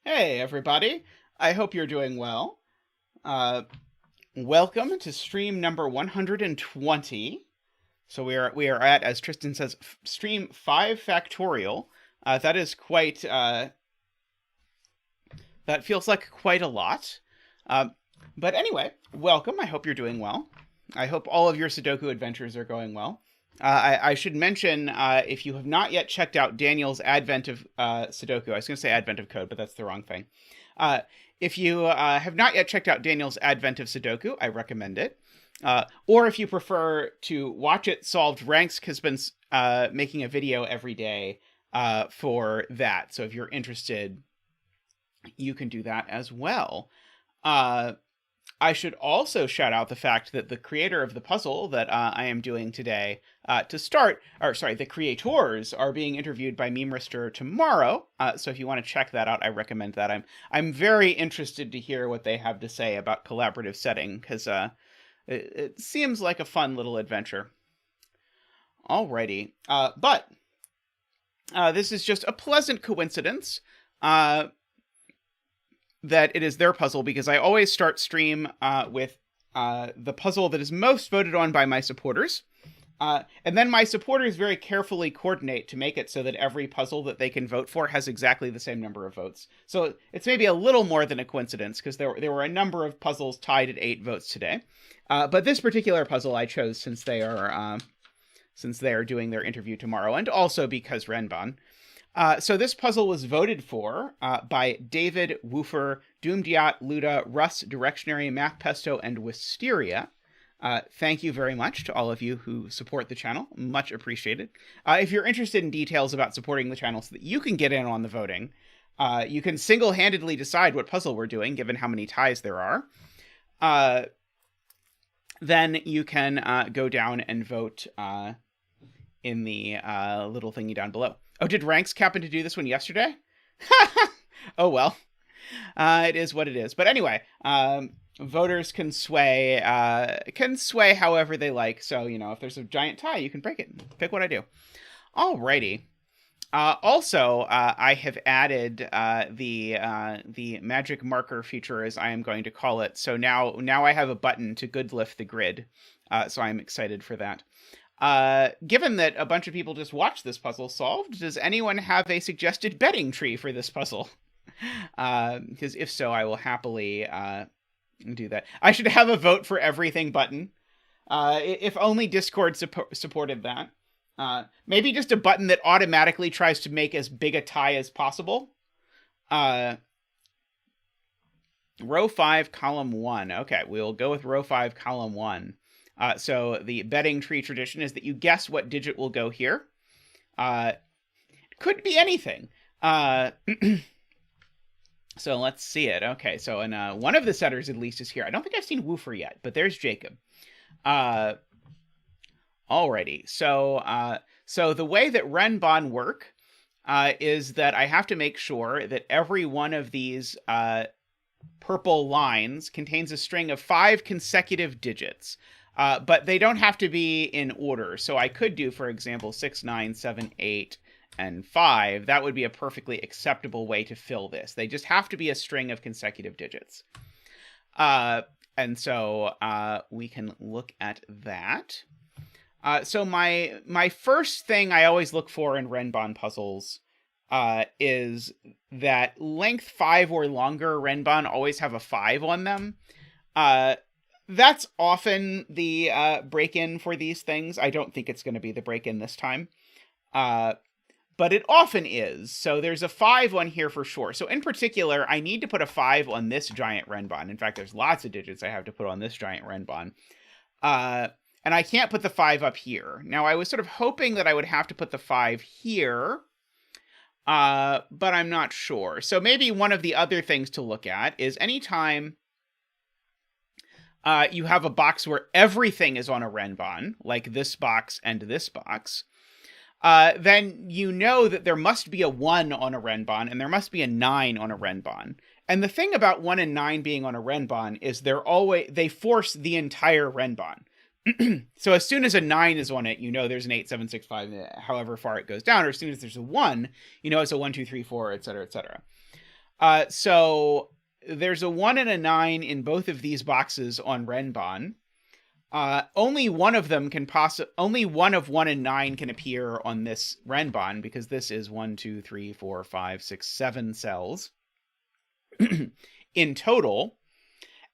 Hey, everybody. I hope you're doing well. Uh, Welcome to stream number 120. So we are at, as Tristan says, stream 5 factorial. That is quite, that feels like quite a lot. Uh, but anyway, welcome. I hope you're doing well. I hope all of your Sudoku adventures are going well. I should mention, if you have not yet checked out Daniel's Advent of Sudoku, I was going to say Advent of Code, but that's the wrong thing. Uh, if you have not yet checked out Daniel's Advent of Sudoku, I recommend it. Or if you prefer to watch it solved, Ranks has been making a video every day for that. So if you're interested, you can do that as well. I should also shout out the fact that the creator of the puzzle that I am doing today the creators are being interviewed by Memeristor tomorrow. So if you want to check that out, I recommend that. I'm very interested to hear what they have to say about collaborative setting, because it seems like a fun little adventure. Alrighty. But this is just a pleasant coincidence that it is their puzzle, because I always start stream with the puzzle that is most voted on by my supporters. And then my supporters very carefully coordinate to make it so that every puzzle that they can vote for has exactly the same number of votes. So it's maybe a little more than a coincidence, because there were a number of puzzles tied at 8 votes today. But this particular puzzle I chose since they are doing their interview tomorrow, and also because Renban. So this puzzle was voted for by David, Woofer, Doomdiat, Luda, Russ, Directionary, Mac Pesto, and Wisteria. Thank you very much to all of you who support the channel. Much appreciated. If you're interested in details about supporting the channel so that you can get in on the voting, you can single-handedly decide what puzzle we're doing, given how many ties there are. Then you can go down and vote in the little thingy down below. Oh, did Ranks happen to do this one yesterday? Oh, well. It is what it is. But anyway, voters can sway however they like. So, if there's a giant tie, you can break it. Pick what I do. Alrighty. Also, I have added the magic marker feature, as I am going to call it. So now I have a button to good lift the grid. So I'm excited for that. Given that a bunch of people just watched this puzzle solved, does anyone have a suggested betting tree for this puzzle? Because if so, I will happily do that. I should have a vote for everything button. If only Discord supported that. Maybe just a button that automatically tries to make as big a tie as possible. Row 5, column 1. Okay, we'll go with row 5, column 1. So the betting tree tradition is that you guess what digit will go here. Could be anything. So let's see it. Okay, so one of the setters at least is here. I don't think I've seen Woofer yet, but there's Jacob. Alrighty. So the way that Renban work is that I have to make sure that every one of these purple lines contains a string of 5 consecutive digits. But they don't have to be in order. So I could do, for example, 6, 9, 7, 8, and 5. That would be a perfectly acceptable way to fill this. They just have to be a string of consecutive digits. And so we can look at that. So my first thing I always look for in Renban puzzles is that length 5 or longer Renban always have a 5 on them. That's often the break-in for these things. I don't think it's going to be the break-in this time. But it often is. So there's a 5 on here for sure. So in particular, I need to put a 5 on this giant Renban. In fact, there's lots of digits I have to put on this giant Renban. And I can't put the 5 up here. Now, I was sort of hoping that I would have to put the 5 here. But I'm not sure. So maybe one of the other things to look at is anytime you have a box where everything is on a Renban, like this box and this box, then you know that there must be a 1 on a Renban and there must be a 9 on a Renban. And the thing about 1 and 9 being on a Renban is they force the entire Renban. So as soon as a 9 is on it, you know there's an 8, 7, 6, 5, however far it goes down. Or as soon as there's a 1, you know it's a 1, 2, 3, 4, etc., etc. So there's a 1 and a 9 in both of these boxes on Renbon. Only one of them can only one of 1 and 9 can appear on this Renbon, because this is 1, 2, 3, 4, 5, 6, 7 cells in total.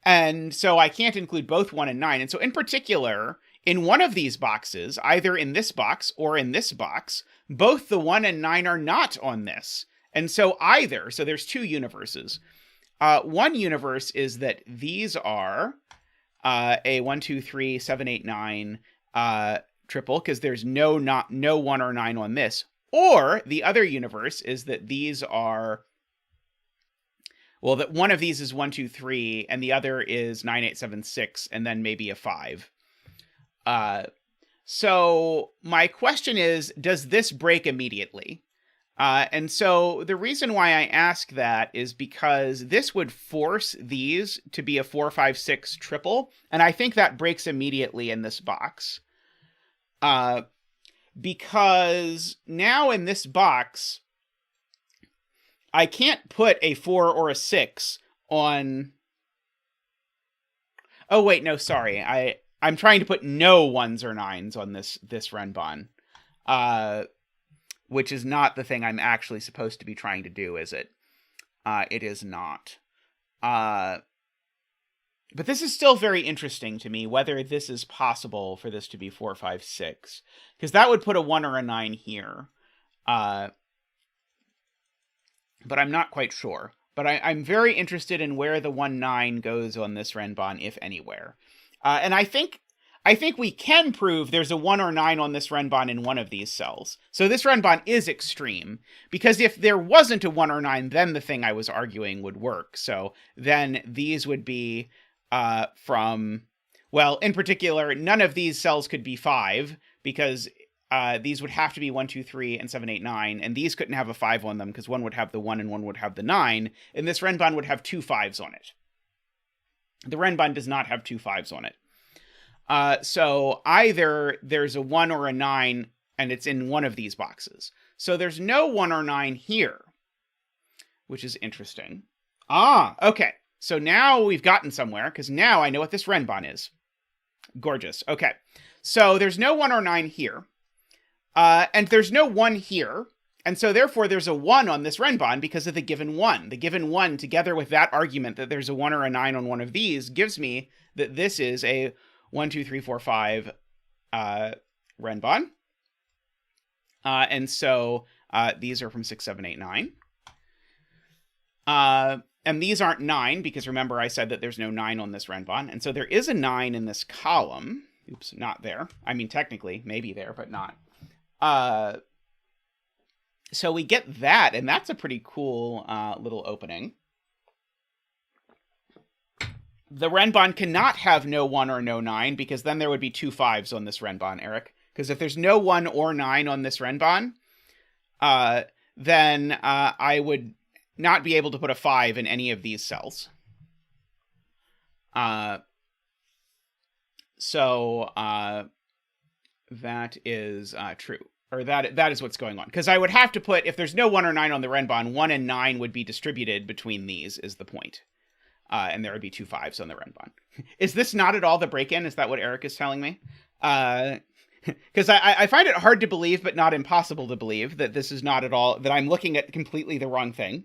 And so I can't include both 1 and 9. And so in particular, in one of these boxes, either in this box or in this box, both the 1 and 9 are not on this. And so so there's two universes. One universe is that these are a 1, 2, 3, 7, 8, 9 triple, because there's no 1 or 9 on this. Or the other universe is that these are, well, that one of these is 1, 2, 3, and the other is 9, 8, 7, 6, and then maybe a 5. So my question is, does this break immediately? And so the reason why I ask that is because this would force these to be a 4, 5, 6 triple, and I think that breaks immediately in this box. Because now in this box, I can't put a 4 or a 6 on... Oh, wait, no, sorry. I'm trying to put no 1s or 9s on this Renbon. Which is not the thing I'm actually supposed to be trying to do, is it? It is not. But this is still very interesting to me, whether this is possible for this to be 4, 5, 6. Because that would put a 1 or a 9 here. But I'm not quite sure. But I'm very interested in where the 1, 9 goes on this Renbon, if anywhere. And I think we can prove there's a 1 or 9 on this Renbon in one of these cells. So this Renbon is extreme, because if there wasn't a 1 or 9, then the thing I was arguing would work. So then these would be from, well, in particular, none of these cells could be 5, because these would have to be 1, 2, 3, and 7, 8, 9, and these couldn't have a 5 on them, because one would have the 1 and one would have the 9, and this Renbon would have 2 5s on it. The Renbon does not have 2 5s on it. So either there's a 1 or a 9, and it's in one of these boxes. So there's no 1 or 9 here, which is interesting. Okay. So now we've gotten somewhere, because now I know what this Renbon is. Gorgeous. Okay. So there's no 1 or 9 here. And there's no 1 here. And so therefore there's a 1 on this Renbon because of the given 1. The given 1, together with that argument that there's a 1 or a 9 on one of these, gives me that this is a 1, 2, 3, 4, 5 Renbon. And so these are from 6, 7, 8, 9. And these aren't 9, because remember I said that there's no 9 on this Renbon. And so there is a 9 in this column. Oops, not there. I mean, technically, maybe there, but not. So we get that, and that's a pretty cool little opening. The Renbon cannot have no 1 or no 9, because then there would be 2 5s on this Renbon, Eric. Because if there's no 1 or 9 on this Renbon, then I would not be able to put a 5 in any of these cells. So that is true. Or that is what's going on. Because I would have to put, if there's no 1 or 9 on the Renbon, 1 and 9 would be distributed between these, is the point. And there would be 2 5s on the Renbon. Is this not at all the break-in? Is that what Eric is telling me? Because I find it hard to believe, but not impossible to believe, that this is not at all, that I'm looking at completely the wrong thing.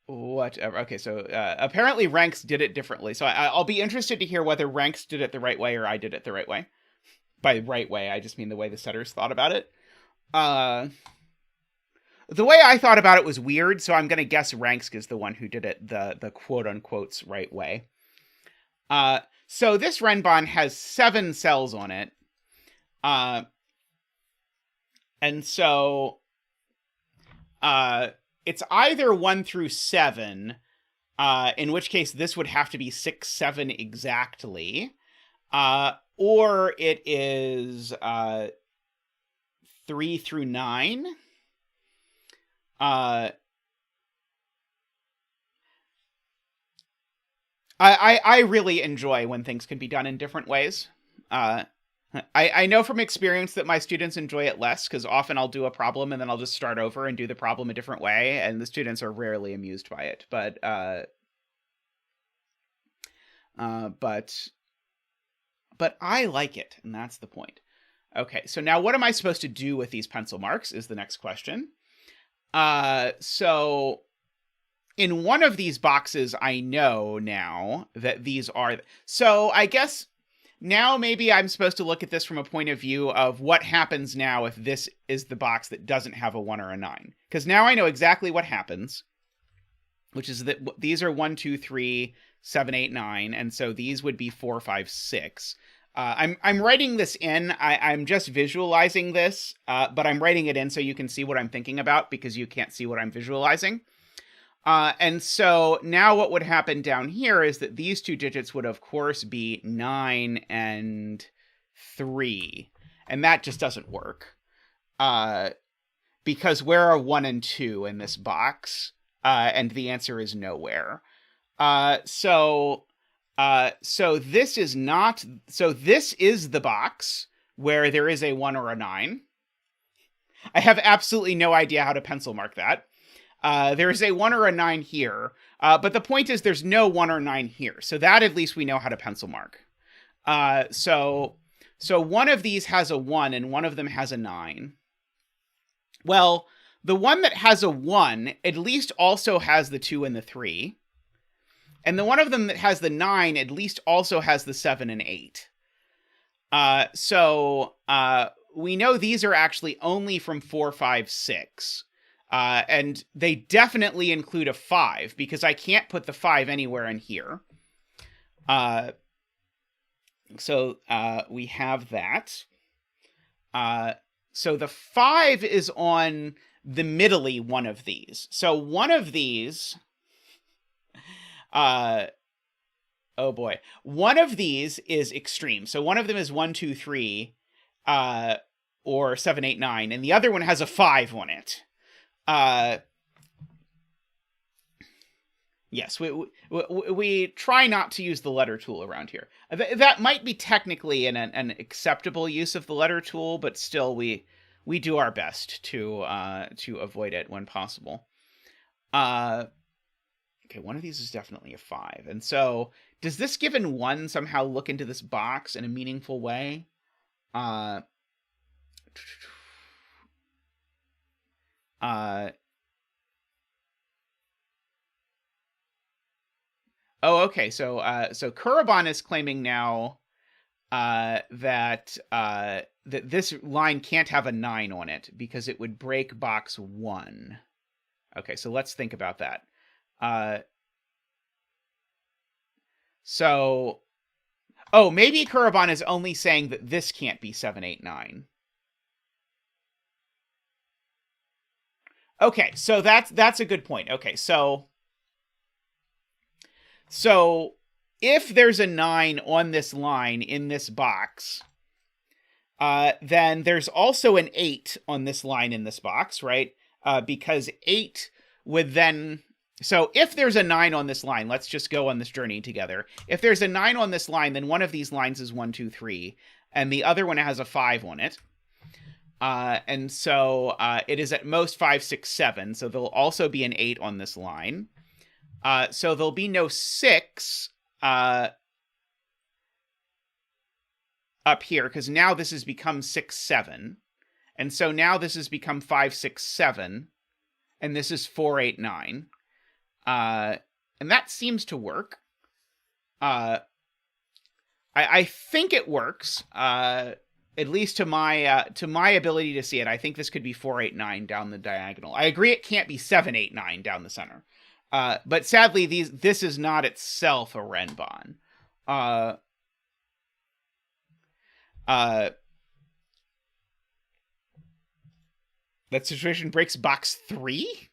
Whatever. Okay, so apparently Ranks did it differently. So I'll be interested to hear whether Ranks did it the right way or I did it the right way. By right way, I just mean the way the setters thought about it. The way I thought about it was weird, so I'm going to guess Ranks is the one who did it the quote-unquote right way. So this Renbon has 7 cells on it. And so it's either 1 through 7, in which case this would have to be 6, 7 exactly. Or it is 3 through 9. I really enjoy when things can be done in different ways. I know from experience that my students enjoy it less, because often I'll do a problem and then I'll just start over and do the problem a different way, and the students are rarely amused by it. But I like it, and that's the point. Okay, so now what am I supposed to do with these pencil marks is the next question. So in one of these boxes, I know now that these are... So I guess now maybe I'm supposed to look at this from a point of view of what happens now if this is the box that doesn't have a 1 or a 9. Because now I know exactly what happens, which is that these are 1, 2, 3, 7, 8, 9, and so these would be 4, 5, 6. I'm writing this in. I'm just visualizing this, but I'm writing it in so you can see what I'm thinking about, because you can't see what I'm visualizing. And so now what would happen down here is that these two digits would, of course, be 9 and 3. And that just doesn't work. Because where are 1 and 2 in this box? And the answer is nowhere. So this is not... So this is the box where there is a 1 or a 9. I have absolutely no idea how to pencil mark that. There is a 1 or a 9 here, but the point is there's no 1 or 9 here. So that at least we know how to pencil mark. So one of these has a 1 and one of them has a 9. Well, the one that has a 1 at least also has the 2 and the 3. And the one of them that has the 9 at least also has the 7 and 8. So we know these are actually only from 4, 5, 6. And they definitely include a 5, because I can't put the 5 anywhere in here. So we have that. So the 5 is on the middly one of these. So one of these... oh boy. One of these is extreme. So one of them is 1, 2, 3, or 7, 8, 9, and the other one has a 5 on it. Yes, we try not to use the letter tool around here. That might be technically an acceptable use of the letter tool, but still we do our best to avoid it when possible. Okay, one of these is definitely a 5. And so, does this given 1 somehow look into this box in a meaningful way? Oh, okay. So Kuraban is claiming now that this line can't have a 9 on it because it would break box 1. Okay, so let's think about that. Maybe Kuraban is only saying that this can't be 7, 8, 9. Okay, so that's a good point. Okay, so if there's a 9 on this line in this box, then there's also an 8 on this line in this box, right? Because 8 would then... So if there's a 9 on this line, let's just go on this journey together. If there's a 9 on this line, then one of these lines is 1, 2, 3, and the other one has a 5 on it. And so it is at most 5, 6, 7, so there'll also be an 8 on this line. So there'll be no 6 up here, because now this has become 6, 7. And so now this has become 5, 6, 7, and this is 4, 8, 9. And that seems to work. I think it works, at least to my ability to see it. I think this could be 4, 8, 9 down the diagonal. I agree it can't be 7, 8, 9 down the center. But sadly, this is not itself a Renbon. That situation breaks box 3?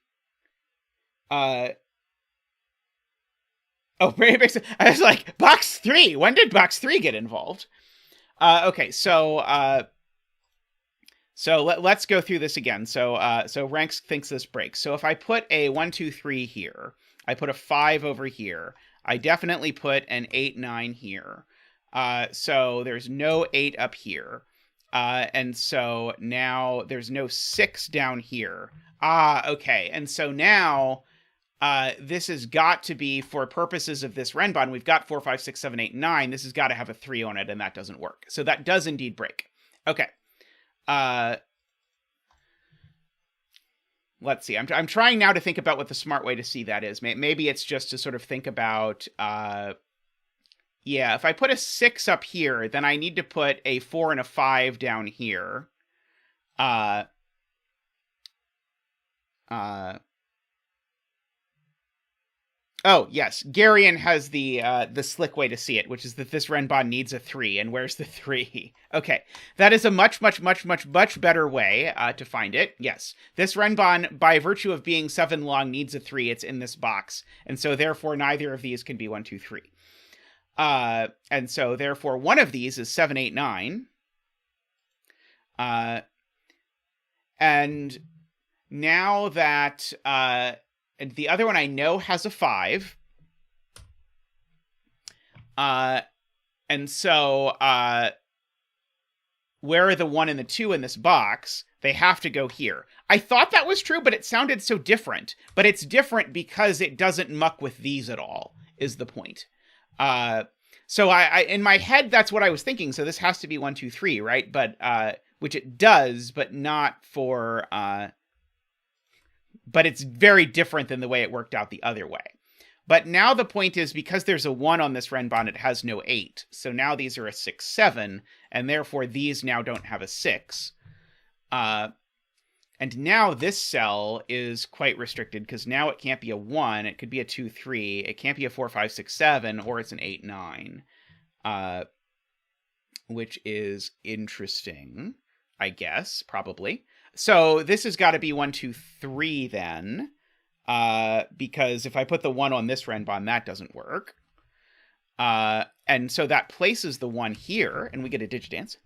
Oh, I was like, box 3? When did box 3 get involved? Okay, so let's go through this again. So Ranks thinks this breaks. So if I put a 1, 2, 3 here, I put a 5 over here, I definitely put an 8, 9 here. So there's no 8 up here. And so now there's no 6 down here. Okay. And so now this has got to be, for purposes of this Renbon, we've got 4, 5, 6, 7, 8, 9. This has got to have a 3 on it, and that doesn't work. So that does indeed break. Okay. Let's see. I'm trying now to think about what the smart way to see that is. Maybe it's just to sort of think about, yeah, if I put a 6 up here, then I need to put a 4 and a 5 down here. Oh, yes. Garion has the slick way to see it, which is that this Renbon needs a 3, and where's the 3? Okay, that is a much better way to find it. Yes, this Renbon, by virtue of being 7 long, needs a 3. It's in this box, and so therefore neither of these can be 1, 2, 3. And so therefore one of these is 7, 8, 9. And now that... and the other one I know has a 5. And so, where are the 1 and the 2 in this box? They have to go here. I thought that was true, but it sounded so different. But it's different because it doesn't muck with these at all, is the point. So I in my head, that's what I was thinking. So this has to be 1, 2, 3, right? But, which it does, but not for, but it's very different than the way it worked out the other way. But now the point is, because there's a 1 on this Renbon, it has no 8. So now these are a 6, 7, and therefore these now don't have a 6. And now this cell is quite restricted, because now it can't be a 1, it could be a 2, 3, it can't be a 4, 5, 6, 7, or it's an 8, 9. Which is interesting, I guess, probably. So this has got to be 1, 2, 3 then, because if I put the 1 on this Renbon, that doesn't work. And so that places the 1 here, and we get a Digidance.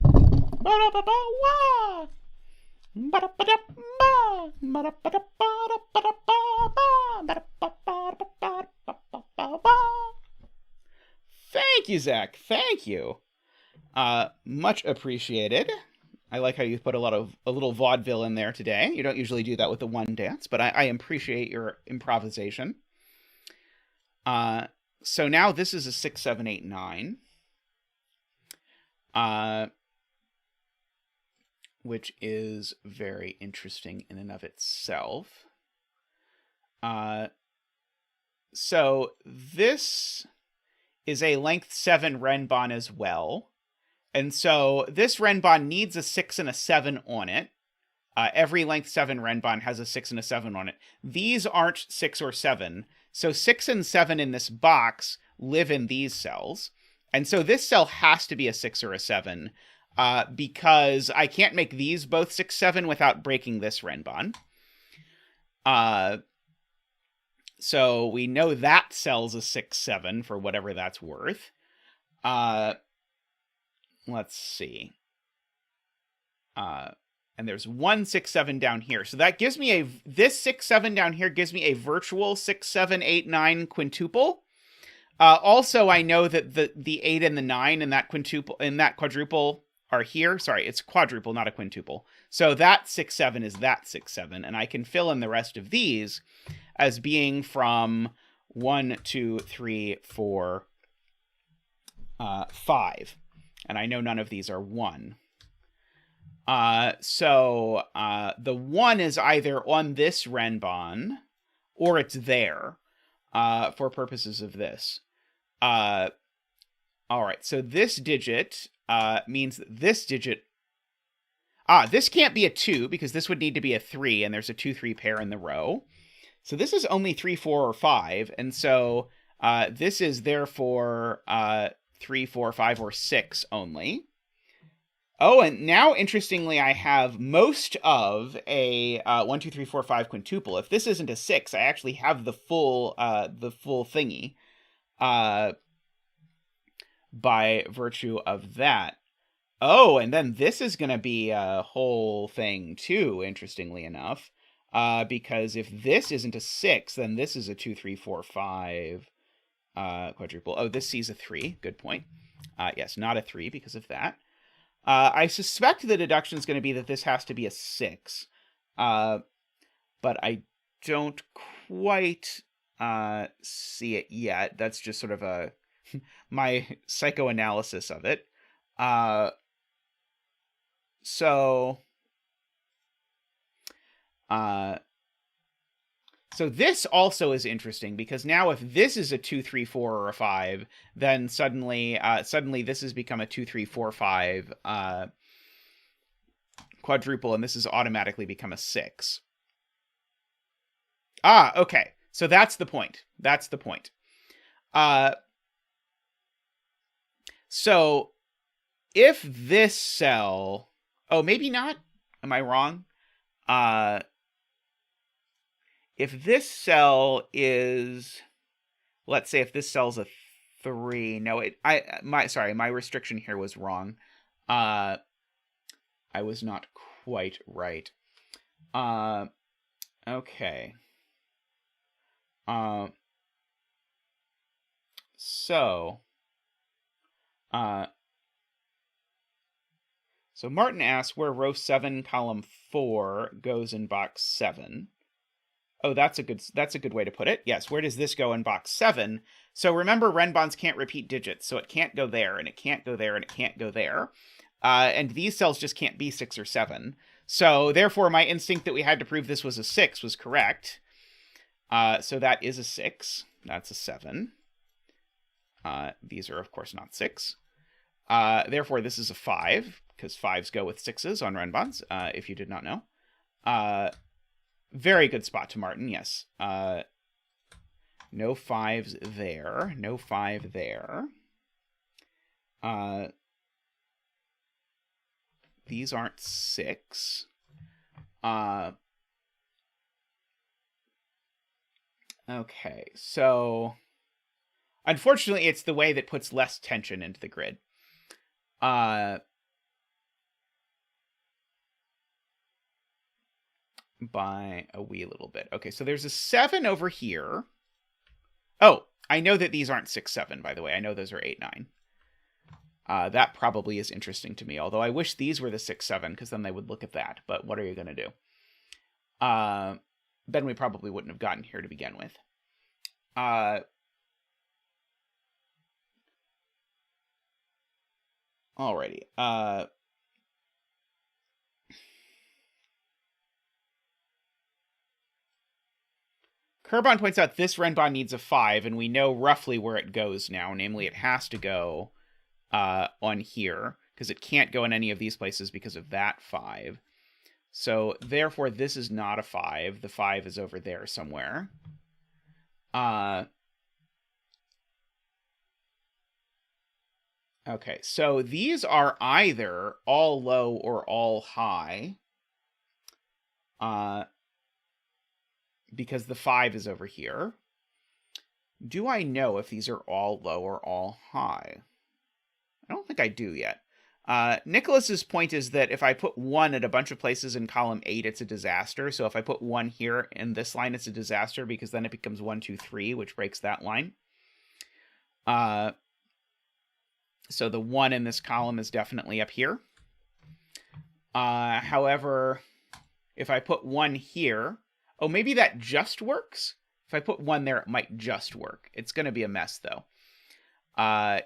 Thank you, Zach. Thank you. Much appreciated. I like how you put a little vaudeville in there today. You don't usually do that with the 1 dance, but I appreciate your improvisation. So now this is a 6, 7, 8, 9. Which is very interesting in and of itself. So this is a length 7 Renbon as well. And so this Renbon needs a 6 and a 7 on it. Every length 7 Renbon has a 6 and a 7 on it. These aren't 6 or 7. So 6 and 7 in this box live in these cells. And so this cell has to be a 6 or a 7. Because I can't make these both 6, 7 without breaking this Renbon. So we know that cell's a 6, 7 for whatever that's worth. Let's see. And there's 1, 6, 7 down here. So that gives me this 6, 7 down here gives me a virtual 6, 7, 8, 9 quintuple. Also, I know that the 8 and the 9 in that quadruple are here. Sorry, it's quadruple, not a quintuple. So that 6, 7 is that 6, 7. And I can fill in the rest of these as being from 1, 2, 3, 4, 5. And I know none of these are 1. So the 1 is either on this Renbon or it's there for purposes of this. All right, so this digit means that this digit... this can't be a 2 because this would need to be a 3, and there's a 2, 3 pair in the row. So this is only 3, 4, or 5, and so this is therefore 3, 4, 5, or 6 only. Oh, and now, interestingly, I have most of a 1, 2, 3, 4, 5 quintuple. If this isn't a 6, I actually have the full thingy by virtue of that. Oh, and then this is going to be a whole thing, too, interestingly enough. Because if this isn't a 6, then this is a 2, 3, 4, 5 quadruple. Oh, this C's a 3. Good point. Yes, not a 3 because of that. I suspect the deduction is going to be that this has to be a 6. But I don't quite see it yet. That's just sort of a my psychoanalysis of it. So this also is interesting because now if this is a 2, 3, 4, or a 5, then suddenly this has become a 2, 3, 4, 5 quadruple, and this has automatically become a 6. Okay. So that's the point. That's the point. So if this cell... Oh, maybe not? Am I wrong? If this cell is... Let's say if this cell's a 3... No, my restriction here was wrong. I was not quite right. Okay. So Martin asks where row 7, column 4 goes in box 7. Oh, that's a good way to put it. Yes, where does this go in box 7? So remember, renbans can't repeat digits, so it can't go there, and it can't go there, and it can't go there. And these cells just can't be 6 or 7. So therefore, my instinct that we had to prove this was a 6 was correct. So that is a 6. That's a 7. These are, of course, not 6. Therefore, this is a 5, because 5s go with 6s on renbans, if you did not know. Very good spot to Martin, yes. No 5s there. No 5 there. These aren't 6. Okay, so... Unfortunately, it's the way that puts less tension into the grid. By a wee little bit. Okay, so there's a 7 over here. Oh, I know that these aren't 6, 7, by the way. I know those are 8, 9. That probably is interesting to me, although I wish these were the 6, 7, because then they would look at that. But what are you going to do? Then we probably wouldn't have gotten here to begin with. Alrighty. Kerbon points out this renbon needs a 5, and we know roughly where it goes now. Namely, it has to go on here, because it can't go in any of these places because of that 5. So, therefore, this is not a 5. The 5 is over there somewhere. Okay, so these are either all low or all high. Because the 5 is over here. Do I know if these are all low or all high? I don't think I do yet. Nicholas's point is that if I put 1 at a bunch of places in column 8, it's a disaster. So if I put 1 here in this line, it's a disaster because then it becomes 1, 2, 3, which breaks that line. So the 1 in this column is definitely up here. However, if I put 1 here... Oh, maybe that just works? If I put 1 there, it might just work. It's going to be a mess, though.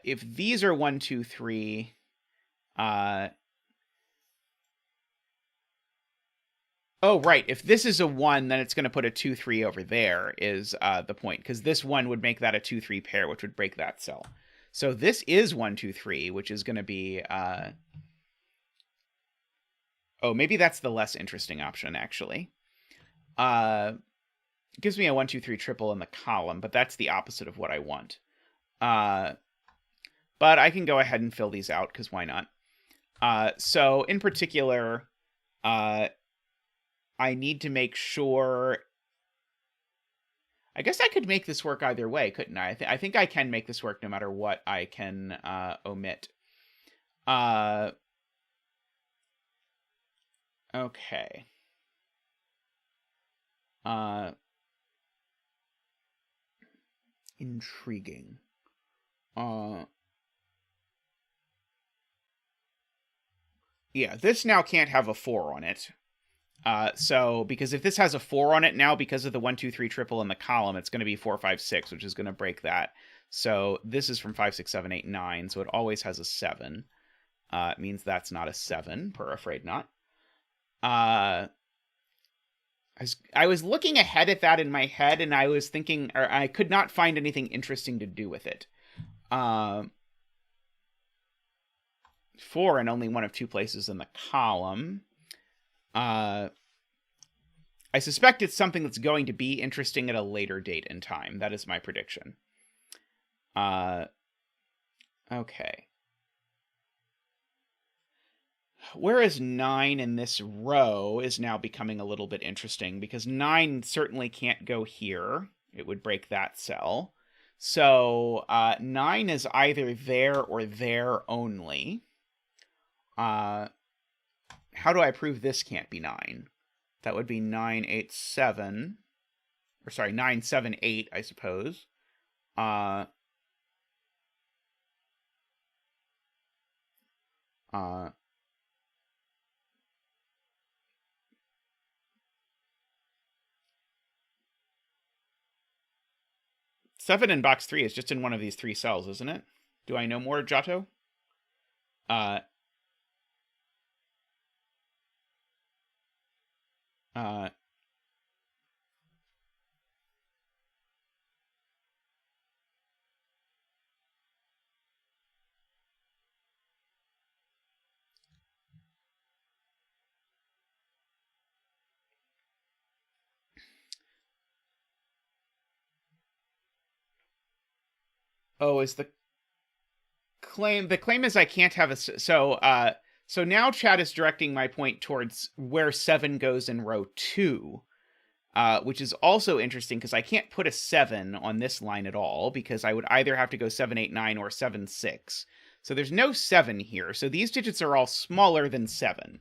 If these are 1, 2, 3... Oh, right. If this is a 1, then it's going to put a 2, 3 over there, is the point. Because this 1 would make that a 2, 3 pair, which would break that cell. So this is 1, 2, 3, which is going to be... Oh, maybe that's the less interesting option, actually. It gives me a 1, 2, 3 triple in the column, but that's the opposite of what I want. But I can go ahead and fill these out, because why not? So, in particular, I need to make sure... I guess I could make this work either way, couldn't I? I think I can make this work no matter what I can omit. Okay. Intriguing. Yeah, this now can't have a 4 on it. So, because if this has a 4 on it now, because of the 1, 2, 3 triple in the column, it's going to be 4, 5, 6, which is going to break that. So this is from 5, 6, 7, 8, 9, so it always has a 7. It means that's not a 7, per Afraid Not. I was looking ahead at that in my head, and I was thinking, or I could not find anything interesting to do with it. 4 in only one of 2 places in the column. I suspect it's something that's going to be interesting at a later date in time. That is my prediction. Okay. Whereas 9 in this row is now becoming a little bit interesting, because 9 certainly can't go here. It would break that cell. So 9 is either there or there only. How do I prove this can't be 9? That would be 9, 8, 7. Or sorry, 9, 7, 8, I suppose. 7 in box 3 is just in one of these 3 cells, isn't it? Do I know more, Giotto? Oh, is the claim... The claim is I can't have a... So now chat is directing my point towards where 7 goes in row 2, which is also interesting because I can't put a 7 on this line at all, because I would either have to go 7, 8, 9 or 7, 6. So there's no 7 here. So these digits are all smaller than 7.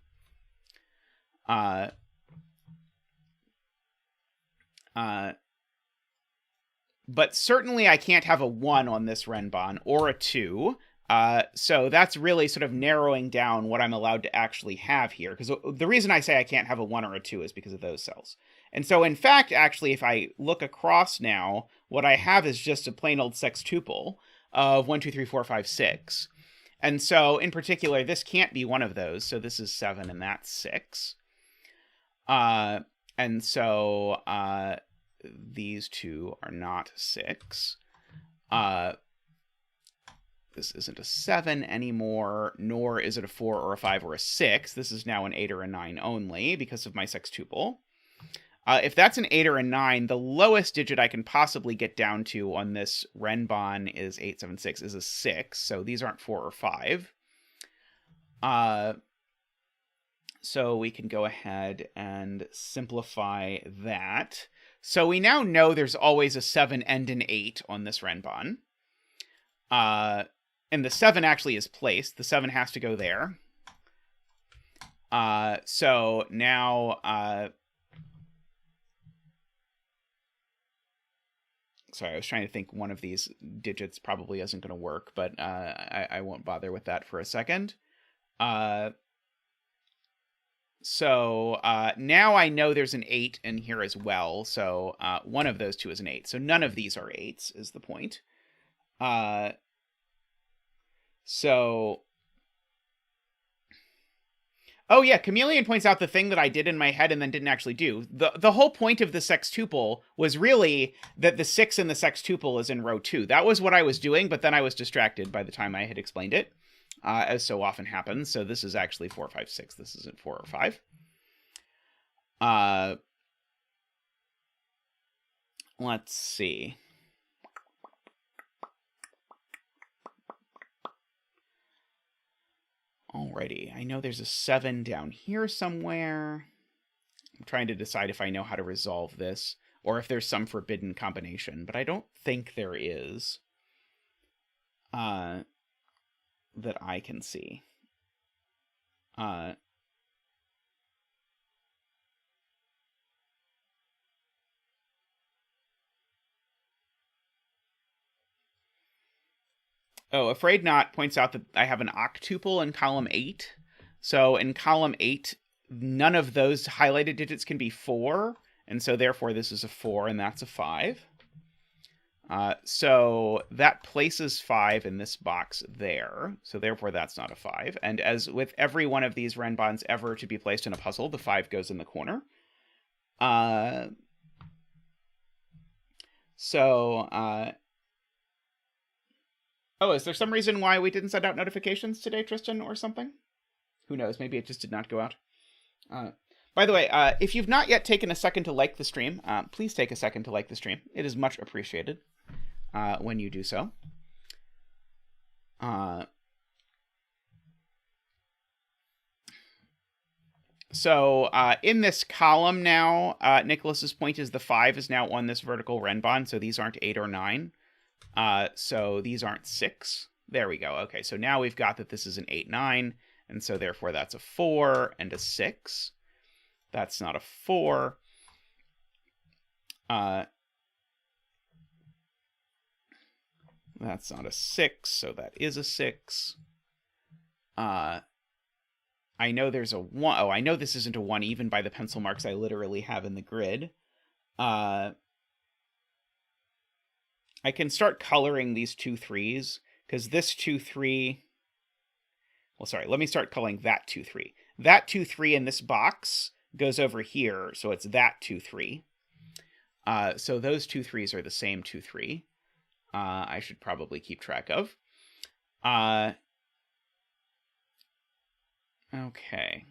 But certainly I can't have a 1 on this Renbon, or a 2. So that's really sort of narrowing down what I'm allowed to actually have here. Because the reason I say I can't have a 1 or a 2 is because of those cells. And so, in fact, actually, if I look across now, what I have is just a plain old sextuple of 1, 2, 3, 4, 5, 6. And so, in particular, this can't be one of those. So this is 7 and that's 6. And so these two are not 6. This isn't a 7 anymore, nor is it a 4 or a 5 or a 6. This is now an 8 or a 9 only because of my sextuple. If that's an 8 or a 9, the lowest digit I can possibly get down to on this Renbon is 8, 7, 6, is a 6. So these aren't 4 or 5. So we can go ahead and simplify that. So we now know there's always a 7 and an 8 on this Renbon. And the 7 actually is placed. The 7 has to go there. So now... sorry, I was trying to think one of these digits probably isn't going to work, but I won't bother with that for a second. So now I know there's an 8 in here as well. So one of those two is an 8. So none of these are 8s is the point. So... oh yeah, Chameleon points out the thing that I did in my head and then didn't actually do. The whole point of the sextuple was really that the 6 in the sextuple is in row 2. That was what I was doing, but then I was distracted by the time I had explained it, as so often happens. So this is actually 4, 5, 6. This isn't 4 or 5. Let's see. Alrighty, I know there's a 7 down here somewhere. I'm trying to decide if I know how to resolve this, or if there's some forbidden combination, but I don't think there is. That I can see. Oh, Afraid Not points out that I have an octuple in column 8. So in column 8, none of those highlighted digits can be 4, and so therefore this is a 4 and that's a 5. So that places 5 in this box there, so therefore that's not a 5. And as with every one of these renbans ever to be placed in a puzzle, the 5 goes in the corner. Oh, is there some reason why we didn't send out notifications today, Tristan, or something? Who knows? Maybe it just did not go out. By the way, if you've not yet taken a second to like the stream, please take a second to like the stream. It is much appreciated when you do so. So in this column now, Nicholas's point is the 5 is now on this vertical renban, so these aren't 8 or 9. So these aren't 6. There we go. Okay, so now we've got that this is an 8, 9, and so therefore that's a 4 and a 6. That's not a 4. That's not a 6, so that is a 6. I know there's a 1. Oh, I know this isn't a 1 even by the pencil marks I literally have in the grid. I can start coloring these 2 3s, because this 2 3... Well, sorry, let me start coloring that 2 3. That 2 3 in this box goes over here, so it's that 2 3. So those 2 3s are the same 2 3. I should probably keep track of. Okay.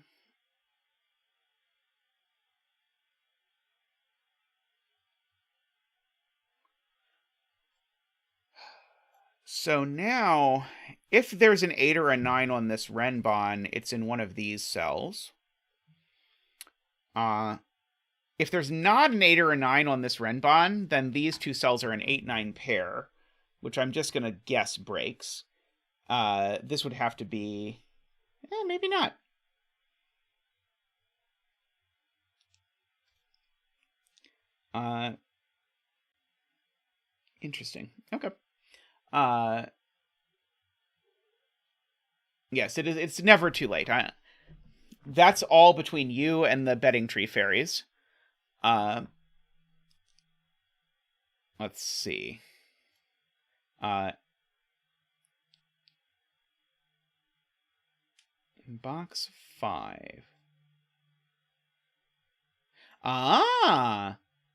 So now, if there's an 8 or a 9 on this renban, it's in one of these cells. If there's not an 8 or a 9 on this renban, then these two cells are an 8-9 pair, which I'm just going to guess breaks. This would have to be... maybe not. Interesting. Okay. Yes, it is. It's never too late. That's all between you and the betting tree fairies. Let's see. Box 5.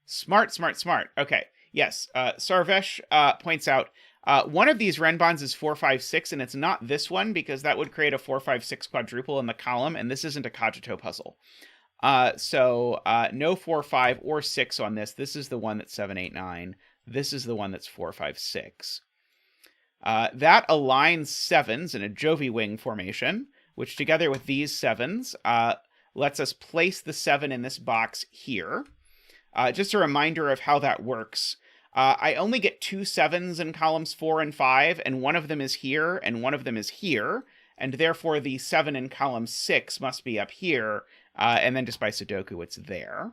Smart. Okay. Yes. Sarvesh points out one of these renbans is 4, 5, 6, and it's not this one because that would create a 4, 5, 6 quadruple in the column, and this isn't a cogito puzzle. So no 4, 5, or 6 on this. This is the one that's 7, 8, 9. This is the one that's 4, 5, 6. That aligns 7s in a Jovi wing formation, which together with these 7s lets us place the 7 in this box here. Just a reminder of how that works. I only get 2 7s in columns 4 and 5, and one of them is here, and one of them is here, and therefore the 7 in column 6 must be up here, and then just by Sudoku it's there.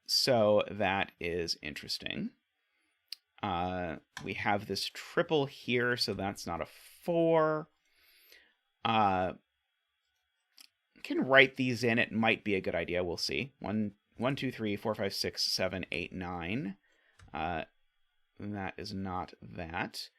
So that is interesting. We have this triple here, so that's not a 4. Can write these in. It might be a good idea. We'll see. 1, 2, 3, 4, 5, 6, 7, 8, 9. That is not that.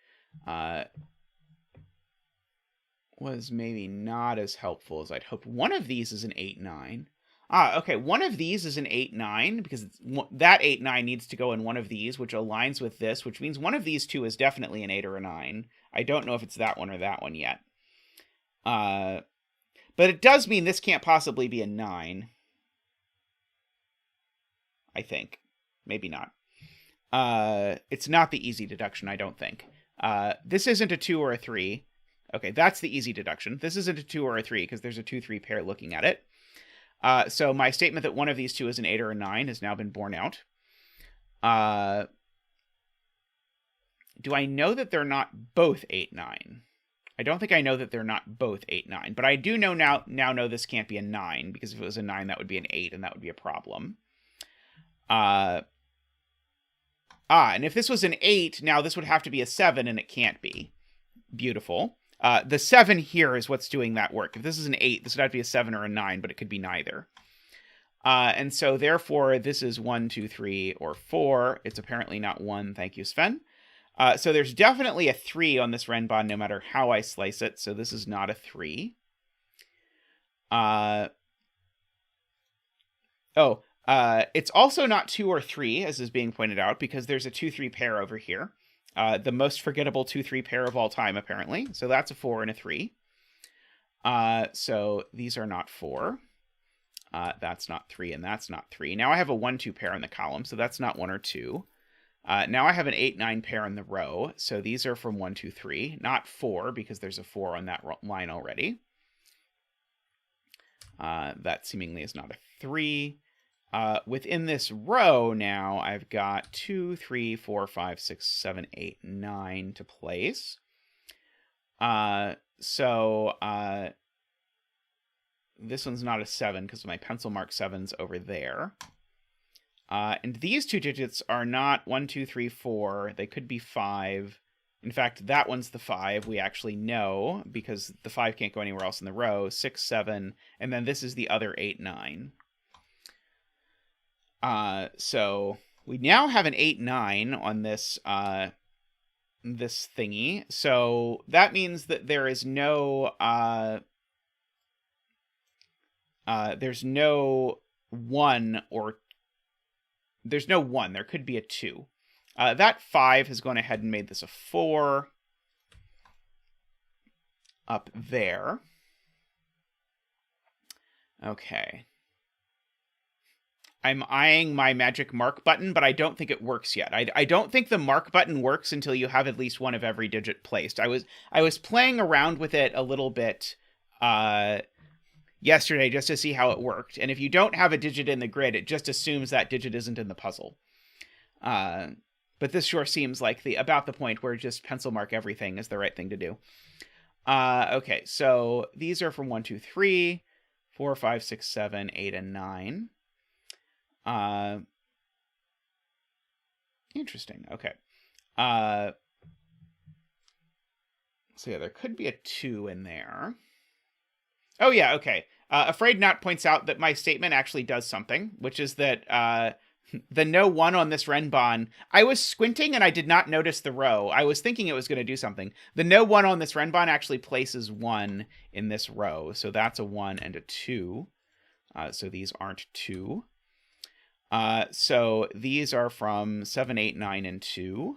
Was maybe not as helpful as I'd hoped. One of these is an 8, 9. Okay. One of these is an 8, 9 because that 8, 9 needs to go in one of these, which aligns with this, which means one of these two is definitely an 8 or a 9. I don't know if it's that one or that one yet. But it does mean this can't possibly be a 9. I think. Maybe not. It's not the easy deduction, I don't think. This isn't a 2 or a 3. Okay, that's the easy deduction. This isn't a 2 or a 3 because there's a 2-3 pair looking at it. So my statement that one of these two is an 8 or a 9 has now been borne out. Do I know that they're not both 8, 9? I don't think I know that they're not both 8, 9, but I do know now know this can't be a 9, because if it was a 9, that would be an 8, and that would be a problem. And if this was an 8, now this would have to be a 7, and it can't be. Beautiful. The 7 here is what's doing that work. If this is an 8, this would have to be a 7 or a 9, but it could be neither. And so therefore, this is 1, 2, 3, or 4. It's apparently not 1. Thank you, Sven. So there's definitely a 3 on this Renbon, no matter how I slice it. So this is not a 3. It's also not 2 or 3, as is being pointed out, because there's a 2-3 pair over here. The most forgettable 2-3 pair of all time, apparently. So that's a 4 and a 3. So these are not 4. That's not 3, and that's not 3. Now I have a 1-2 pair in the column, so that's not 1 or 2. Now I have an 8-9 pair in the row, so these are from 1, 2, 3. Not 4, because there's a 4 on that line already. That seemingly is not a 3. Within this row now, I've got 2, 3, 4, 5, 6, 7, 8, 9 to place. This one's not a 7 because my pencil mark 7's over there. And these two digits are not 1, 2, 3, 4. They could be 5. In fact, that one's the 5. We actually know because the 5 can't go anywhere else in the row. 6, 7, and then this is the other 8, 9. So we now have an 8, 9 on this this thingy. So that means that there is no there's no 1 or there's no 1. There could be a 2. That 5 has gone ahead and made this a 4 up there. Okay. I'm eyeing my magic mark button, but I don't think it works yet. I don't think the mark button works until you have at least one of every digit placed. I was playing around with it a little bit yesterday just to see how it worked. And if you don't have a digit in the grid, it just assumes that digit isn't in the puzzle. But this sure seems like about the point where just pencil mark everything is the right thing to do. Okay, so these are from 1, 2, 3, 4, 5, 6, 7, 8, and 9. Interesting. Okay. So yeah, there could be a 2 in there. Oh yeah, okay. Afraid Not points out that my statement actually does something, which is that the no 1 on this Renbon, I was squinting and I did not notice the row. I was thinking it was going to do something. The no 1 on this Renbon actually places 1 in this row. So that's a 1 and a 2. So these aren't 2. So these are from 7, 8, 9, and 2.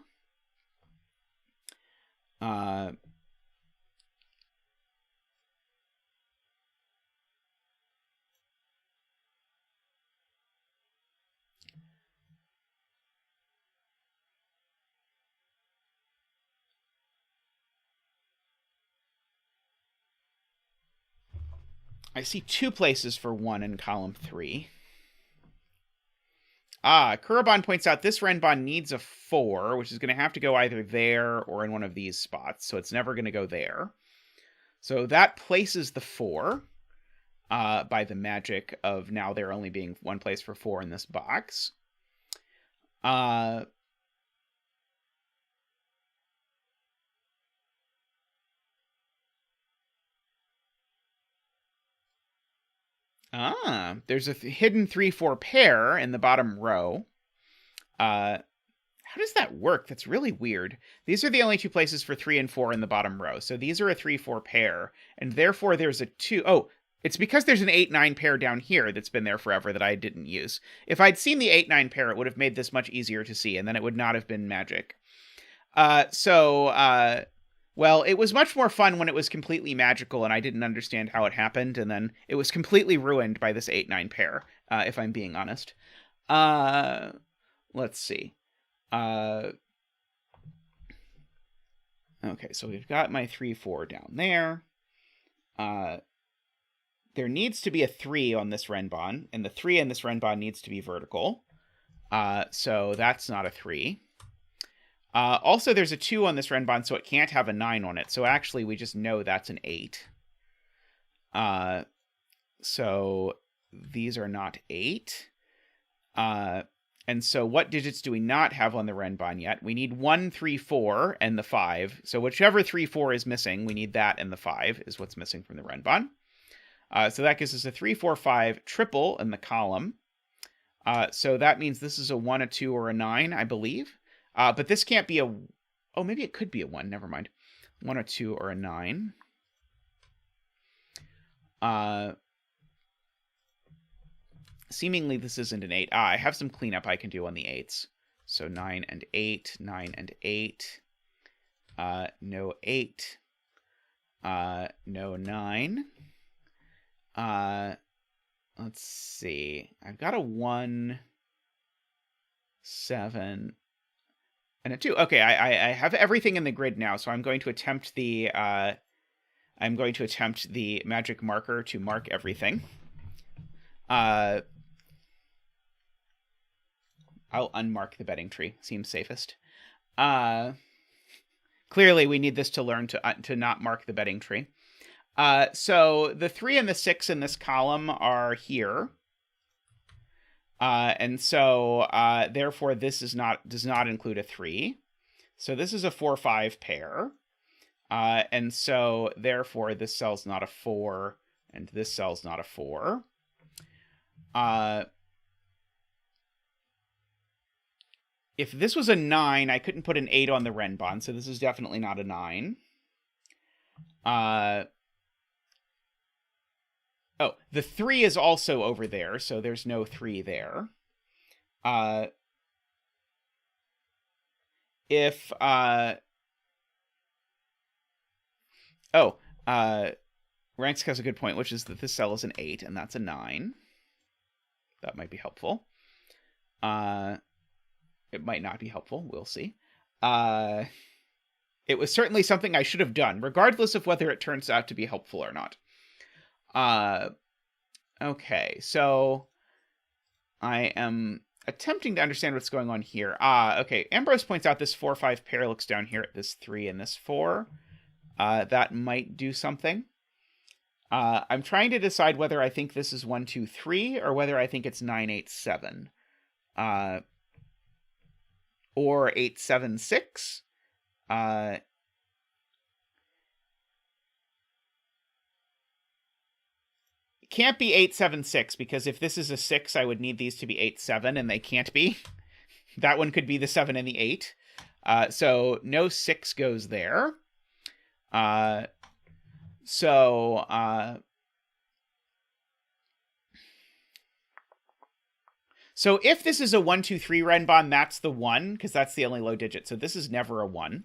I see 2 places for 1 in column 3. Kurobon points out this Renbon needs a 4, which is going to have to go either there or in one of these spots, so it's never going to go there. So that places the 4 by the magic of now there only being one place for 4 in this box. There's a hidden 3-4 pair in the bottom row. How does that work? That's really weird. These are the only 2 places for 3 and 4 in the bottom row. So these are a 3-4 pair, and therefore there's a 2. Oh, it's because there's an 8-9 pair down here that's been there forever that I didn't use. If I'd seen the 8-9 pair, it would have made this much easier to see, and then it would not have been magic. Well, it was much more fun when it was completely magical and I didn't understand how it happened, and then it was completely ruined by this 8-9 pair, if I'm being honest. Let's see. Okay, so we've got my 3-4 down there. There needs to be a 3 on this Renbon, and the 3 in this Renbon needs to be vertical. So that's not a 3. Also, there's a 2 on this Renbon, so it can't have a 9 on it. So actually, we just know that's an 8. So these are not 8. And And so what digits do we not have on the Renbon yet? We need 1, 3, 4, and the 5. So whichever 3, 4 is missing, we need that, and the 5 is what's missing from the Renbon. So that gives us a 3, 4, 5 triple in the column. So that means this is a 1, a 2, or a 9, I believe. But this can't be a... Oh, maybe it could be a 1. Never mind. 1, a 2, or a 9. Seemingly this isn't an 8. I have some cleanup I can do on the 8s. So 9 and 8, 9 and 8. No 8. No 9. Let's see. I've got a 1, 7, and a 2. Okay, I have everything in the grid now, so I'm going to attempt the magic marker to mark everything. I'll unmark the betting tree. Seems safest. Clearly, we need this to learn to not mark the betting tree. So the 3 and the 6 in this column are here. And so, therefore, this does not include a 3. So this is a 4-5 pair. And so, therefore, this cell's not a 4, and this cell's not a 4. If this was a 9, I couldn't put an 8 on the Renbon, so this is definitely not a 9. Oh, the 3 is also over there, so there's no 3 there. Ranks has a good point, which is that this cell is an 8, and that's a 9. That might be helpful. It might not be helpful. We'll see. It was certainly something I should have done, regardless of whether it turns out to be helpful or not. Okay, so I am attempting to understand what's going on here. Okay, Ambrose points out this 4-5 pair looks down here at this 3 and this 4. That might do something. I'm trying to decide whether I think this is 1, 2, 3, or whether I think it's 9, 8, 7. Or 8, 7, 6. Can't be 8, 7, 6, because if this is a 6, I would need these to be 8, 7, and they can't be. That one could be the 7 and the 8. So no 6 goes there. So if this is a 1, 2, 3 Renbon, that's the 1, because that's the only low digit. So this is never a 1.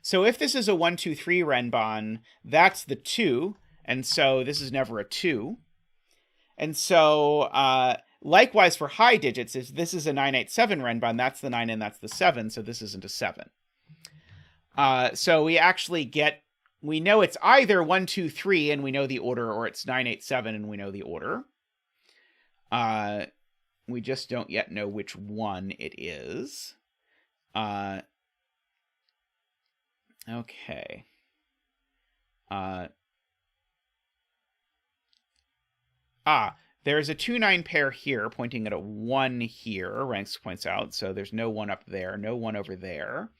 So if this is a 1, 2, 3 Renbon, that's the 2. And so this is never a 2. And so likewise for high digits, if this is a 9, 8, 7 Renbon, that's the 9 and that's the 7. So this isn't a 7. So we actually we know it's either 1, 2, 3 and we know the order, or it's 9, 8, 7 and we know the order. We just don't yet know which one it is. Okay. There's a 2-9 pair here, pointing at a 1 here, Ranks points out, so there's no 1 up there, no 1 over there.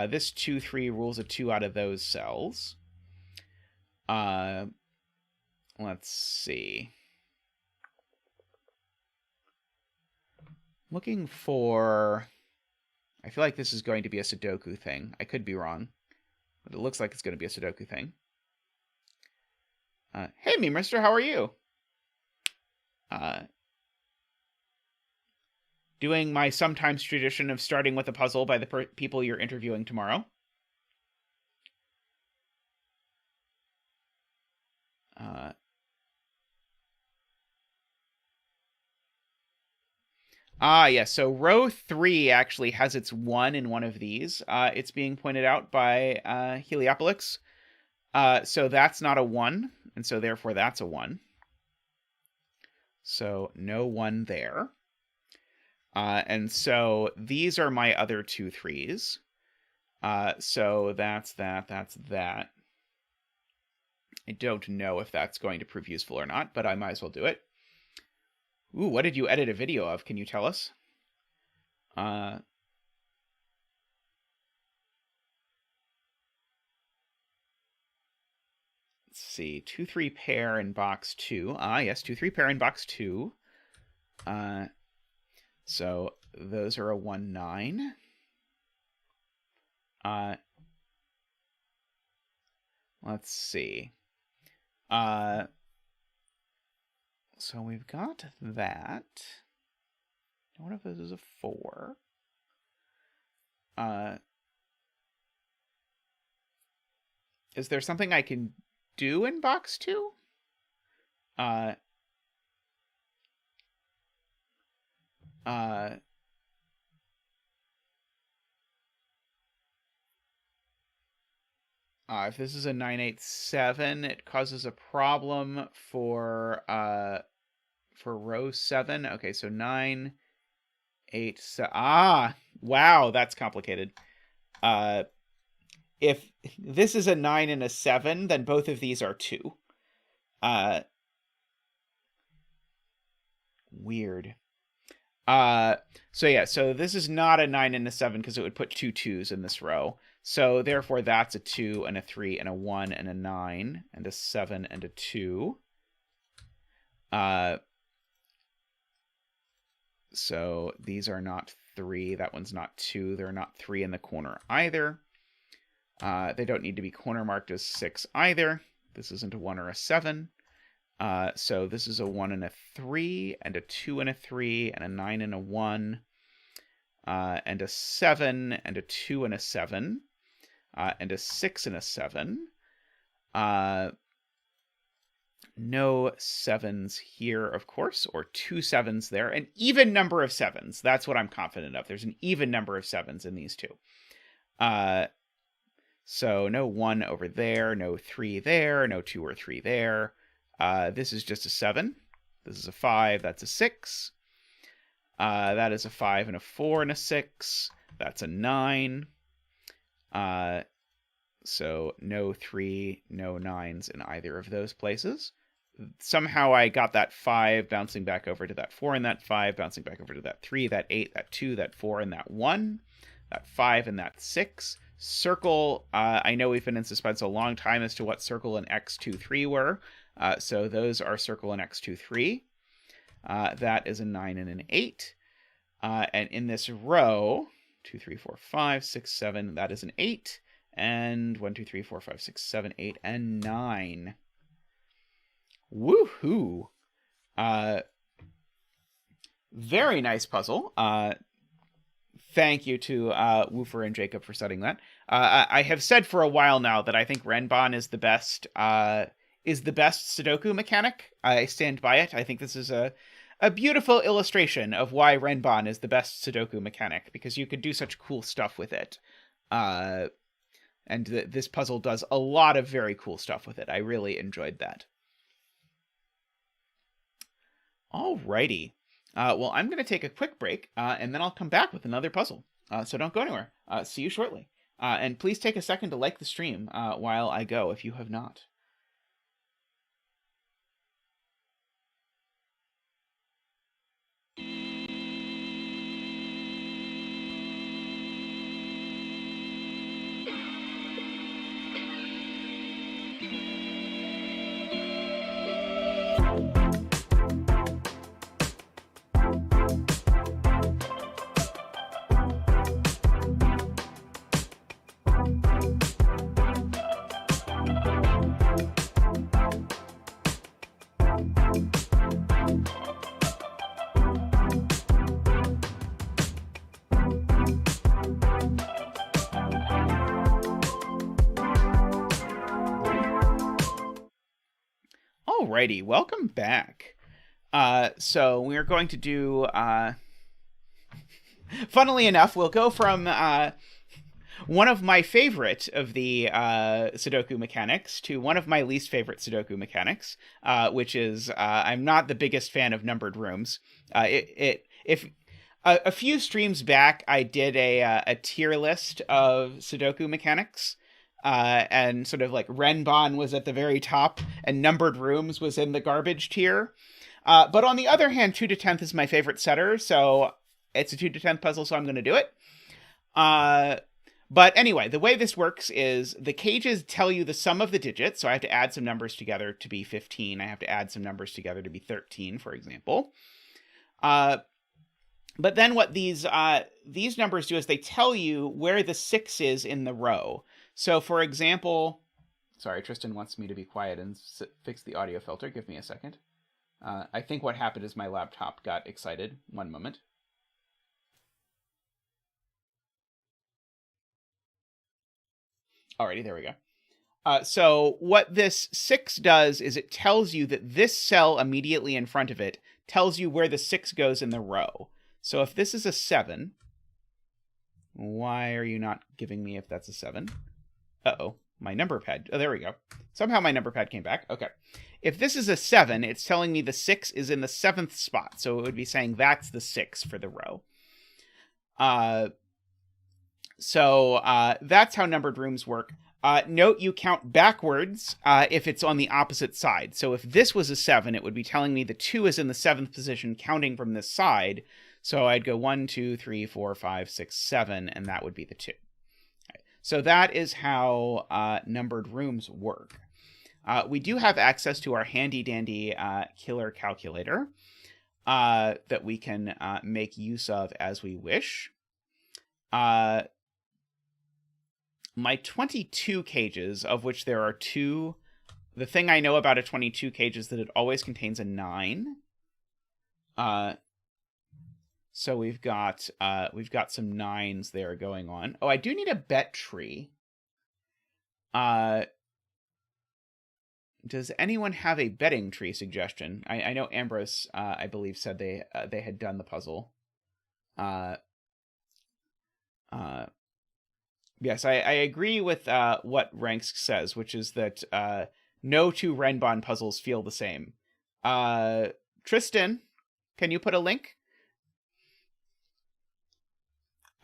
This 2-3 rules a 2 out of those cells. Let's see. Looking for... I feel like this is going to be a Sudoku thing. I could be wrong, but it looks like it's going to be a Sudoku thing. Hey, Memeristor, how are you? Doing my sometimes tradition of starting with a puzzle by the people you're interviewing tomorrow. Yes, so row 3 actually has its 1 in one of these. It's being pointed out by Heliopolis. So that's not a 1, and so therefore that's a 1. So no 1 there. And so these are my other 2 3s. So that's that, that's that. I don't know if that's going to prove useful or not, but I might as well do it. Ooh, what did you edit a video of? Can you tell us? Let's see, 2-3 pair in box 2. Yes, 2-3 pair in box 2. So those are a 1-9. Let's see. So we've got that. One of those is a 4. Is there something I can do in box 2? If this is a 9-8-7, it causes a problem for row 7. Okay, so 9, 8, 7. Wow, that's complicated. If this is a 9 and a 7, then both of these are 2. Weird. So yeah, so this is not a 9 and a 7 because it would put 2 2s in this row. So therefore that's a 2 and a 3 and a 1 and a 9 and a 7 and a 2. So these are not 3. That one's not 2. They're not 3 in the corner either. They don't need to be corner marked as 6 either. This isn't a 1 or a 7. So this is a 1 and a 3, and a 2 and a 3, and a 9 and a 1, and a 7, and a 2 and a 7, and a 6 and a 7. No 7s here, of course, or 2 7s there. An even number of 7s. That's what I'm confident of. There's an even number of 7s in these two. So no 1 over there, no 3 there, no 2 or 3 there. This is just a 7. This is a 5. That's a 6. That is a 5 and a 4 and a 6. That's a 9. So no 3, no 9s in either of those places. Somehow I got that 5 bouncing back over to that 4 and that 5, bouncing back over to that 3, that 8, that 2, that 4, and that 1, that 5 and that 6. Circle, I know we've been in suspense a long time as to what circle and X2-3 were. So those are circle and X2-3. That is a 9 and an 8. And in this row, 2, 3, 4, 5, 6, 7, that is an 8. And 1, 2, 3, 4, 5, 6, 7, 8, and 9. Woohoo! Very nice puzzle. Thank you to Woofer and Jacob for setting that. I have said for a while now that I think Renban is the best Sudoku mechanic. I stand by it. I think this is a beautiful illustration of why Renban is the best Sudoku mechanic, because you could do such cool stuff with it. And this puzzle does a lot of very cool stuff with it. I really enjoyed that. Alrighty. Well, I'm going to take a quick break, and then I'll come back with another puzzle. So don't go anywhere. See you shortly. And please take a second to like the stream while I go, if you have not. Alrighty, welcome back. So we're going to do, funnily enough, we'll go from one of my favorite of the Sudoku mechanics to one of my least favorite Sudoku mechanics, which is I'm not the biggest fan of numbered rooms. If a few streams back, I did a tier list of Sudoku mechanics. And sort of like Renban was at the very top and numbered rooms was in the garbage tier. But on the other hand, Twototenth is my favorite setter, so it's a 2 to 10 puzzle, so I'm going to do it. But anyway, the way this works is the cages tell you the sum of the digits. So I have to add some numbers together to be 15. I have to add some numbers together to be 13, for example. But then what these numbers do is they tell you where the 6 is in the row. So for example, sorry, Tristan wants me to be quiet and fix the audio filter. Give me a second. I think what happened is my laptop got excited. One moment. Alrighty, there we go. So what this 6 does is it tells you that this cell immediately in front of it tells you where the 6 goes in the row. So if this is a 7, why are you not giving me if that's a 7? Uh-oh, my number pad. Oh, there we go. Somehow my number pad came back. Okay. If this is a 7, it's telling me the 6 is in the 7th spot. So it would be saying that's the 6 for the row. So that's how numbered rooms work. Note you count backwards if it's on the opposite side. So if this was a 7, it would be telling me the 2 is in the 7th position counting from this side. So I'd go 1, 2, 3, 4, 5, 6, 7, and that would be the 2. Okay. So that is how numbered rooms work. We do have access to our handy-dandy killer calculator that we can make use of as we wish. My 22 cages, of which there are 2, the thing I know about a 22 cage is that it always contains a 9. So we've got some 9s there going on. Oh, I do need a bet tree. Does anyone have a betting tree suggestion? I know Ambrose, I believe, said they had done the puzzle. Yes, I agree with what Ranks says, which is that no 2 Renbon puzzles feel the same. Tristan, can you put a link?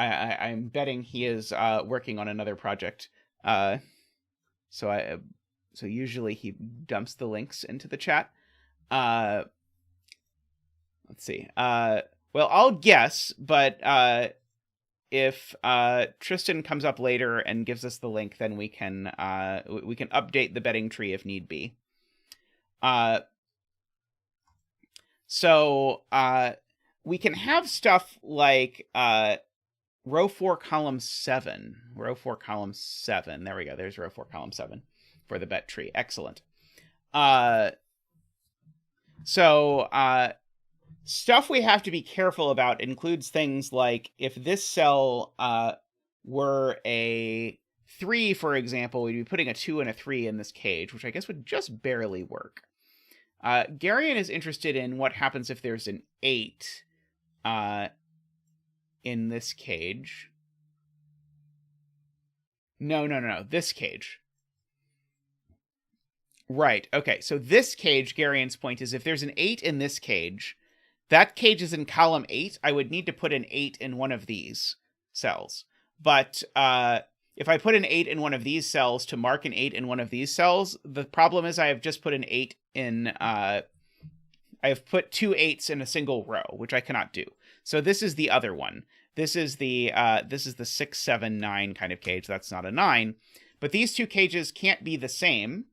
I'm betting he is working on another project. So usually he dumps the links into the chat. Let's see. Well, I'll guess, but if Tristan comes up later and gives us the link, then we can update the betting tree if need be. So we can have stuff like row 4, column 7. Row 4, column 7. There we go. There's row 4, column 7 for the bet tree. Excellent. Stuff we have to be careful about includes things like if this cell were a 3, for example, we'd be putting a 2 and a 3 in this cage, which I guess would just barely work. Garion is interested in what happens if there's an 8 in this cage. No. This cage. Right. Okay. So this cage, Garion's point is if there's an 8 in this cage, that cage is in column 8. I would need to put an 8 in one of these cells. But if I put an 8 in one of these cells to mark an 8 in one of these cells, the problem is I have just put an 8 in... I have put 2 8s in a single row, which I cannot do. So this is the other one. This is the 6, 7, 9 kind of cage. That's not a 9. But these 2 cages can't be the same.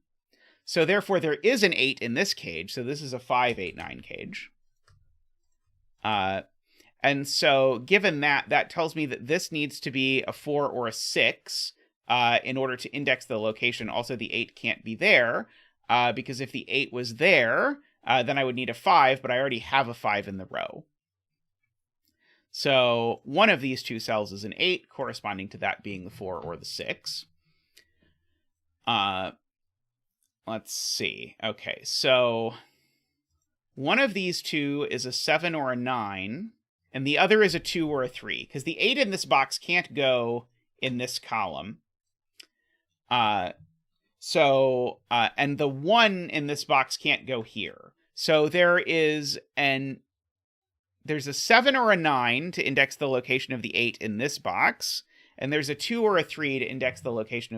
So therefore there is an 8 in this cage. So this is a 5, 8, 9 cage. And so given that, that tells me that this needs to be a 4 or a 6 in order to index the location. Also, the 8 can't be there because if the 8 was there, then I would need a 5, but I already have a 5 in the row. So one of these 2 cells is an 8, corresponding to that being the 4 or the 6. Let's see. Okay, so one of these 2 is a 7 or a 9, and the other is a 2 or a 3, because the 8 in this box can't go in this column. And the 1 in this box can't go here. So there's a 7 or a 9 to index the location of the 8 in this box, and there's a 2 or a 3 to index the location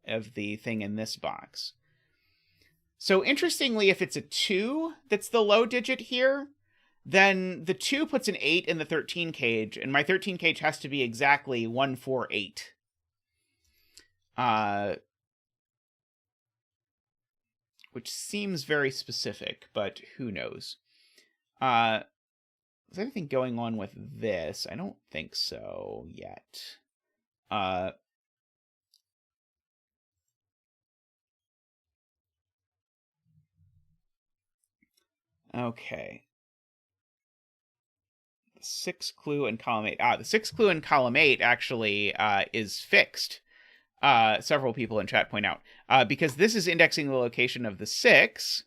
of the thing in this box. So interestingly, if it's a 2 that's the low digit here, then the 2 puts an 8 in the 13 cage, and my 13 cage has to be exactly 1, 4, 8. Which seems very specific, but who knows? Is anything going on with this? I don't think so yet. Okay. The 6 clue in column 8. The 6 clue in column 8 actually is fixed. Several people in chat point out. Because this is indexing the location of the 6.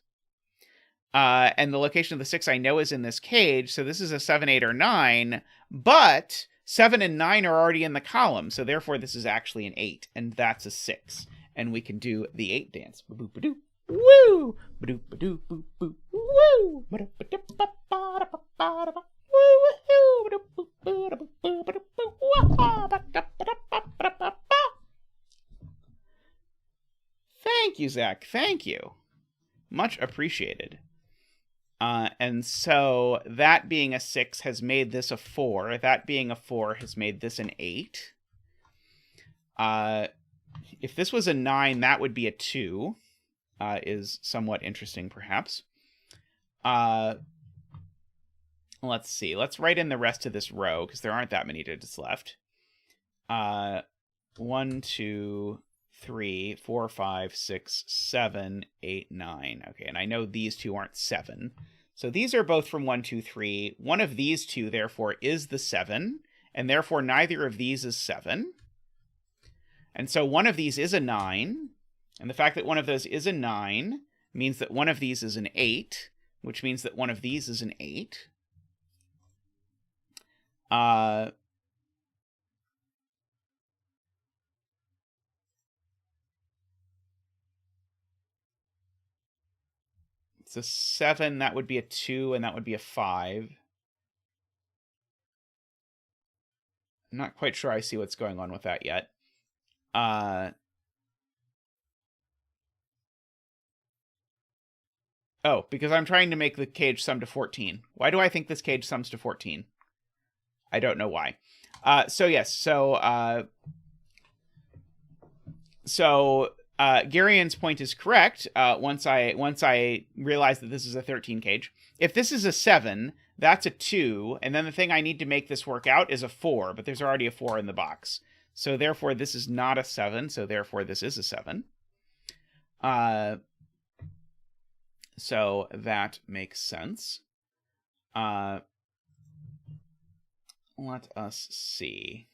And the location of the 6 I know is in this cage, so this is a 7, 8, or 9. But 7 and 9 are already in the column, so therefore this is actually an 8, and that's a 6. And we can do the 8 dance. Ba-boop-ba-doo. Woo! Ba-doop-ba-doo, boop, boop. Woo! Ba-doop-ba-doo-ba-ba-da-ba-ba-da-ba. Thank you, Zach. Thank you. Much appreciated. And so that being a 6 has made this a 4. That being a 4 has made this an 8. If this was a 9, that would be a 2. Is somewhat interesting, perhaps. Let's see. Let's write in the rest of this row, because there aren't that many digits left. 1, 2, 3, 4, 5, 6, 7, 8, 9. Okay, and I know these two aren't 7. So these are both from 1, 2, 3. One of these two, therefore, is the 7, and therefore neither of these is 7. And so one of these is a 9, and the fact that one of those is a 9 means that one of these is an 8, which means that one of these is an 8. It's a 7, that would be a 2, and that would be a 5. I'm not quite sure I see what's going on with that yet. Oh, because I'm trying to make the cage sum to 14. Why do I think this cage sums to 14? I don't know why. So yes, so Garian's point is correct. Once I realize that this is a 13 cage. If this is a 7, that's a 2, and then the thing I need to make this work out is a 4, but there's already a 4 in the box. So therefore this is not a 7, so therefore this is a 7. So that makes sense. Let us see.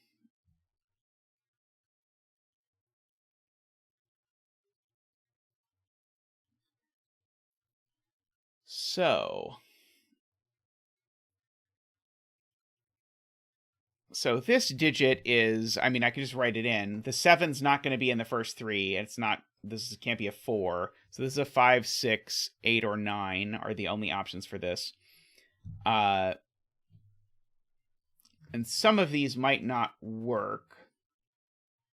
So this digit is, I mean, I could just write it in. The 7's not going to be in the first 3. It's not, this can't be a 4. So this is a 5, 6, 8, or 9 are the only options for this. And some of these might not work.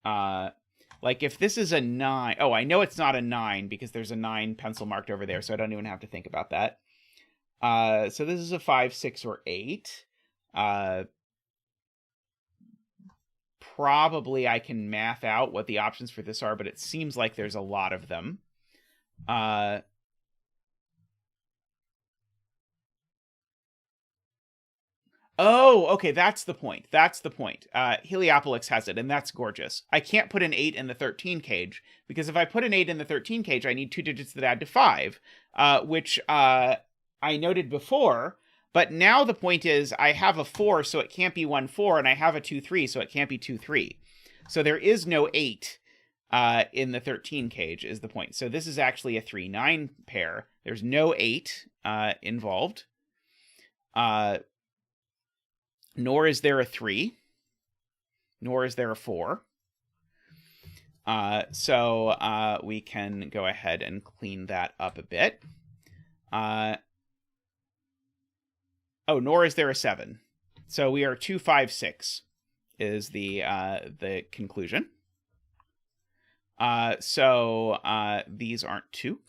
Like if this is a 9, oh, I know it's not a 9 because there's a 9 pencil marked over there, so I don't even have to think about that. So this is a 5, 6, or 8. Probably I can math out what the options for this are, but it seems like there's a lot of them. Oh, okay, that's the point. That's the point. Heliopolis has it, and that's gorgeous. I can't put an 8 in the 13 cage, because if I put an 8 in the 13 cage, I need 2 digits that add to 5, which I noted before. But now the point is I have a 4, so it can't be 1, 4, and I have a 2, 3, so it can't be 2, 3. So there is no 8 in the 13 cage is the point. So this is actually a 3, 9 pair. There's no 8 involved. Nor is there a 3. Nor is there a 4. So we can go ahead and clean that up a bit. Oh, nor is there a 7. So we are 2, 5, 6 is the conclusion. So these aren't 2.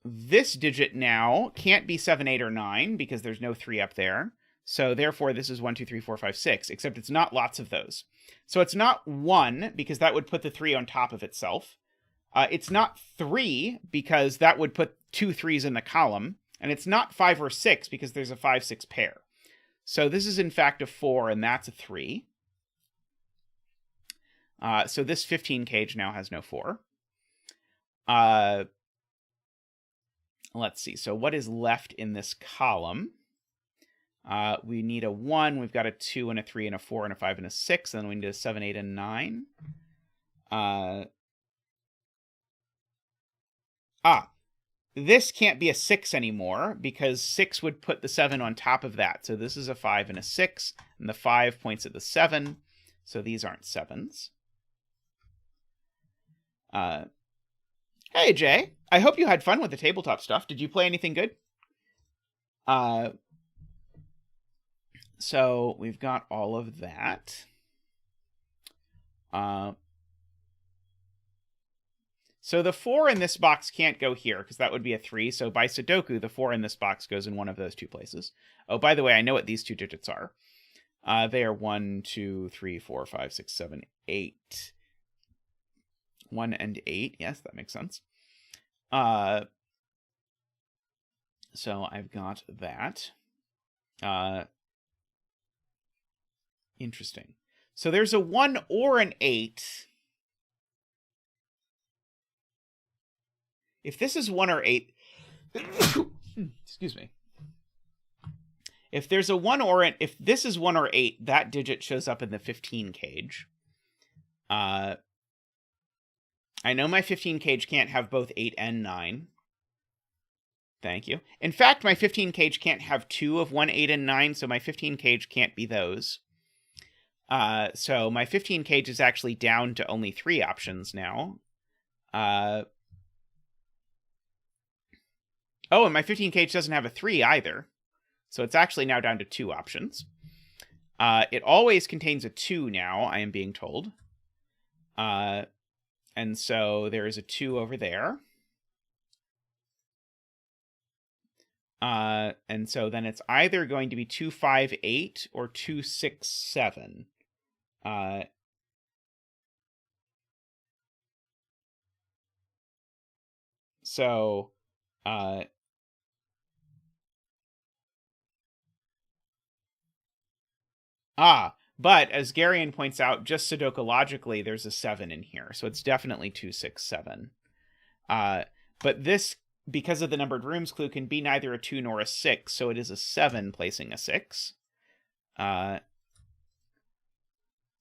this digit now can't be 7, 8, or 9 because there's no 3 up there. So therefore, this is 1, 2, 3, 4, 5, 6, except it's not lots of those. So it's not 1 because that would put the 3 on top of itself. It's not 3 because that would put 2 3s in the column. And it's not 5 or 6 because there's a 5, 6 pair. So this is in fact a 4 and that's a 3. So this 15 cage now has no 4. Let's see. So what is left in this column? We need a 1. We've got a 2 and a 3 and a 4 and a 5 and a 6. Then we need a 7, 8, and 9. This can't be a 6 anymore because 6 would put the 7 on top of that. So this is a 5 and a 6. And the 5 points at the 7. So these aren't 7s. Hey, Jay. I hope you had fun with the tabletop stuff. Did you play anything good? So we've got all of that. So the 4 in this box can't go here because that would be a 3. So by Sudoku, the 4 in this box goes in one of those two places. Oh, by the way, I know what these two digits are. They are 1, 2, 3, 4, 5, 6, 7, 8. 1 and 8. Yes, that makes sense. So I've got that. Interesting. So there's a 1 or an 8. If this is 1 or 8... excuse me. If there's a 1 or an... If this is 1 or 8, that digit shows up in the 15 cage. I know my 15 cage can't have both 8 and 9. Thank you. In fact, my 15 cage can't have 2 of 1, 8, and 9, so my 15 cage can't be those. So my 15 cage is actually down to only 3 options now. Oh, and my 15 cage doesn't have a 3 either. So it's actually now down to 2 options. It always contains a 2 now, I am being told. And so there is a 2 over there. And so then it's either going to be 2, 5, 8 or 2, 6, 7. But as Garion points out, just Sudoku-logically, there's a 7 in here. So it's definitely 2, 6, 7. But this, because of the numbered rooms clue, can be neither a 2 nor a 6. So it is a 7 placing a 6.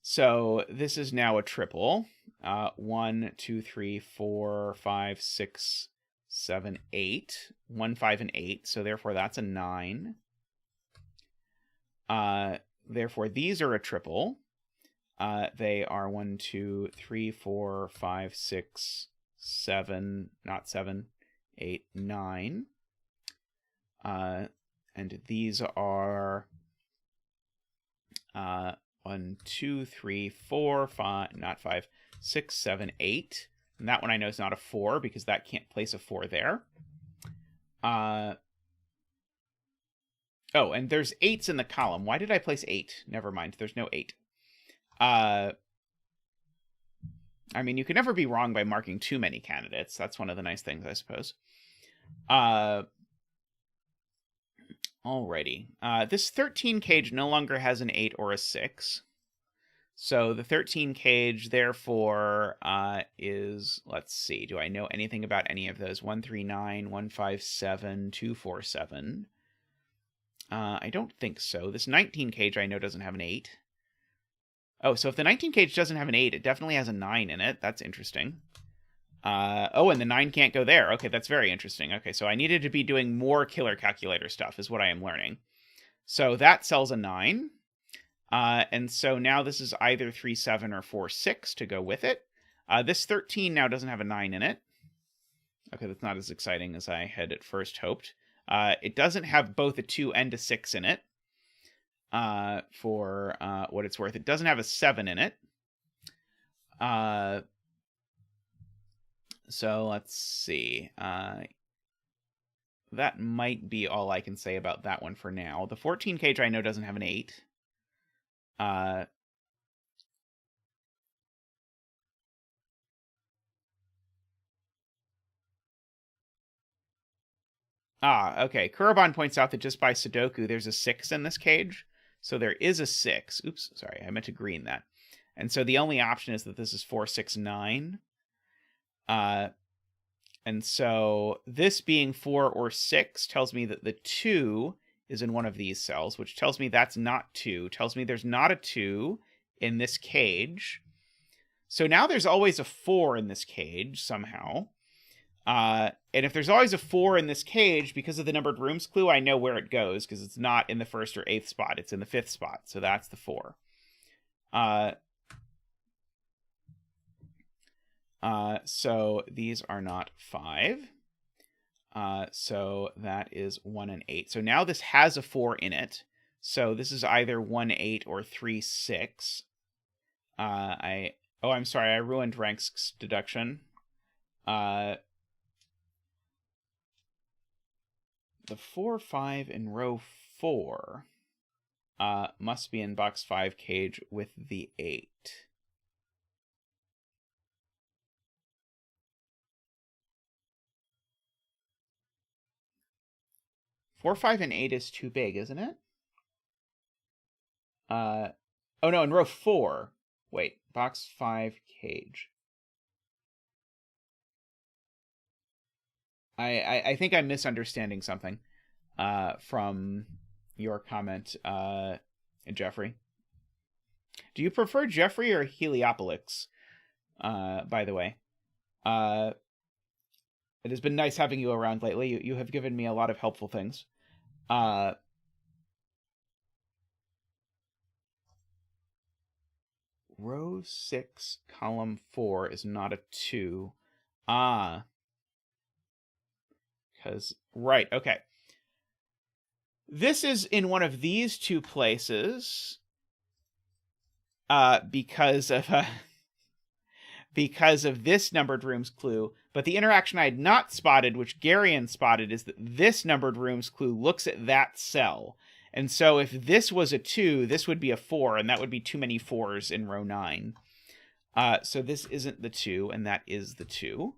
So this is now a triple. 1, 2, 3, 4, 5, 6, 7, 8. 1, 5, and 8. So therefore that's a 9. Therefore, these are a triple. They are 1, 2, 3, 4, 5, 6, 7, not 7, 8, 9. And these are 1, 2, 3, 4, 5, not 5, 6, 7, 8. And that one I know is not a 4 because that can't place a 4 there. Oh, and there's 8s in the column. Why did I place 8? Never mind. There's no 8. I mean, you can never be wrong by marking too many candidates. That's one of the nice things, I suppose. Alrighty. This 13 cage no longer has an 8 or a 6. So the 13 cage, therefore, is... Let's see. Do I know anything about any of those? 1, 3, 9, 1, 5, 7, 2, 4, 7... I don't think so. This 19 cage I know doesn't have an 8. Oh, so if the 19 cage doesn't have an 8, it definitely has a 9 in it. That's interesting. Oh, and the 9 can't go there. Okay, that's very interesting. Okay, so I needed to be doing more killer calculator stuff is what I am learning. So that sells a 9. And so now this is either 3, 7 or 4, 6 to go with it. This 13 now doesn't have a 9 in it. Okay, that's not as exciting as I had at first hoped. It doesn't have both a 2 and a 6 in it, for what it's worth. It doesn't have a 7 in it. So let's see. that might be all I can say about that one for now. The 14 cage I know doesn't have an 8. Okay. Kurobon points out that just by Sudoku, there's a 6 in this cage. So there is a 6. Oops, sorry, I meant to green that. And so the only option is that this is 4, 6, 9. And so this being 4 or 6 tells me that the 2 is in one of these cells, which tells me that's not 2. Tells me there's not a 2 in this cage. So now there's always a 4 in this cage somehow. And if there's always a 4 in this cage, because of the numbered rooms clue, I know where it goes, because it's not in the 1st or 8th spot. It's in the 5th spot. So that's the 4. So these are not 5. So that is 1 and 8. So now this has a 4 in it. So this is either 1, 8 or 3, 6. I'm sorry, I ruined Rank's deduction. The 4, 5 in row 4 must be in box 5 cage with the 8. Four, 5, and 8 is too big, isn't it? Oh no, in row 4. Wait, box 5 cage. I think I'm misunderstanding something from your comment, Jeffrey. Do you prefer Jeffrey or Heliopolis, by the way? It has been nice having you around lately. You have given me a lot of helpful things. Row 6, column 4 is not a 2. Because, right, okay. This is in one of these two places because of this numbered rooms clue. But the interaction I had not spotted, which Garion spotted, is that this numbered rooms clue looks at that cell. And so if this was a 2, this would be a 4, and that would be too many 4s in row 9. So this isn't the 2, and that is the 2.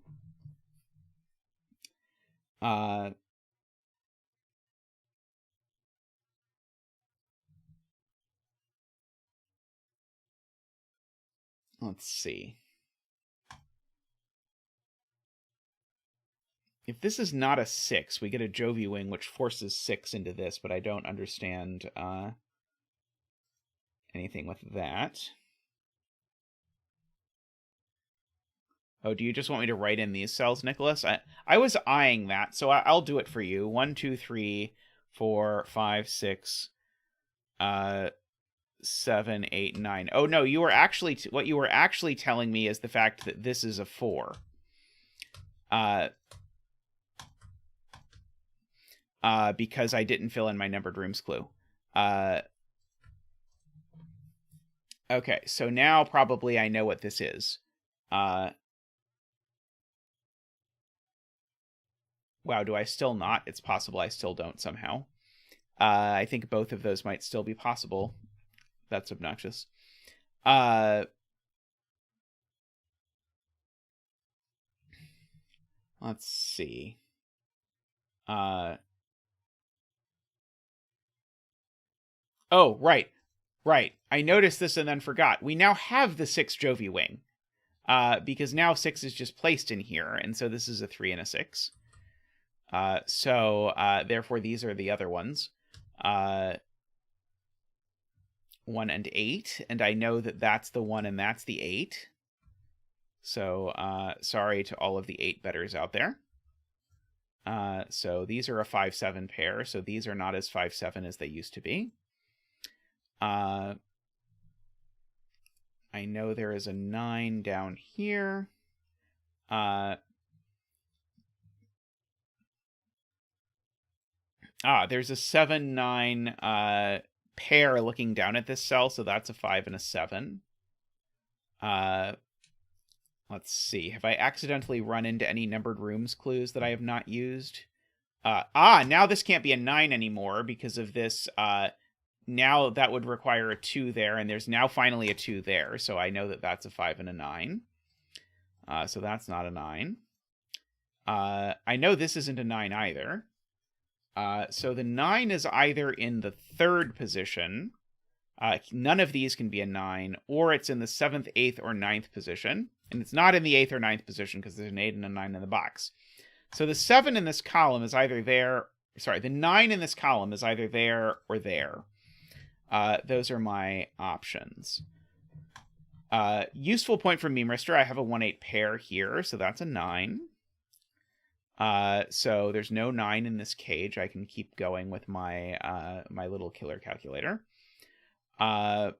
Let's see. If this is not a 6, we get a Jovi wing, which forces 6 into this, but I don't understand anything with that. Oh, do you just want me to write in these cells, Nicholas? I was eyeing that, so I'll do it for you. 1, 2, 3, 4, 5, 6, 7, 8, 9. Oh, no, you were actually what you were actually telling me is the fact that this is a 4. Because I didn't fill in my numbered rooms clue. Okay, so now probably I know what this is. Wow, do I still not? It's possible I still don't somehow. I think both of those might still be possible. That's obnoxious. Let's see. Oh, right. Right. I noticed this and then forgot. We now have the 6 Jovi wing. Because now 6 is just placed in here, and so this is a 3 and a 6. Therefore, these are the other ones. 1 and 8, and I know that that's the 1 and that's the 8. So, sorry to all of the 8 betters out there. So these are a 5-7 pair, so these are not as 5-7 as they used to be. I know there is a 9 down here. There's a 7-9 pair looking down at this cell, so that's a 5 and a 7. Let's see. Have I accidentally run into any numbered rooms clues that I have not used? Now this can't be a 9 anymore because of this. Now that would require a 2 there, and there's now finally a 2 there, so I know that that's a 5 and a 9. So that's not a 9. I know this isn't a 9 either. So the 9 is either in the 3rd position. None of these can be a 9, or it's in the 7th, 8th, or 9th position. And it's not in the 8th or 9th position because there's an 8 and a 9 in the box. So the 7 in this column is either there. Sorry, the 9 in this column is either there or there. Those are my options. Useful point from Memeristor. I have a 1-8 pair here, so that's a 9. So there's no 9 in this cage. I can keep going with my my little killer calculator. At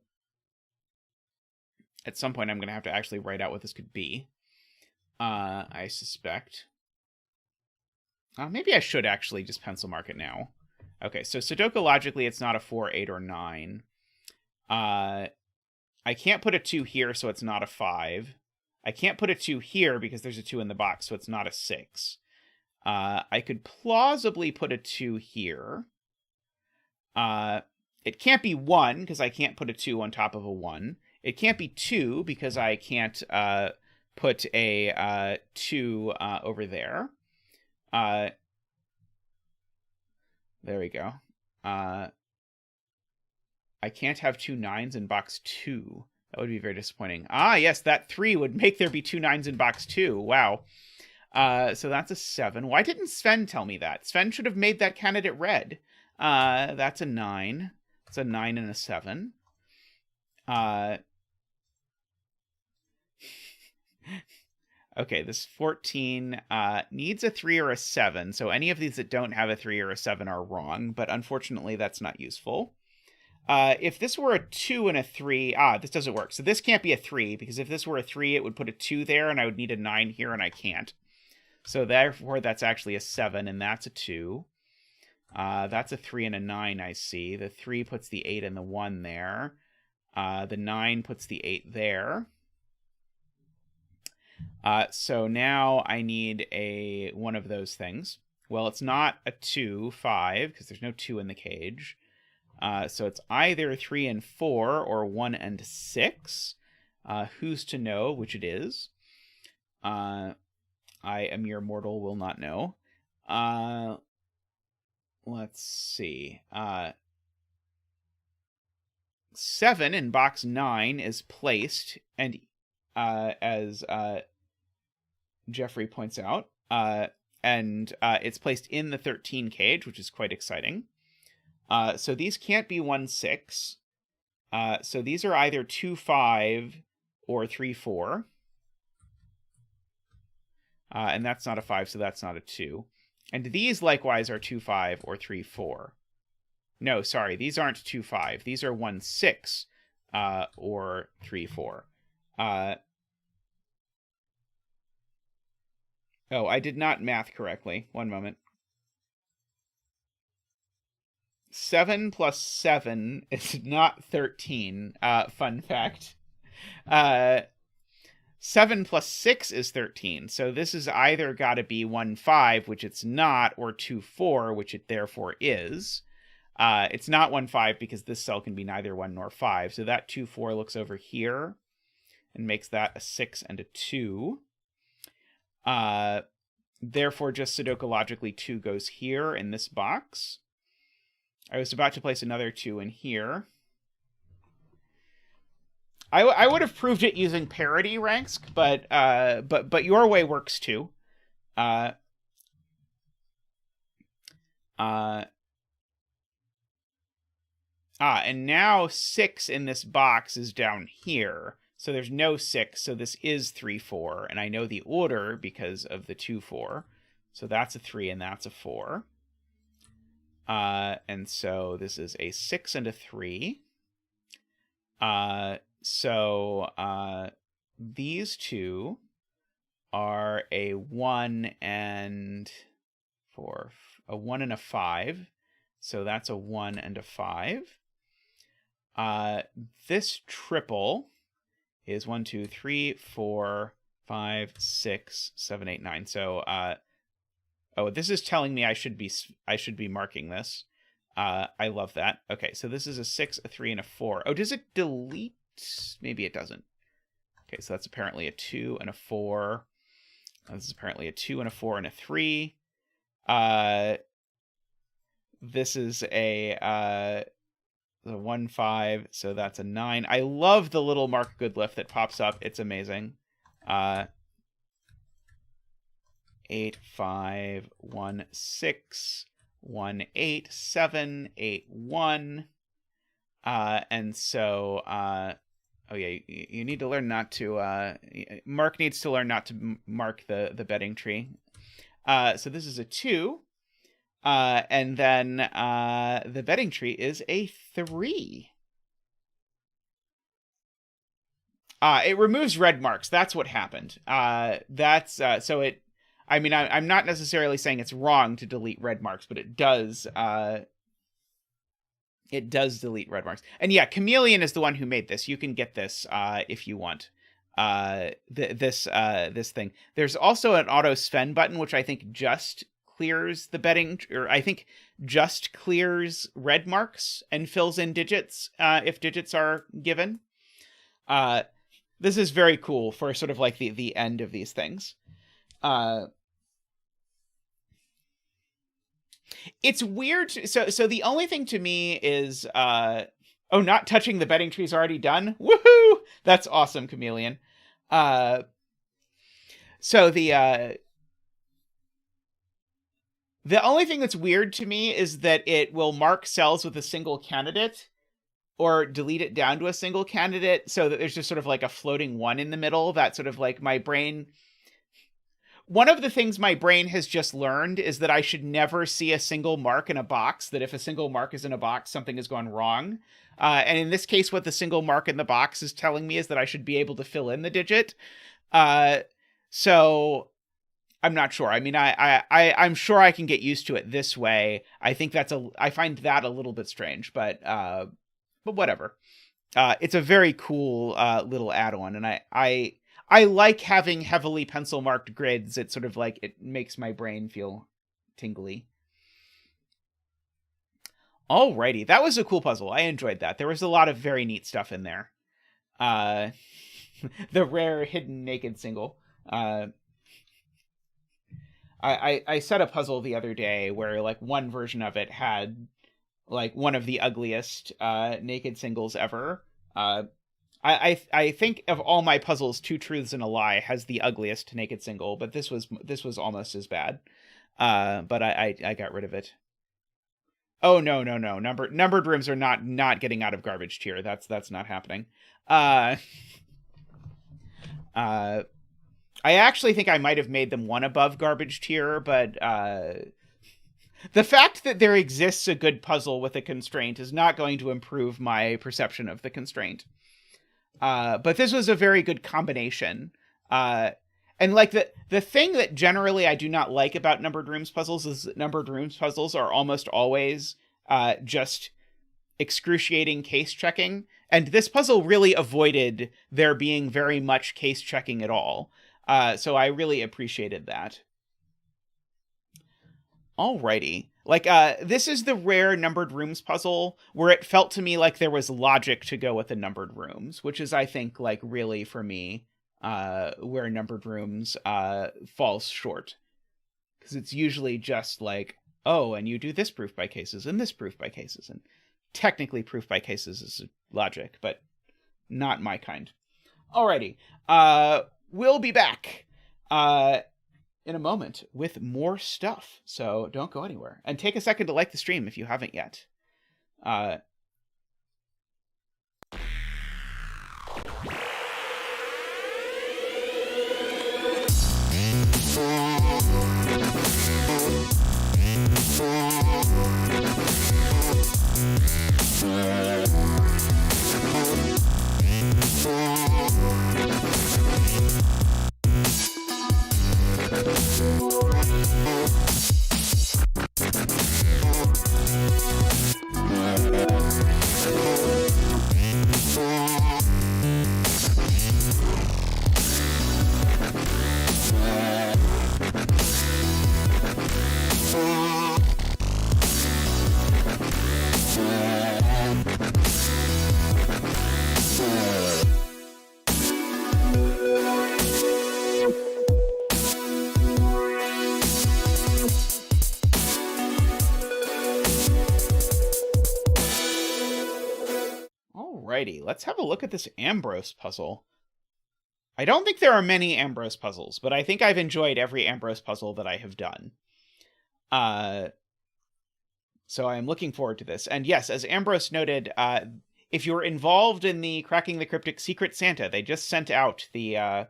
some point, I'm going to have to actually write out what this could be. I suspect. Maybe I should actually just pencil mark it now. Okay, so Sudoku logically, it's not a 4, 8, or 9. I can't put a 2 here, so it's not a 5. I can't put a 2 here because there's a 2 in the box, so it's not a 6. I could plausibly put a 2 here. It can't be 1 because I can't put a 2 on top of a 1. It can't be 2 because I can't put a 2 over there. There we go. I can't have 2 9s in box 2. That would be very disappointing. Yes, that 3 would make there be 2 9s in box 2. Wow. So that's a 7. Why didn't Sven tell me that? Sven should have made that candidate red. That's a 9. It's a 9 and a 7. Okay, this 14 needs a 3 or a 7, so any of these that don't have a 3 or a 7 are wrong, but unfortunately that's not useful. If this were a 2 and a 3, this doesn't work. So this can't be a 3, because if this were a 3, it would put a 2 there, and I would need a 9 here, and I can't. So therefore, that's actually a 7, and that's a 2. That's a 3 and a 9, I see. The 3 puts the 8 and the 1 there. The 9 puts the 8 there. So now I need one of those things. Well, it's not a 2, 5, because there's no 2 in the cage. So it's either 3 and 4 or 1 and 6. Who's to know which it is? I, a mere mortal, will not know. Let's see. 7 in box 9 is placed, and as Jeffrey points out, and it's placed in the 13 cage, which is quite exciting. So these can't be 1, 6. So these are either 2, 5 or 3, 4. And that's not a 5, so that's not a 2. And these likewise are 2, 5 or 3, 4. No, sorry, these aren't 2, 5. These are 1, 6 or 3, 4. Oh, I did not math correctly. One moment. 7 plus 7 is not 13. Fun fact. 7 plus 6 is 13. So this is either got to be 1, 5, which it's not, or 2, 4, which it therefore is. It's not 1, 5 because this cell can be neither 1 nor 5. So that 2, 4 looks over here and makes that a 6 and a 2. Therefore, just Sudoku logically 2 goes here in this box. I was about to place another 2 in here. I would have proved it using parity ranks, but your way works too. And now 6 in this box is down here. So there's no 6, so this is 3, 4. And I know the order because of the 2, 4. So that's a 3 and that's a 4. And so this is a 6 and a 3. So these two are a 1 and 4. A 1 and a 5. So that's a 1 and a 5. This triple is 1, 2, 3, 4, 5, 6, 7, 8, 9. So Oh, this is telling me I should be marking this. I love that. Okay, so this is a 6, a 3, and a 4. Oh, does it delete? Maybe it doesn't. Okay, so that's apparently a 2 and a 4. This is apparently a 2 and a 4 and a 3. This is a 1, 5, so that's a 9. I love the little mark good lift that pops up. It's amazing. 8, 5, 1, 6, 1, 8, 7, 8, 1. And so, oh yeah, you need to learn not to, Mark needs to learn not to mark the betting tree. So this is a 2. And then the betting tree is a 3. It removes red marks. That's what happened. So it, I mean, I'm not necessarily saying it's wrong to delete red marks, but it does delete red marks. And yeah, Chameleon is the one who made this. You can get this if you want. This thing. There's also an auto Sven button, which I think just clears the betting, or I think just clears red marks and fills in digits if digits are given. This is very cool for sort of like the end of these things. It's weird. So the only thing to me is, oh, not touching the betting tree is already done. Woohoo! That's awesome, Chameleon. So the only thing that's weird to me is that it will mark cells with a single candidate or delete it down to a single candidate so that there's just sort of like a floating 1 in the middle. That sort of like my brain... One of the things my brain has just learned is that I should never see a single mark in a box, that if a single mark is in a box, something has gone wrong. And in this case, what the single mark in the box is telling me is that I should be able to fill in the digit. So I'm not sure. I mean, I'm sure I can get used to it this way. I think I find that a little bit strange, but whatever. It's a very cool little add-on, and I like having heavily pencil marked grids. It's sort of like, it makes my brain feel tingly. Alrighty, that was a cool puzzle. I enjoyed that. There was a lot of very neat stuff in there. The rare hidden naked single. I set a puzzle the other day where like one version of it had like one of the ugliest naked singles ever. I think of all my puzzles, Two Truths and a Lie has the ugliest naked single, but this was almost as bad. But I got rid of it. Oh no. Numbered rooms are not getting out of garbage tier. That's not happening. I actually think I might have made them one above garbage tier, but the fact that there exists a good puzzle with a constraint is not going to improve my perception of the constraint. But this was a very good combination. And like the thing that generally I do not like about numbered rooms puzzles is that numbered rooms puzzles are almost always just excruciating case checking. And this puzzle really avoided there being very much case checking at all. So I really appreciated that. Alrighty. Like, this is the rare numbered rooms puzzle where it felt to me like there was logic to go with the numbered rooms, which is, I think, like, really, for me, where numbered rooms falls short. Because it's usually just like, oh, and you do this proof by cases, and this proof by cases, and technically proof by cases is logic, but not my kind. Alrighty. We'll be back in a moment with more stuff, so don't go anywhere. And take a second to like the stream if you haven't yet. Alrighty, let's have a look at this Ambrose puzzle. I don't think there are many Ambrose puzzles, but I think I've enjoyed every Ambrose puzzle that I have done. So I'm looking forward to this. And yes, as Ambrose noted, if you're involved in the Cracking the Cryptic Secret Santa, they just sent out the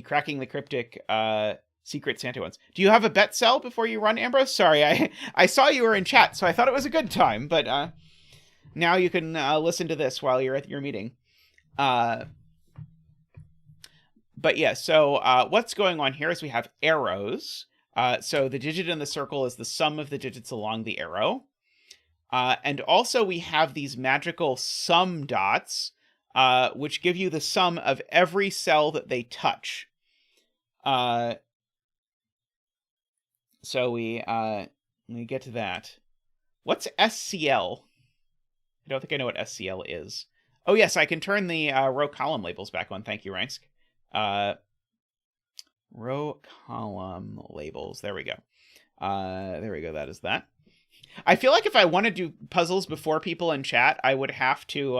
Cracking the Cryptic Secret Santa ones. Do you have a bet cell before you run, Ambrose? Sorry, I saw you were in chat, so I thought it was a good time, but now you can listen to this while you're at your meeting. But yeah, so what's going on here is we have arrows. So the digit in the circle is the sum of the digits along the arrow. And also we have these magical sum dots, which give you the sum of every cell that they touch. So we get to that. What's SCL? I don't think I know what SCL is. Oh yes, I can turn the row column labels back on. Thank you, Ransk. Row column labels. There we go. That is that. I feel like if I want to do puzzles before people in chat, I would have to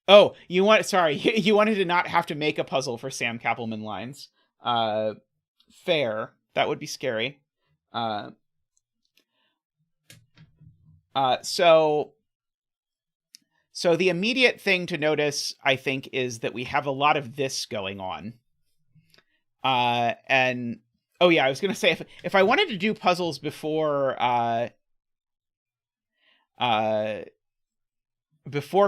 oh, you wanted to not have to make a puzzle for Sam Kappelman lines. Fair. That would be scary. So the immediate thing to notice, I think, is that we have a lot of this going on. And oh yeah, I was gonna say if I wanted to do puzzles before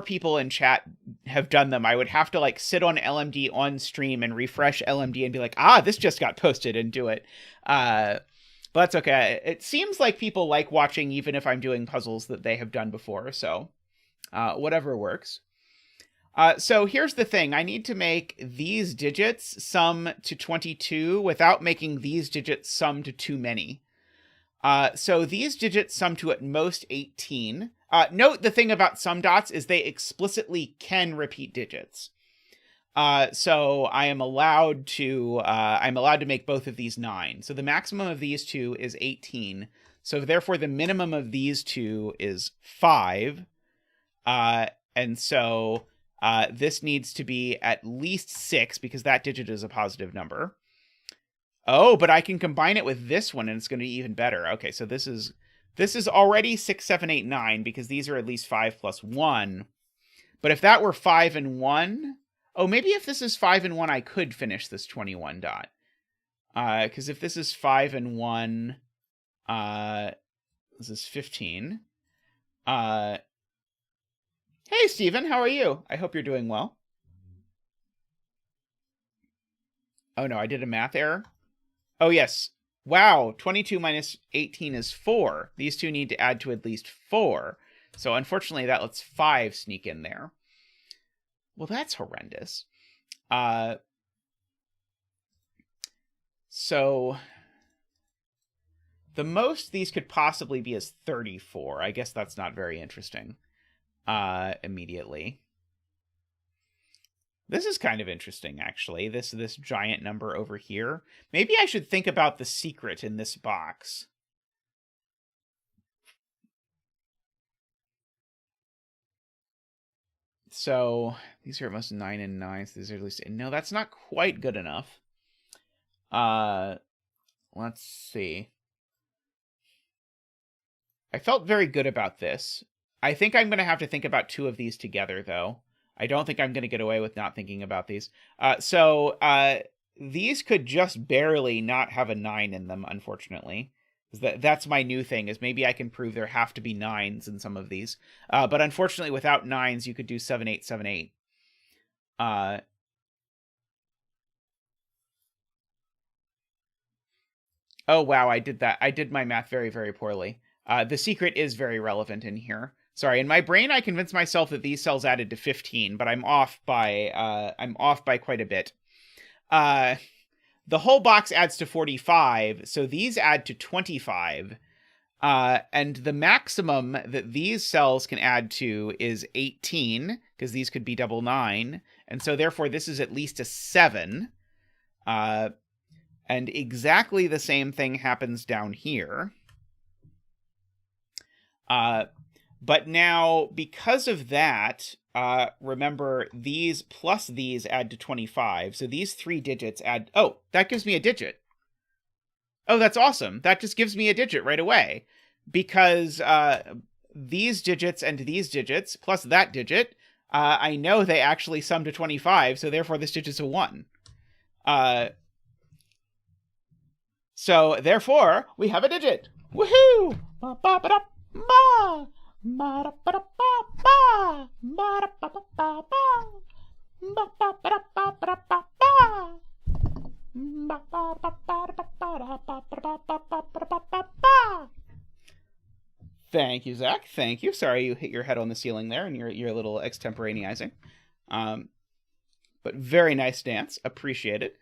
people in chat have done them, I would have to like sit on LMD on stream and refresh LMD and be like, this just got posted, and do it. But that's okay. It seems like people like watching even if I'm doing puzzles that they have done before, so whatever works. So here's the thing. I need to make these digits sum to 22 without making these digits sum to too many. So these digits sum to at most 18. Note the thing about sum dots is they explicitly can repeat digits. So I am allowed to make both of these 9. So the maximum of these two is 18. So therefore the minimum of these two is 5. And so this needs to be at least 6 because that digit is a positive number. Oh, but I can combine it with this one and it's going to be even better. Okay, so this is already 6, 7, 8, 9 because these are at least 5 plus 1. But if that were 5 and 1, oh, maybe if this is 5 and 1, I could finish this 21 dot. Because if this is 5 and 1, this is 15. Hey, Steven, how are you? I hope you're doing well. Oh, no, I did a math error. Oh, yes. Wow, 22 minus 18 is 4. These two need to add to at least 4. So, unfortunately, that lets 5 sneak in there. Well, that's horrendous. So, the most these could possibly be is 34. I guess that's not very interesting. Immediately. This is kind of interesting, actually. This giant number over here. Maybe I should think about the secret in this box. So these are at most 9 and 9. So these are at least... No, that's not quite good enough. Let's see. I felt very good about this. I think I'm going to have to think about 2 of these together, though. I don't think I'm going to get away with not thinking about these. So these could just barely not have a 9 in them, unfortunately. That's my new thing, is maybe I can prove there have to be 9s in some of these. But unfortunately, without 9s, you could do 7, 8, 7, 8. Oh, wow, I did that. I did my math very, very poorly. The secret is very relevant in here. Sorry, in my brain, I convinced myself that these cells added to 15, but I'm off by quite a bit. The whole box adds to 45, so these add to 25. And the maximum that these cells can add to is 18, because these could be double 9. And so therefore this is at least a 7. And exactly the same thing happens down here. But now, because of that, remember, these plus these add to 25. So these 3 digits add... Oh, that gives me a digit. Oh, that's awesome. That just gives me a digit right away. Because these digits and these digits, plus that digit, I know they actually sum to 25, so therefore this digit's a 1. So, therefore, we have a digit. Woohoo! Thank you, Zach. Thank you. Sorry you hit your head on the ceiling there and you're a little extemporaneizing. But very nice dance. Appreciate it.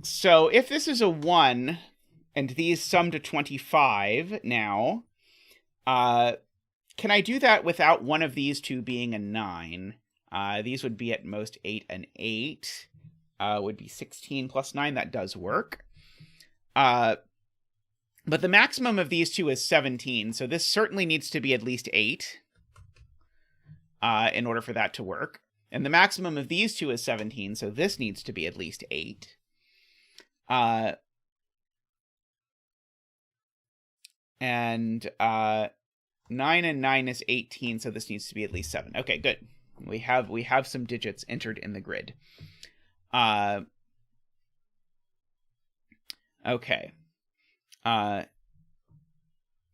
So if this is a 1 and these sum to 25 now, can I do that without one of these two being a 9? These would be at most 8 and 8. Would be 16 plus 9. That does work. But the maximum of these two is 17, so this certainly needs to be at least 8 in order for that to work. And the maximum of these two is 17, so this needs to be at least 8. And 9 and 9 is 18, so this needs to be at least 7. Okay, good. We have some digits entered in the grid. Okay.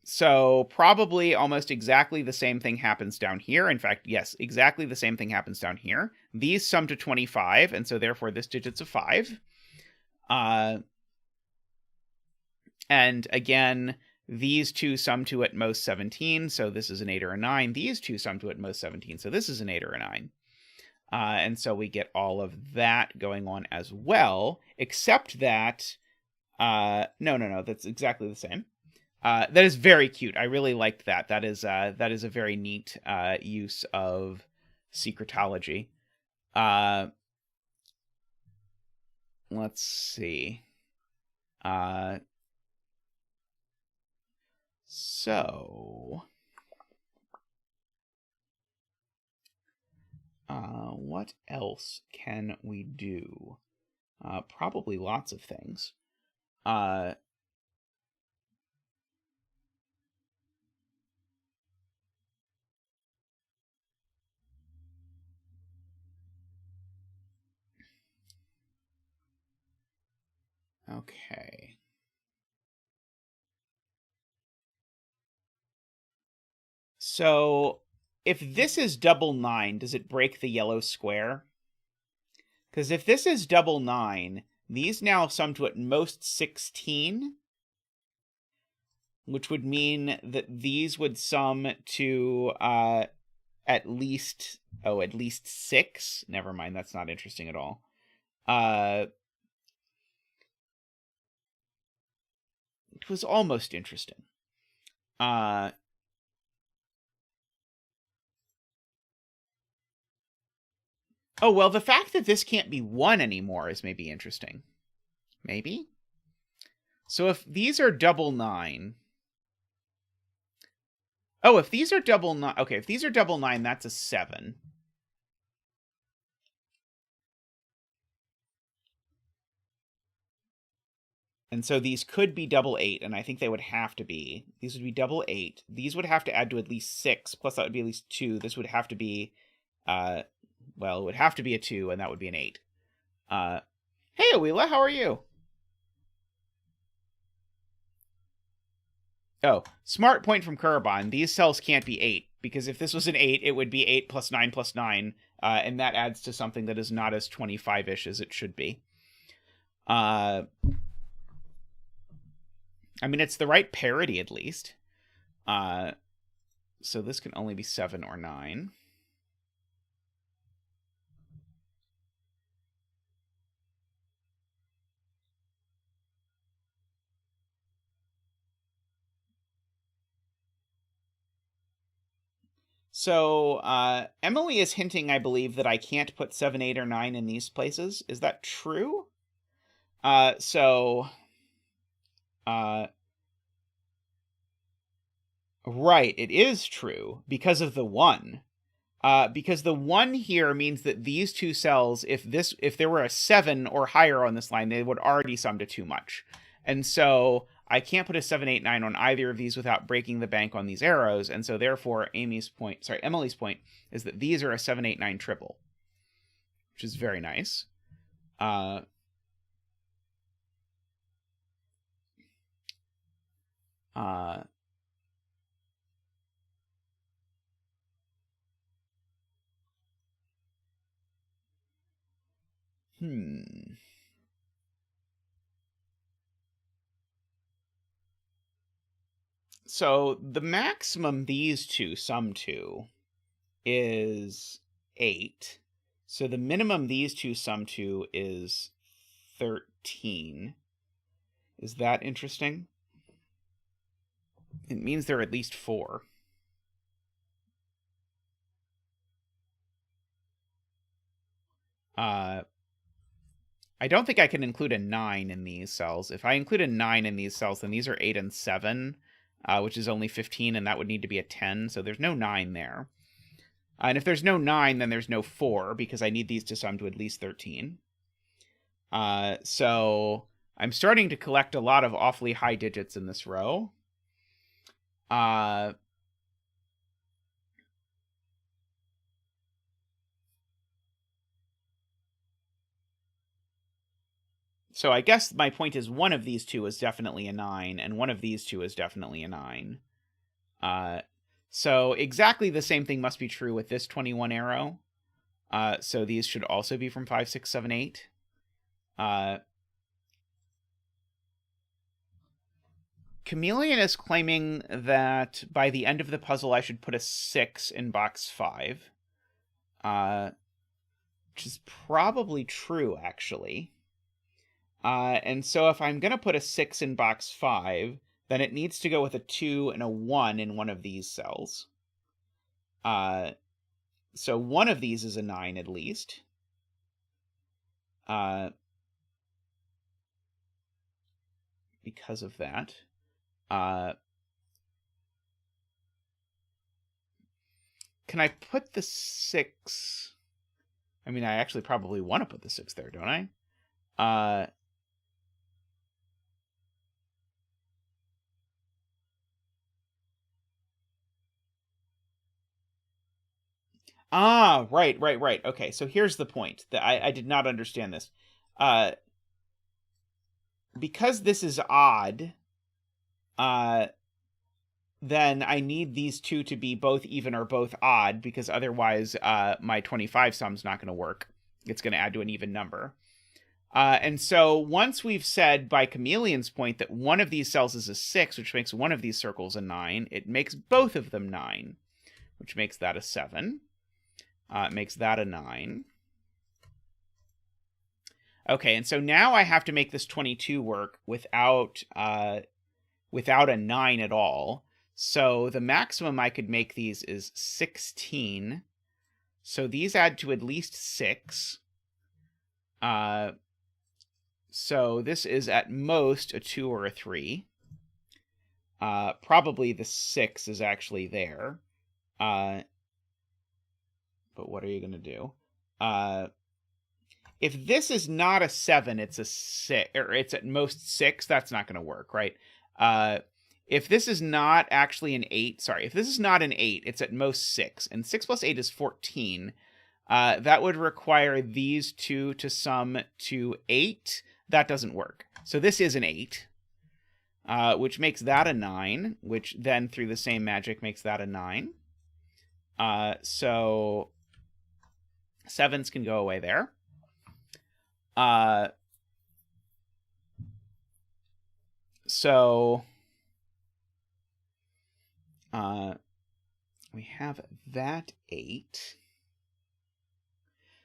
So probably almost exactly the same thing happens down here. In fact, yes, exactly the same thing happens down here. These sum to 25, and so therefore this digit's a 5. And again, these two sum to at most 17, so this is an 8 or a 9. These two sum to at most 17, so this is an 8 or a 9. And so we get all of that going on as well, except that... No, that's exactly the same. That is very cute. I really liked that. That is a very neat use of secretology. Let's see. So what else can we do? Probably lots of things. Okay. So, if this is double 9, does it break the yellow square? Because if this is double 9, these now sum to at most 16, which would mean that these would sum to at least 6. Never mind, that's not interesting at all. It was almost interesting. Oh, well, the fact that this can't be 1 anymore is maybe interesting. Maybe? So if these are double 9... Oh, if these are double 9... Okay, if these are double 9, that's a 7. And so these could be double 8, and I think they would have to be. These would be double 8. These would have to add to at least 6, plus that would be at least 2. This would have to be, well, it would have to be a 2, and that would be an 8. Hey, Awila, how are you? Oh, smart point from Kurban. These cells can't be 8, because if this was an 8, it would be 8 plus 9 plus 9, and that adds to something that is not as 25-ish as it should be. I mean, it's the right parity, at least. So this can only be 7 or 9. So, Emily is hinting, I believe, that I can't put 7, 8, or 9 in these places. Is that true? Right, it is true because of the 1. Because the 1 here means that these two cells, if there were a 7 or higher on this line, they would already sum to too much. And so I can't put a 7, 8, 9 on either of these without breaking the bank on these arrows. And so therefore Emily's point is that these are a 7, 8, 9 triple, which is very nice. So the maximum these two sum to is 8. So the minimum these two sum to is 13. Is that interesting? It means they're at least 4. I don't think I can include a 9 in these cells. If I include a 9 in these cells, then these are 8 and 7, which is only 15, and that would need to be a 10, so there's no 9 there. And if there's no 9, then there's no 4, because I need these to sum to at least 13. So I'm starting to collect a lot of awfully high digits in this row. So I guess my point is one of these two is definitely a 9, and one of these two is definitely a 9. So exactly the same thing must be true with this 21 arrow. So these should also be from 5, 6, 7, 8. Chameleon is claiming that by the end of the puzzle I should put a 6 in box 5. Which is probably true, actually. And so if I'm going to put a 6 in box 5, then it needs to go with a 2 and a 1 in one of these cells. So one of these is a 9 at least. Because of that. Can I put the 6? I mean, I actually probably want to put the 6 there, don't I? Right. Okay, so here's the point. That I did not understand this. Because this is odd, then I need these two to be both even or both odd, because otherwise my 25 sum's not going to work. It's going to add to an even number. And so once we've said by Chameleon's point that one of these cells is a 6, which makes one of these circles a 9, it makes both of them 9, which makes that a 7. It makes that a 9. Okay, and so now I have to make this 22 work without a 9 at all. So the maximum I could make these is 16. So these add to at least 6. So this is at most a 2 or a 3. Probably the 6 is actually there. But what are you going to do? If this is not a 7, it's a 6, or it's at most 6, that's not going to work, right? If this is not actually an 8, if this is not an 8, it's at most 6, and 6 plus 8 is 14. That would require these two to sum to 8. That doesn't work. So this is an 8, which makes that a 9, which then through the same magic makes that a 9. So 7s can go away there. So we have that 8.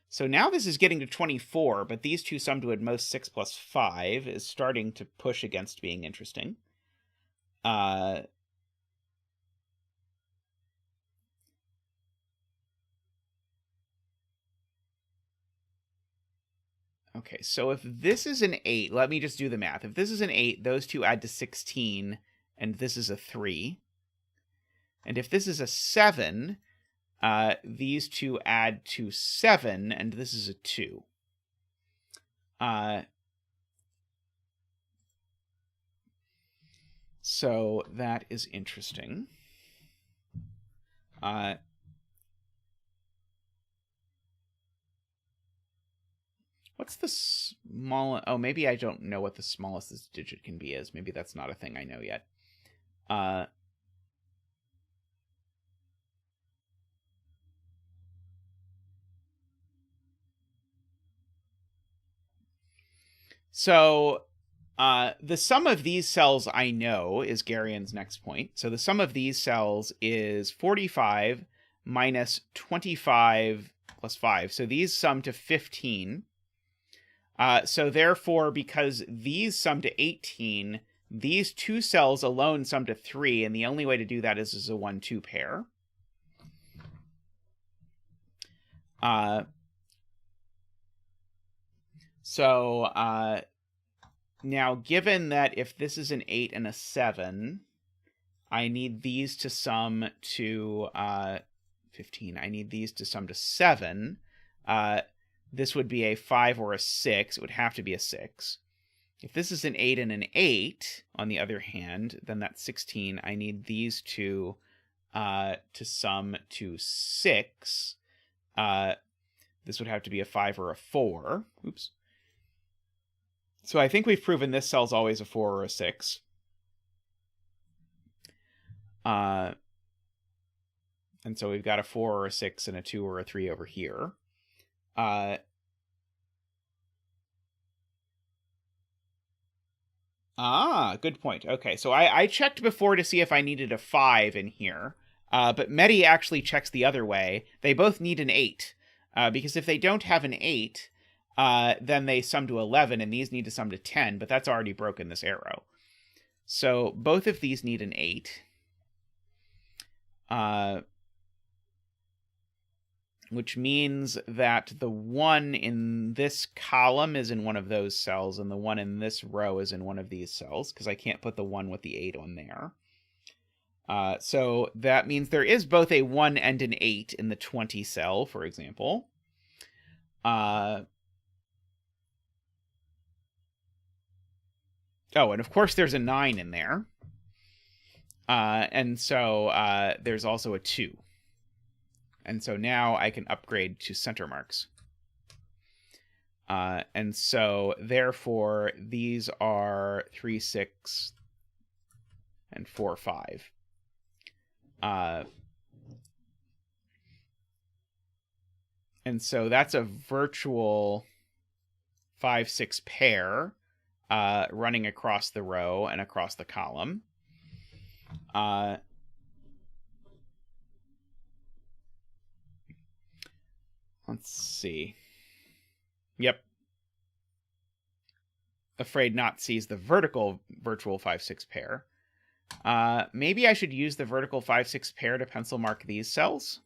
So now this is getting to 24, but these two sum to at most 6 plus 5 is starting to push against being interesting. Okay, so if this is an 8, let me just do the math. If this is an 8, those two add to 16, and this is a 3. And if this is a 7, these two add to 7, and this is a 2. So that is interesting. What's the small? Oh, maybe I don't know what the smallest this digit can be is. Maybe that's not a thing I know yet. So the sum of these cells I know is Garion's next point. So the sum of these cells is 45 minus 25 plus 5. So these sum to 15. So therefore, because these sum to 18, these two cells alone sum to 3, and the only way to do that is as a 1-2 pair. Now, given that if this is an 8 and a 7, I need these to sum to 15. I need these to sum to 7. This would be a 5 or a 6. It would have to be a 6. If this is an 8 and an 8, on the other hand, then that's 16. I need these two to sum to 6. This would have to be a 5 or a 4. Oops. So I think we've proven this cell's always a 4 or a 6. And so we've got a 4 or a 6 and a 2 or a 3 over here. Good point. Okay, so I checked before to see if I needed a 5 in here. But Medi actually checks the other way. They both need an 8. Because if they don't have an 8, then they sum to 11, and these need to sum to 10, but that's already broken this arrow. So both of these need an 8. Which means that the 1 in this column is in one of those cells, and the 1 in this row is in one of these cells, because I can't put the 1 with the 8 on there. So that means there is both a 1 and an 8 in the 20 cell, for example. Oh, and of course there's a 9 in there. And so there's also a 2. And so now I can upgrade to center marks. And so therefore these are 3, 6, and 4, 5. And so that's a virtual 5, 6 pair running across the row and across the column. Let's see. Yep. Afraid Not sees the vertical virtual 5, 6 pair. Maybe I should use the vertical 5, 6 pair to pencil mark these cells,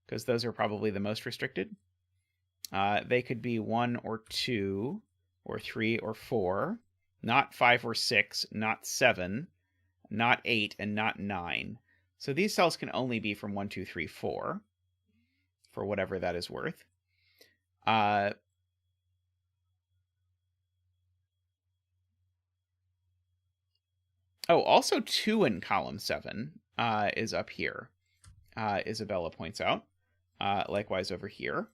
because those are probably the most restricted. They could be 1 or 2 or 3 or 4, not 5 or 6, not 7, not 8, and not 9. So these cells can only be from 1, 2, 3, 4, for whatever that is worth. Oh, also 2 in column 7 is up here, Isabella points out. Likewise over here.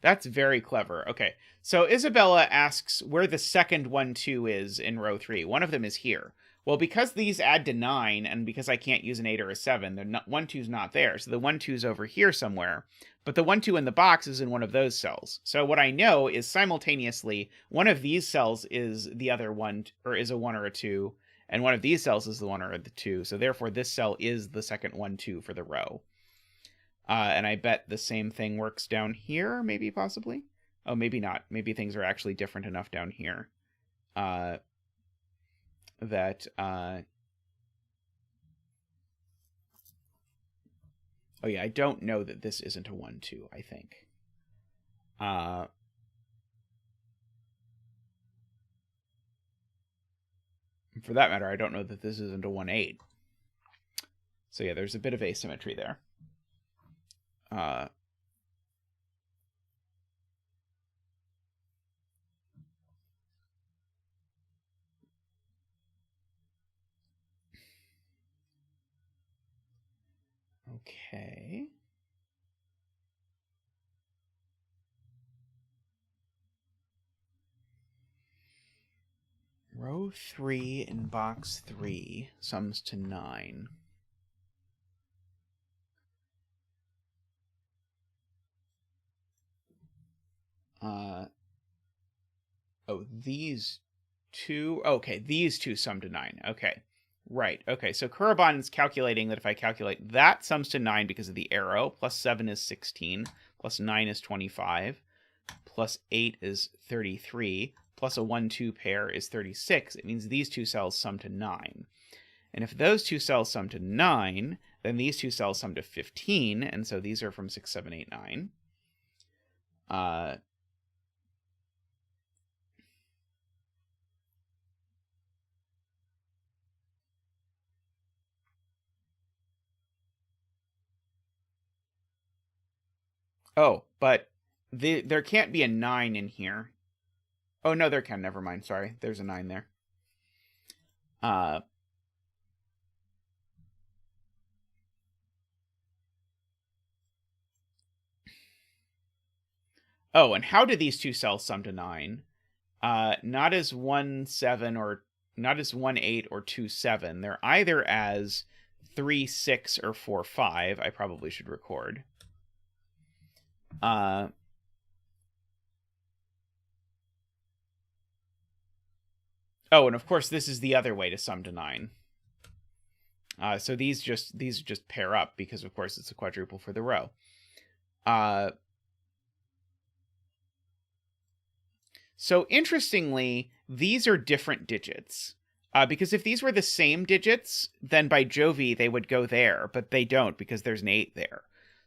That's very clever. Okay, so Isabella asks where the second 1, 2 is in row 3. One of them is here. Well, because these add to 9, and because I can't use an 8 or a 7, the 1, 2's not there. So the 1, 2's over here somewhere. But the 1, 2 in the box is in one of those cells. So what I know is simultaneously, one of these cells is the other one, or is a 1 or a 2, and one of these cells is the 1 or the 2. So therefore, this cell is the second 1, 2 for the row. And I bet the same thing works down here, maybe, possibly? Oh, maybe not. Maybe things are actually different enough down here. Oh yeah, I don't know that this isn't a 1-2, I think. For that matter, I don't know that this isn't a 1-8. So yeah, there's a bit of asymmetry there. Okay. Row 3 in box 3 sums to 9. Oh, these two... Okay, these two sum to 9. Okay. Right. Okay, so Kurobon is calculating that if I calculate that sums to 9 because of the arrow, plus 7 is 16, plus 9 is 25, plus 8 is 33, plus a 1-2 pair is 36. It means these two cells sum to 9. And if those two cells sum to 9, then these two cells sum to 15, and so these are from 6, 7, 8, 9. Oh, but there can't be a 9 in here. Oh, no, there can. Never mind. Sorry. There's a 9 there. Oh, and how do these two cells sum to 9? Not as 1, 7, or not as 1, 8, or 2, 7. They're either as 3, 6, or 4, 5. I probably should record. Oh, and of course, this is the other way to sum to 9. So these just pair up because, of course, it's a quadruple for the row. So interestingly, these are different digits. Because if these were the same digits, then by Jovi, they would go there, but they don't because there's an 8 there.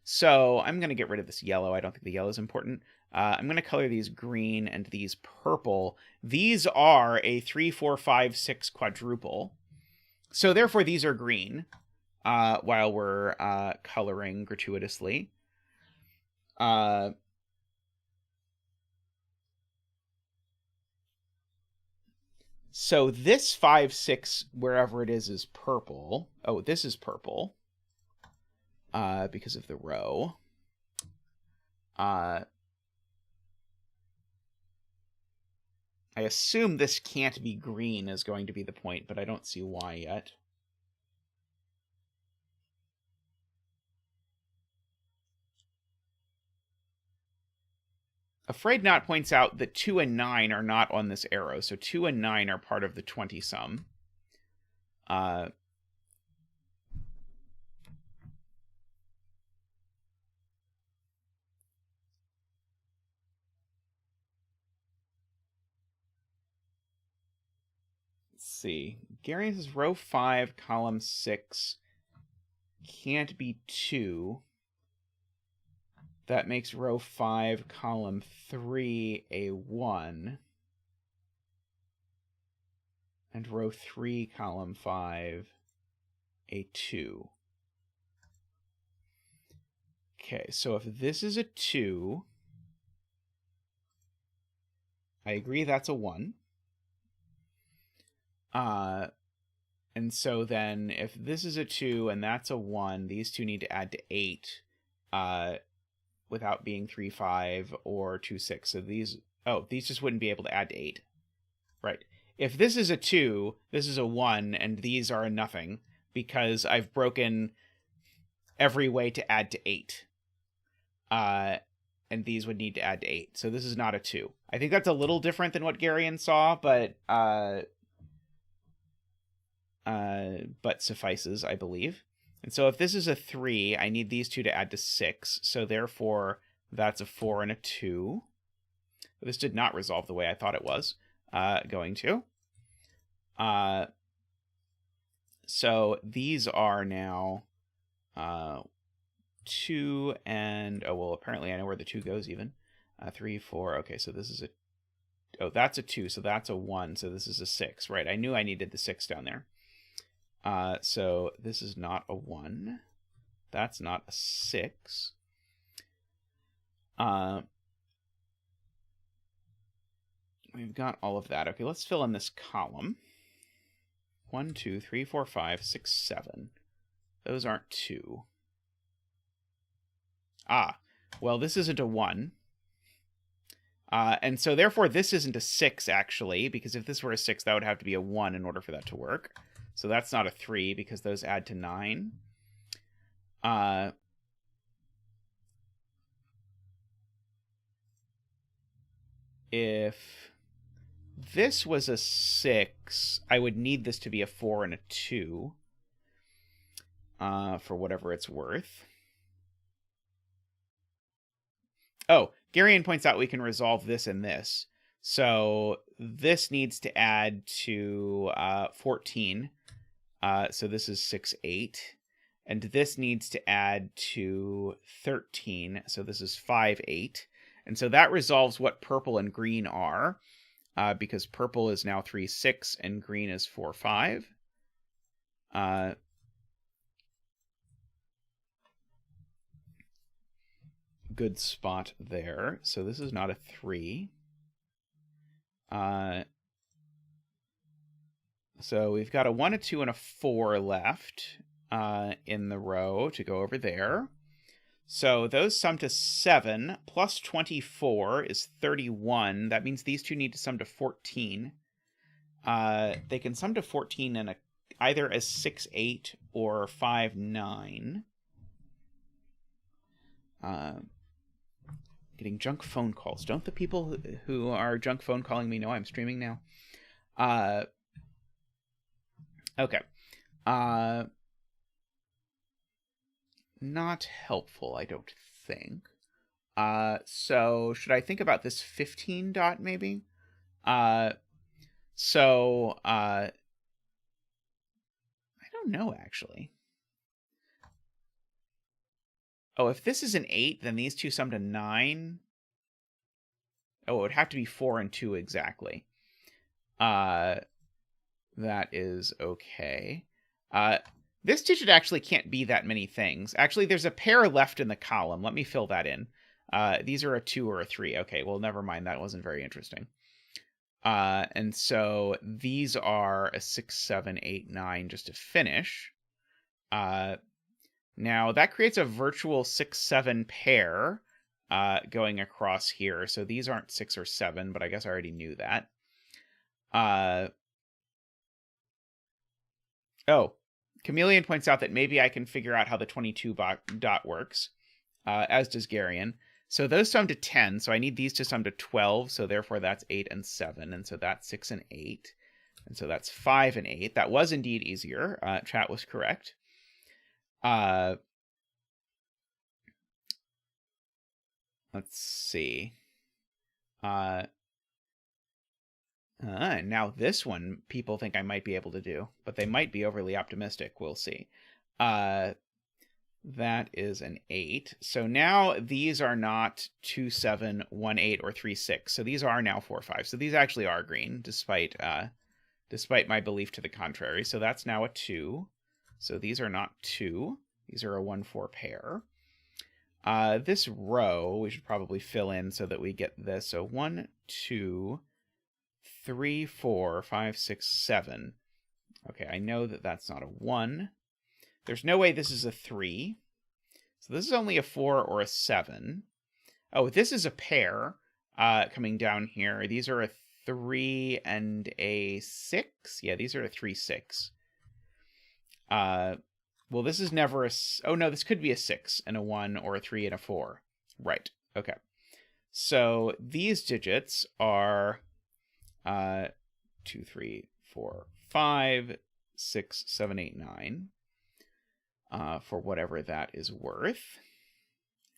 So I'm going to get rid of this yellow. I don't think the yellow is important. I'm going to color these green and these purple. These are a 3, 4, 5, 6 quadruple. So therefore, these are green while we're coloring gratuitously. So this 5, 6, wherever it is purple. Oh, this is purple. Because of the row. I assume this can't be green is going to be the point, but I don't see why yet. Afraid Not points out that 2 and 9 are not on this arrow, so 2 and 9 are part of the 20 sum. Let's see. Gary says row 5, column 6 can't be 2. That makes row 5, column 3 a 1. And row 3, column 5 a 2. Okay, so if this is a 2, I agree that's a 1. And so then if this is a 2 and that's a 1, these two need to add to 8 without being 3, 5 or 2, 6. So these just wouldn't be able to add to 8. Right. If this is a 2, this is a 1, and these are a nothing because I've broken every way to add to 8. And these would need to add to 8. So this is not a 2. I think that's a little different than what Garion saw, but suffices, I believe. And so if this is a 3, I need these two to add to 6. So therefore, that's a 4 and a 2. This did not resolve the way I thought it was going to. So these are now 2 and... Oh, well, apparently I know where the 2 goes even. 3, 4. Okay, so this is a... Oh, that's a 2, so that's a 1. So this is a 6. Right, I knew I needed the 6 down there. So this is not a 1. That's not a 6. We've got all of that. Okay, let's fill in this column. 1, 2, 3, 4, 5, 6, 7. Those aren't 2. Ah, well, this isn't a 1. And so, therefore, this isn't a 6, actually, because if this were a 6, that would have to be a 1 in order for that to work. So that's not a 3, because those add to 9. If this was a 6, I would need this to be a 4 and a 2, for whatever it's worth. Oh, Garion points out we can resolve this and this. So this needs to add to 14. So this is 6, 8. And this needs to add to 13. So this is 5, 8. And so that resolves what purple and green are, because purple is now 3, 6, and green is 4, 5. Good spot there. So this is not a 3. So we've got a 1, a 2, and a 4 left in the row to go over there. So those sum to 7, plus 24 is 31. That means these two need to sum to 14. They can sum to 14 in either as 6, 8 or 5, 9. Getting junk phone calls. Don't the people who are junk phone calling me know I'm streaming now? Okay. Not helpful, I don't think. So should I think about this 15 dot maybe? I don't know, actually. Oh, if this is an 8, then these two sum to 9. Oh, it would have to be 4 and 2 exactly. That is okay. This digit actually can't be that many things. Actually, there's a pair left in the column. Let me fill that in. These are a 2 or a 3. Okay, well, never mind. That wasn't very interesting. And so these are a 6, 7, 8, 9 just to finish. Now, that creates a virtual 6, 7 pair going across here. So these aren't 6 or 7, but I guess I already knew that. Oh, Chameleon points out that maybe I can figure out how the 22 dot works, as does Garion. So those sum to 10, so I need these to sum to 12, so therefore that's 8 and 7, and so that's 6 and 8. And so that's 5 and 8. That was indeed easier. Chat was correct. Let's see. Now this one, people think I might be able to do, but they might be overly optimistic. We'll see. That is an 8. So now these are not 2, 7, 1, 8, or 3, 6. So these are now 4, 5. So these actually are green, despite my belief to the contrary. So that's now a 2. So these are not 2. These are a 1, 4 pair. This row, we should probably fill in so that we get this. So 1, 2, 3, 4, 5, 6, 7. Okay, I know that that's not a 1. There's no way this is a 3. So this is only a 4 or a 7. Oh, this is a pair coming down here. These are a 3 and a 6. Yeah, these are a 3, 6. Well, this is never a... Oh, no, this could be a 6 and a 1 or a 3 and a 4. Right. Okay. So these digits are 2, 3, 4, 5, 6, 7, 8, 9. For whatever that is worth.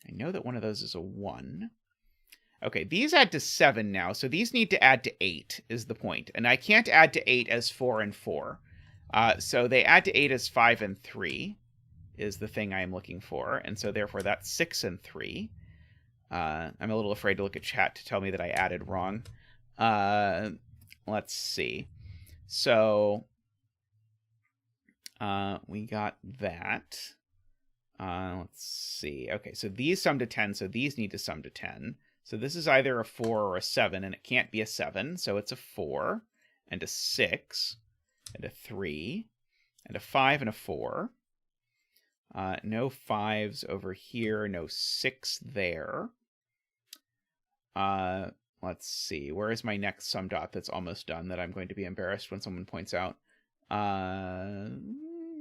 I know that one of those is a 1. Okay, these add to 7 now, so these need to add to 8 is the point. And I can't add to 8 as 4 and 4. So they add to 8 as 5 and 3 is the thing I am looking for, and so therefore that's 6 and 3. I'm a little afraid to look at chat to tell me that I added wrong. Let's see. So we got that. Let's see. Okay, so these sum to 10, so these need to sum to 10. So this is either a 4 or a 7, and it can't be a 7, so it's a 4, and a 6, and a 3, and a 5, and a 4. No 5s over here, no 6 there. Let's see. Where is my next sum dot that's almost done that I'm going to be embarrassed when someone points out?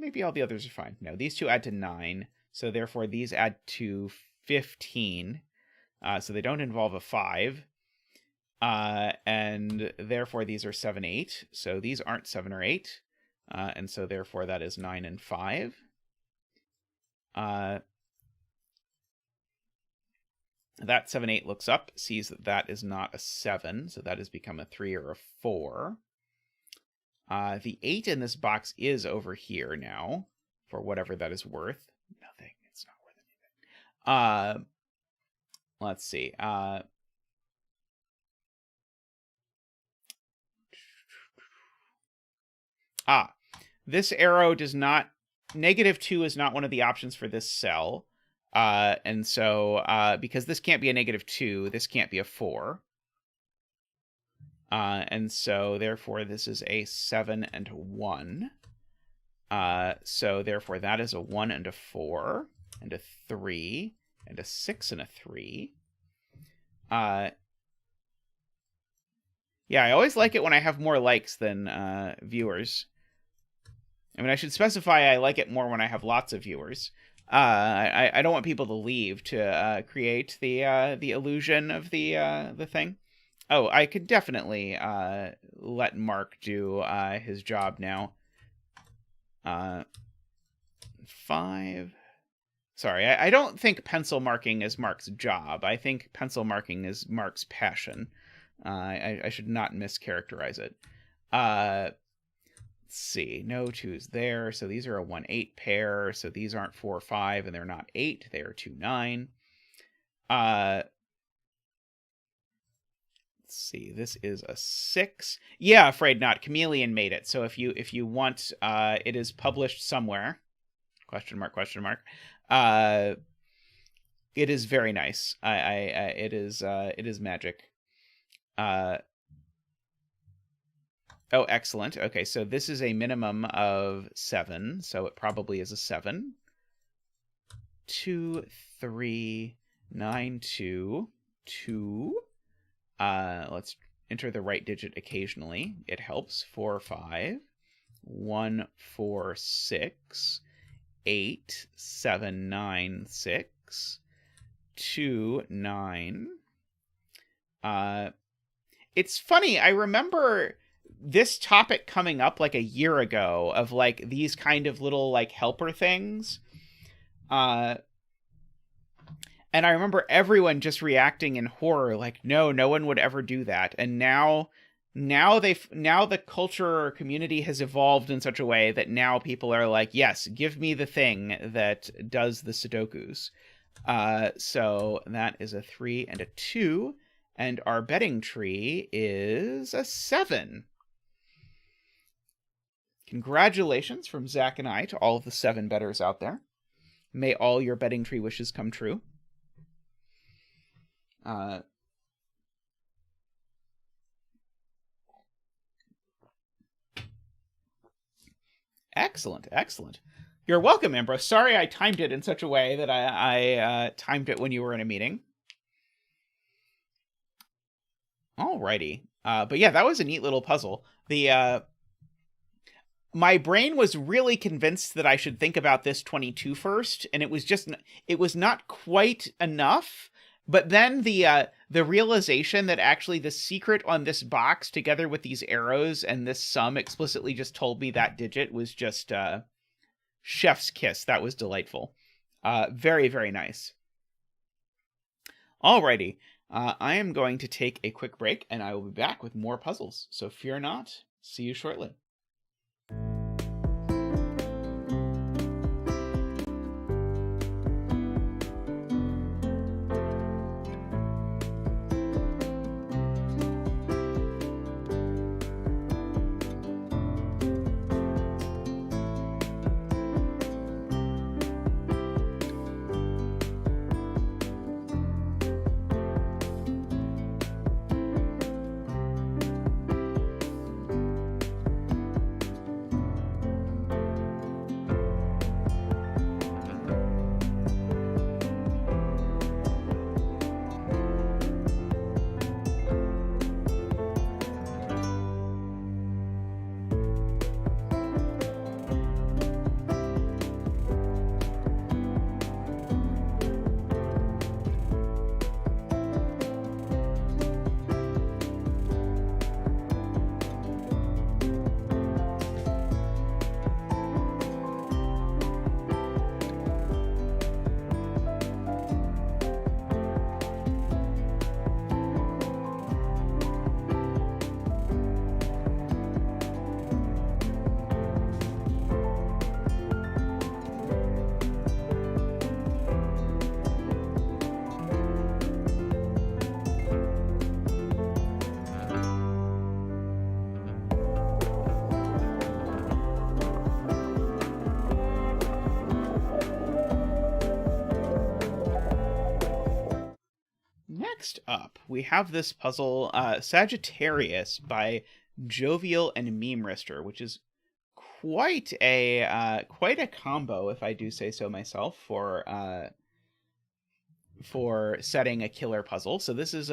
Maybe all the others are fine. No, these two add to 9, so therefore these add to 15. So they don't involve a 5. And therefore these are 7, 8. So these aren't 7 or 8. And so therefore that is 9 and 5. That 7, 8 looks up, sees that that is not a 7, so that has become a 3 or a 4. The 8 in this box is over here now, for whatever that is worth. Nothing. It's not worth anything. Let's see. This arrow does not... -2 is not one of the options for this cell. And so, because this can't be a -2, this can't be a 4. And so, therefore, this is a 7 and a 1. So, therefore, that is a 1 and a 4, and a 3, and a 6 and a 3. Yeah, I always like it when I have more likes than viewers. I mean, I should specify I like it more when I have lots of viewers. I don't want people to leave to create the illusion of the thing. Oh, I could definitely let Mark do his job now. 5. Sorry, I don't think pencil marking is Mark's job. I think pencil marking is Mark's passion. I should not mischaracterize it. Let's see, no 2s there, so these are a 1, 8 pair, so these aren't 4, 5, and they're not 8, they are 2, 9. Let's see, this is a 6. Yeah, afraid not. Chameleon made it, so if you want, it is published somewhere. Question mark, question mark. It is very nice. It is magic. Oh, excellent. Okay, so this is a minimum of 7, so it probably is a 7. 2, 3, 9, 2, 2. Let's enter the right digit occasionally. It helps. 4, 5. 1, 4, 6. 8, 7, 9, 6. 2, 9. It's funny, I remember this topic coming up like a year ago of like these kind of little like helper things. And I remember everyone just reacting in horror, like, no one would ever do that. And now the culture or community has evolved in such a way that now people are like, yes, give me the thing that does the Sudokus. So that is a 3 and a 2, and our betting tree is a 7. Congratulations from Zach and I to all of the 7 bettors out there. May all your betting tree wishes come true. Excellent, excellent. You're welcome, Ambrose. Sorry I timed it in such a way that I timed it when you were in a meeting. Alrighty. But yeah, that was a neat little puzzle. My brain was really convinced that I should think about this 22 first, and it was not quite enough. But then the realization that actually the secret on this box, together with these arrows and this sum, explicitly just told me that digit was just chef's kiss. That was delightful. Very, very nice. Alrighty. I am going to take a quick break, and I will be back with more puzzles. So fear not. See you shortly. up, we have this puzzle, Sagittarius by Jovial and Memeristor, which is quite a combo, if I do say so myself, for setting a killer puzzle. So this is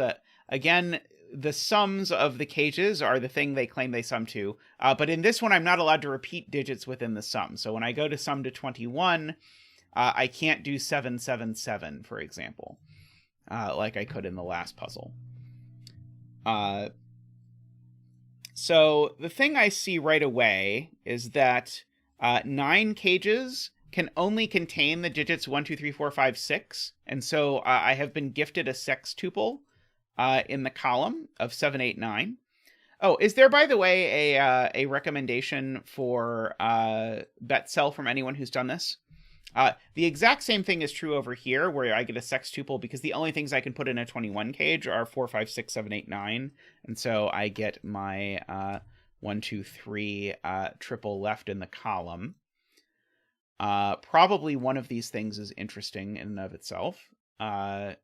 again, the sums of the cages are the thing they claim they sum to, but in this one I'm not allowed to repeat digits within the sum. So when I go to sum to 21, I can't do 777, for example, like I could in the last puzzle. So the thing I see right away is that 9 cages can only contain the digits 1, 2, 3, 4, 5, 6. And so I have been gifted a sextuple in the column of 7, 8, 9. Oh, is there, by the way, a recommendation for bet sell from anyone who's done this? The exact same thing is true over here, where I get a sextuple, because the only things I can put in a 21 cage are 4, 5, 6, 7, 8, 9. And so I get my 1, 2, 3 triple left in the column. Probably one of these things is interesting in and of itself. Let's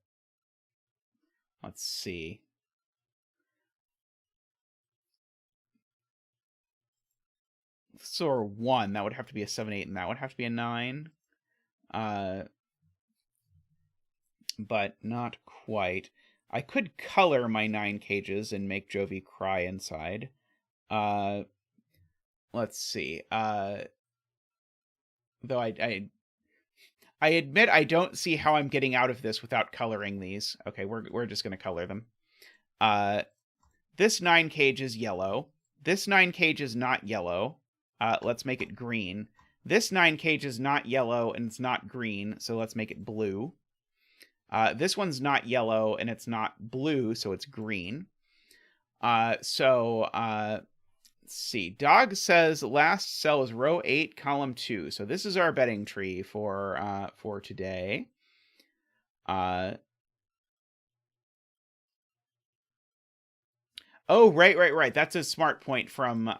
see. So 1, that would have to be a 7, 8, and that would have to be a 9. But not quite. I could color my 9 cages and make Jovi cry inside. Let's see. Though I admit I don't see how I'm getting out of this without coloring these. Okay, we're just going to color them. This 9 cage is yellow. This 9 cage is not yellow. Let's make it green. This 9 cage is not yellow and it's not green, so let's make it blue. This one's not yellow and it's not blue, so it's green. Let's see. Dog says last cell is row 8, column 2. So this is our betting tree for today. Oh, right. That's a smart point from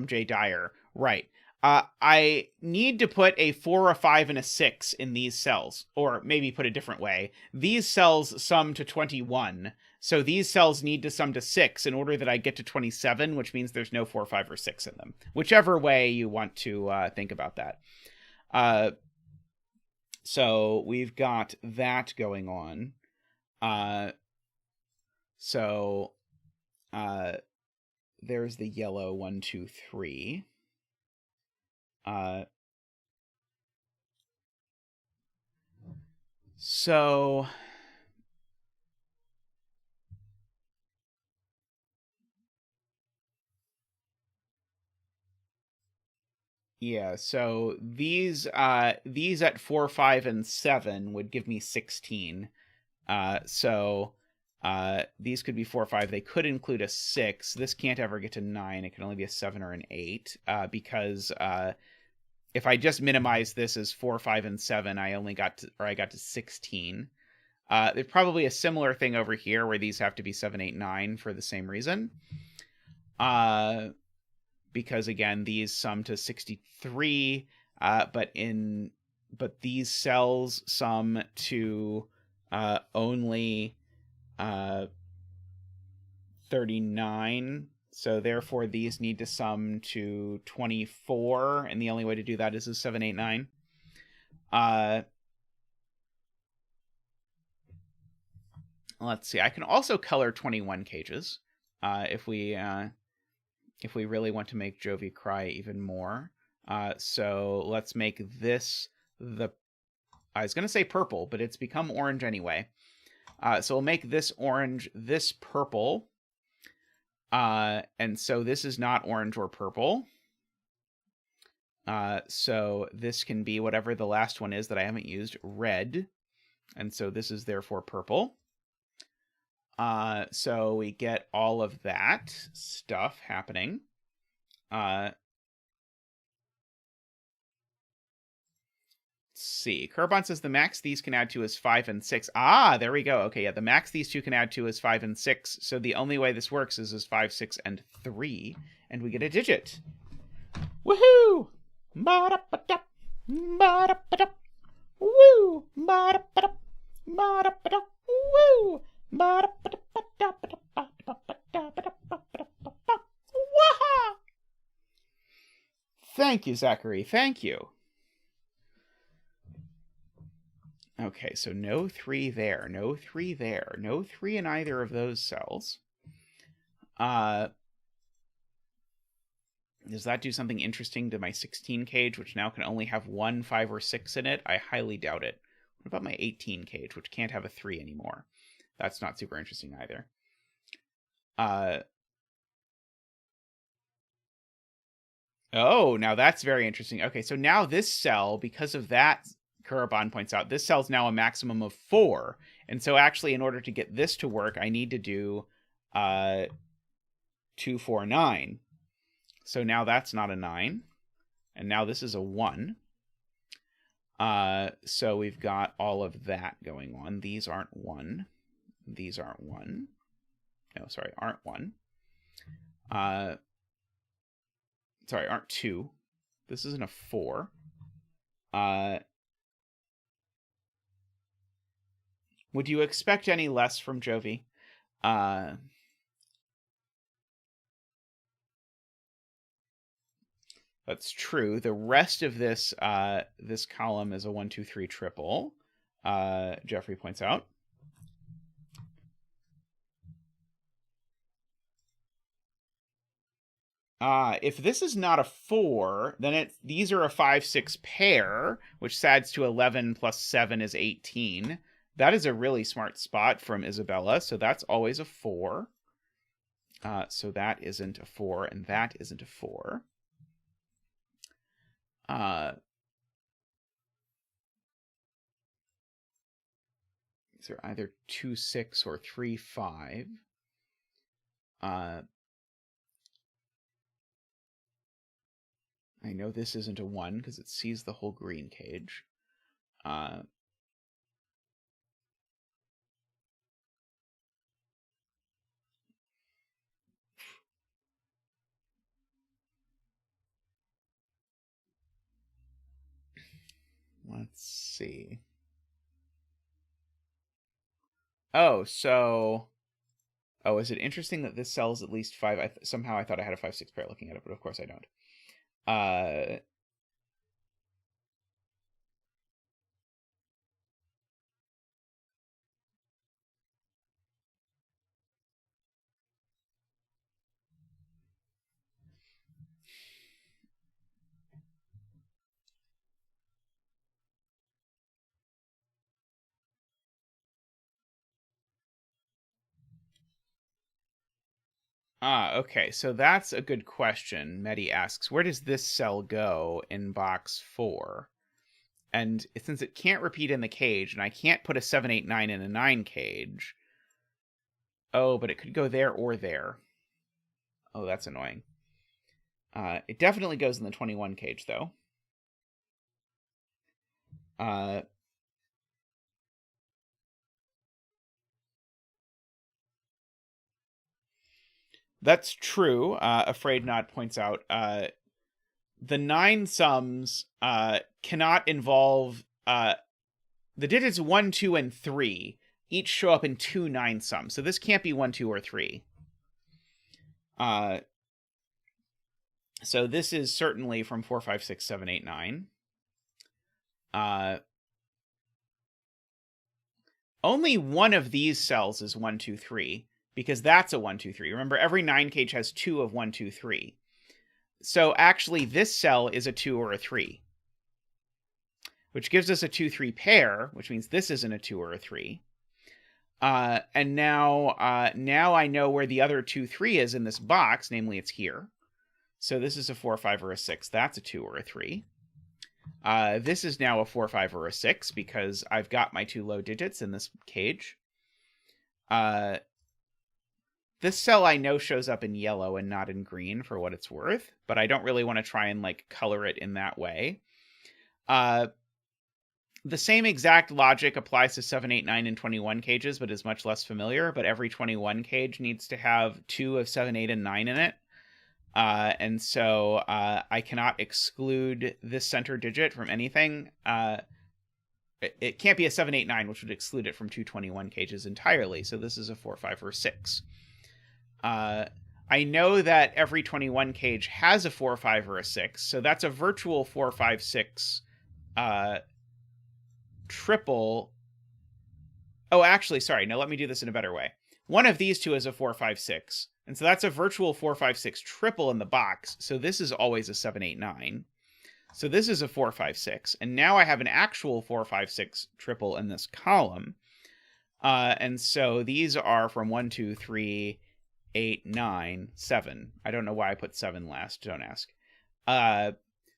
Jay Dyer. Right. I need to put a 4, a 5, and a 6 in these cells, or maybe put a different way. These cells sum to 21, so these cells need to sum to 6 in order that I get to 27, which means there's no 4, 5, or 6 in them. Whichever way you want to think about that. So we've got that going on. There's the yellow 1, 2, 3. Yeah, so these at 4, 5, and 7 would give me 16. These could be 4, 5. They could include a 6. This can't ever get to 9. It can only be a 7 or an 8, because if I just minimize this as 4, 5, and 7, I got to 16. There's probably a similar thing over here where these have to be 7, 8, 9 for the same reason. Because again, these sum to 63, but these cells sum to only 39. So therefore these need to sum to 24, and the only way to do that is a 7, 8, 9. Let's see. I can also color 21 cages if we really want to make Jovi cry even more. So let's make this I was going to say purple, but it's become orange anyway. So we'll make this orange, this purple. And so this is not orange or purple. So this can be whatever the last one is that I haven't used, red. And so this is therefore purple. So we get all of that stuff happening. Let's see. Carbon says the max these can add to is 5 and 6. Ah, there we go. Okay, yeah, the max these two can add to is 5 and 6. So the only way this works is 5, 6, and 3. And we get a digit. Woohoo! Ba-da-ba-da. Ba-da-ba-da. Woo! Ba-da-ba-da. Ba-da-ba-da. Woo! Thank you, Zachary. Thank you. Okay, so no 3 there, no 3 there, no 3 in either of those cells. Does that do something interesting to my 16 cage, which now can only have 1, 5, or 6 in it? I highly doubt it. What about my 18 cage, which can't have a 3 anymore? That's not super interesting either. Oh, now that's very interesting. Okay, so now this cell, because of that, Kurabon points out, this cell's now a maximum of 4. And so actually, in order to get this to work, I need to do 2, 4, 9. So now that's not a 9. And now this is a 1. So we've got all of that going on. These aren't 1. These aren't 1. No, sorry, aren't 1. Sorry, aren't 2. This isn't a 4. Would you expect any less from Jovi? That's true. The rest of this this column is a 1, 2, 3 triple. Jeffrey points out. If this is not a 4, then these are a 5, 6 pair, which adds to 11 plus 7 is 18. That is a really smart spot from Isabella, so that's always a 4. So that isn't a 4, and that isn't a 4. These are either 2, 6 or 3, 5. I know this isn't a 1 because it sees the whole green cage. Let's see. Oh, so... Oh, is it interesting that this sells at least 5? Somehow I thought I had a 5, 6 pair looking at it, but of course I don't. Okay, so that's a good question. Medi asks, where does this cell go in box 4? And since it can't repeat in the cage, and I can't put a 7, 8, 9 in a 9 cage... Oh, but it could go there or there. Oh, that's annoying. It definitely goes in the 21 cage, though. That's true. Afraid Not points out the 9 sums cannot involve the digits 1, 2, and 3 each show up in 2 9 sums. So this can't be 1, 2, or 3. So this is certainly from 4, 5, 6, 7, 8, 9. Only one of these cells is 1, 2, 3, because that's a 1, 2, 3. Remember, every 9 cage has 2 of 1, 2, 3. So actually, this cell is a 2 or a 3, which gives us a 2, 3 pair, which means this isn't a 2 or a 3. And now I know where the other 2, 3 is in this box, namely it's here. So this is a 4, 5, or a 6. That's a 2 or a 3. This is now a 4, 5, or a 6 because I've got my 2 low digits in this cage. This cell I know shows up in yellow and not in green for what it's worth, but I don't really want to try and like color it in that way. The same exact logic applies to 7, 8, 9, and 21 cages, but is much less familiar. But every 21 cage needs to have 2 of 7, 8, and 9 in it. And so I cannot exclude this center digit from anything it can't be a 7, 8, 9, which would exclude it from 221 cages entirely. So this is a 4, 5, or 6. I know that every 21 cage has a 4, 5, or a 6. So that's a virtual 4, 5, 6 triple. Oh, actually, sorry. No, let me do this in a better way. One of these two is a 4, 5, 6. And so that's a virtual 4, 5, 6 triple in the box. So this is always a 7, 8, 9. So this is a 4, 5, 6. And now I have an actual 4, 5, 6 triple in this column. And so these are from 1, 2, 3, 8, 9, 7. I don't know why I put 7 last. Don't ask.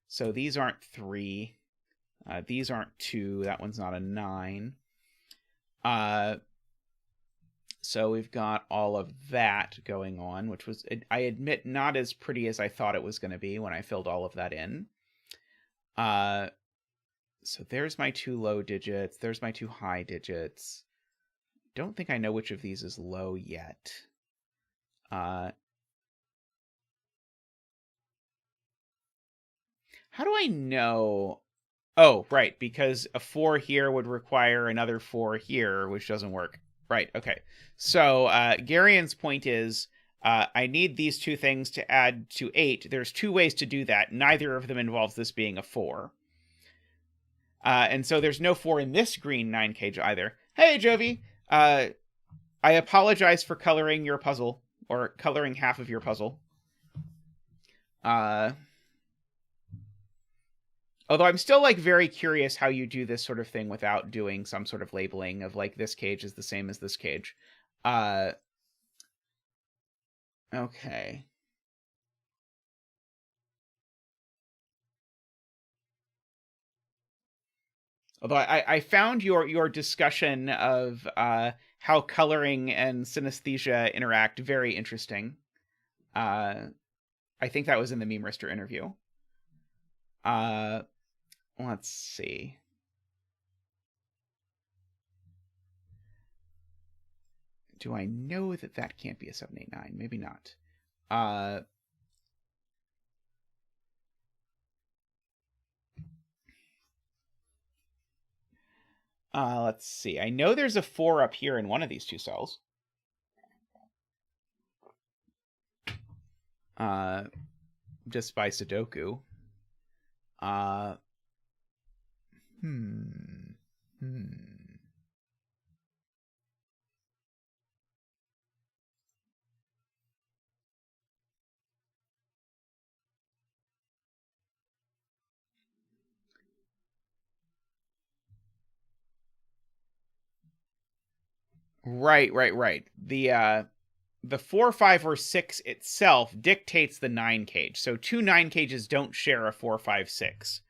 So these aren't 3. These aren't 2. That one's not a 9. So we've got all of that going on, which was, I admit, not as pretty as I thought it was going to be when I filled all of that in. So there's my 2 low digits. There's my 2 high digits. Don't think I know which of these is low yet. How do I know? Oh, right, because a 4 here would require another 4 here, which doesn't work. Right, okay. So Garian's point is, I need these 2 things to add to 8. There's 2 ways to do that. Neither of them involves this being a 4. And so there's no 4 in this green 9 cage either. Hey, Jovi! I apologize for coloring your puzzle, or coloring half of your puzzle. Although I'm still, like, very curious how you do this sort of thing without doing some sort of labeling of, like, this cage is the same as this cage. Okay. Although I found your discussion of how coloring and synesthesia interact very interesting. I think that was in the Memeristor interview. Let's see. Do I know that that can't be a 7, 8, 9? Maybe not. Let's see. I know there's a 4 up here in one of these 2 cells. Just by Sudoku. Right. The 4, 5, or 6 itself dictates the 9 cage. So 2 9 cages don't share a 4, 5, 6.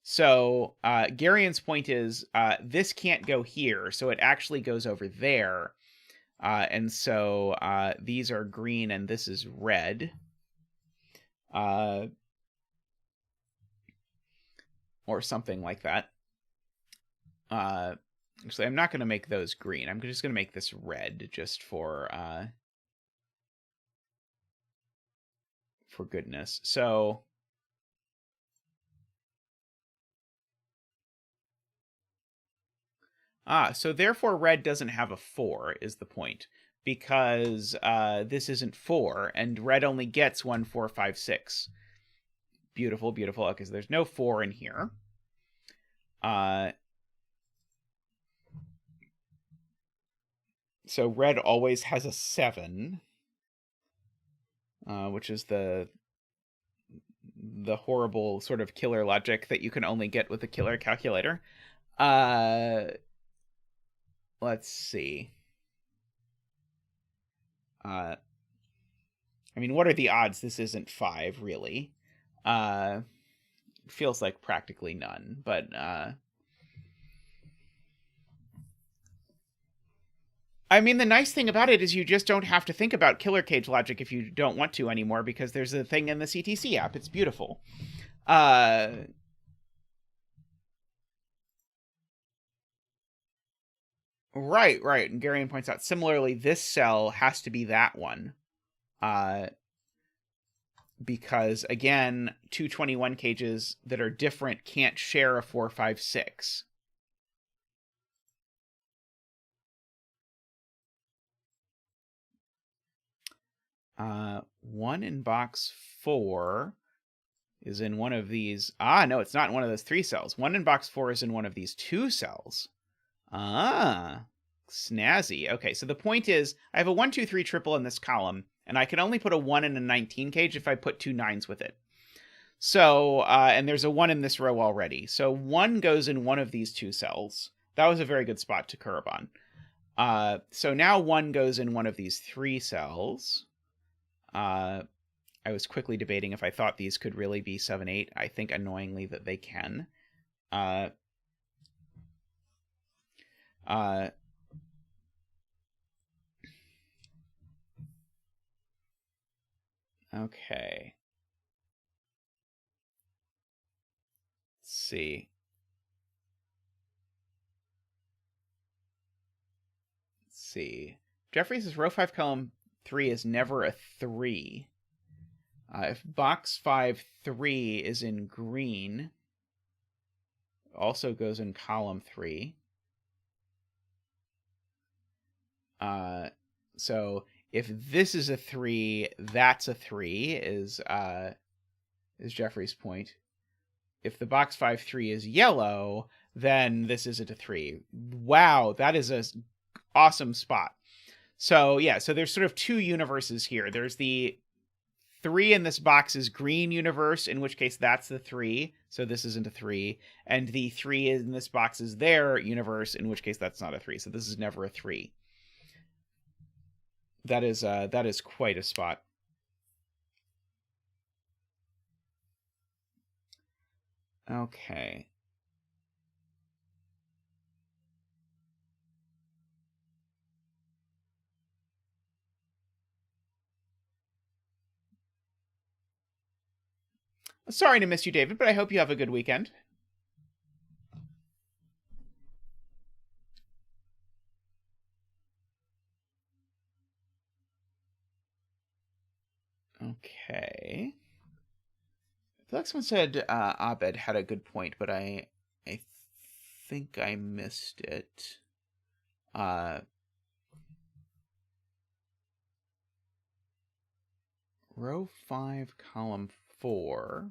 So Garian's point is this can't go here, so it actually goes over there. And so these are green and this is red. Or something like that. Actually, I'm not going to make those green. I'm just going to make this red just for goodness. So so therefore red doesn't have a 4 is the point, because this isn't 4 and red only gets 1, 4, 5, 6. Beautiful. Okay, so there's no 4 in here. So red always has a 7, which is the horrible sort of killer logic that you can only get with a killer calculator. Let's see. I mean, what are the odds this isn't 5, really? Feels like practically none, but I mean, the nice thing about it is you just don't have to think about killer cage logic if you don't want to anymore, because there's a thing in the CTC app. It's beautiful. Right. And Garian points out, similarly, this cell has to be that one. Because, again, 221 cages that are different can't share a 4, 5, 6. 1 in box 4 is in one of these. Ah, no, it's not in one of those 3 cells. 1 in box 4 is in one of these 2 cells. Ah, snazzy. Okay, so the point is, I have a 1, 2, 3 triple in this column, and I can only put a 1 in a 19 cage if I put 2 9s with it. So, and there's a 1 in this row already. So 1 goes in one of these 2 cells. That was a very good spot to curb on. So now 1 goes in one of these 3 cells. I was quickly debating if I thought these could really be 7, 8. I think annoyingly that they can. Okay. Let's see. Jeffrey says row 5 column 3 is never a 3. If box 5 3 is in green, also goes in column 3. So if this is a 3, that's a 3, is Jeffrey's point. If the box 5 3 is yellow, then this isn't a 3. Wow, that is a awesome spot. So yeah, so there's sort of 2 universes here. There's the 3 in this box is green universe, in which case that's the 3, so this isn't a 3. And the 3 in this box is their universe, in which case that's not a 3. So this is never a 3. That is quite a spot. Okay. Sorry to miss you, David, but I hope you have a good weekend. Okay. I feel like someone said Abed had a good point, but I think I missed it. Row 5, column 4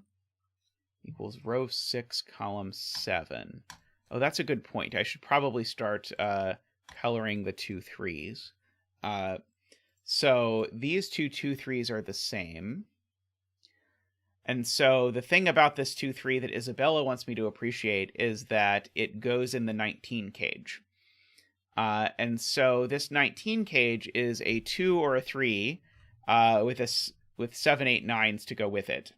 equals row 6, column 7. Oh, that's a good point. I should probably start coloring the 2 3s. So these 2 3s are the same. And so the thing about this 2 3 that Isabella wants me to appreciate is that it goes in the 19 cage. And so this 19 cage is a 2 or a 3 with 7, 8, 9s to go with it.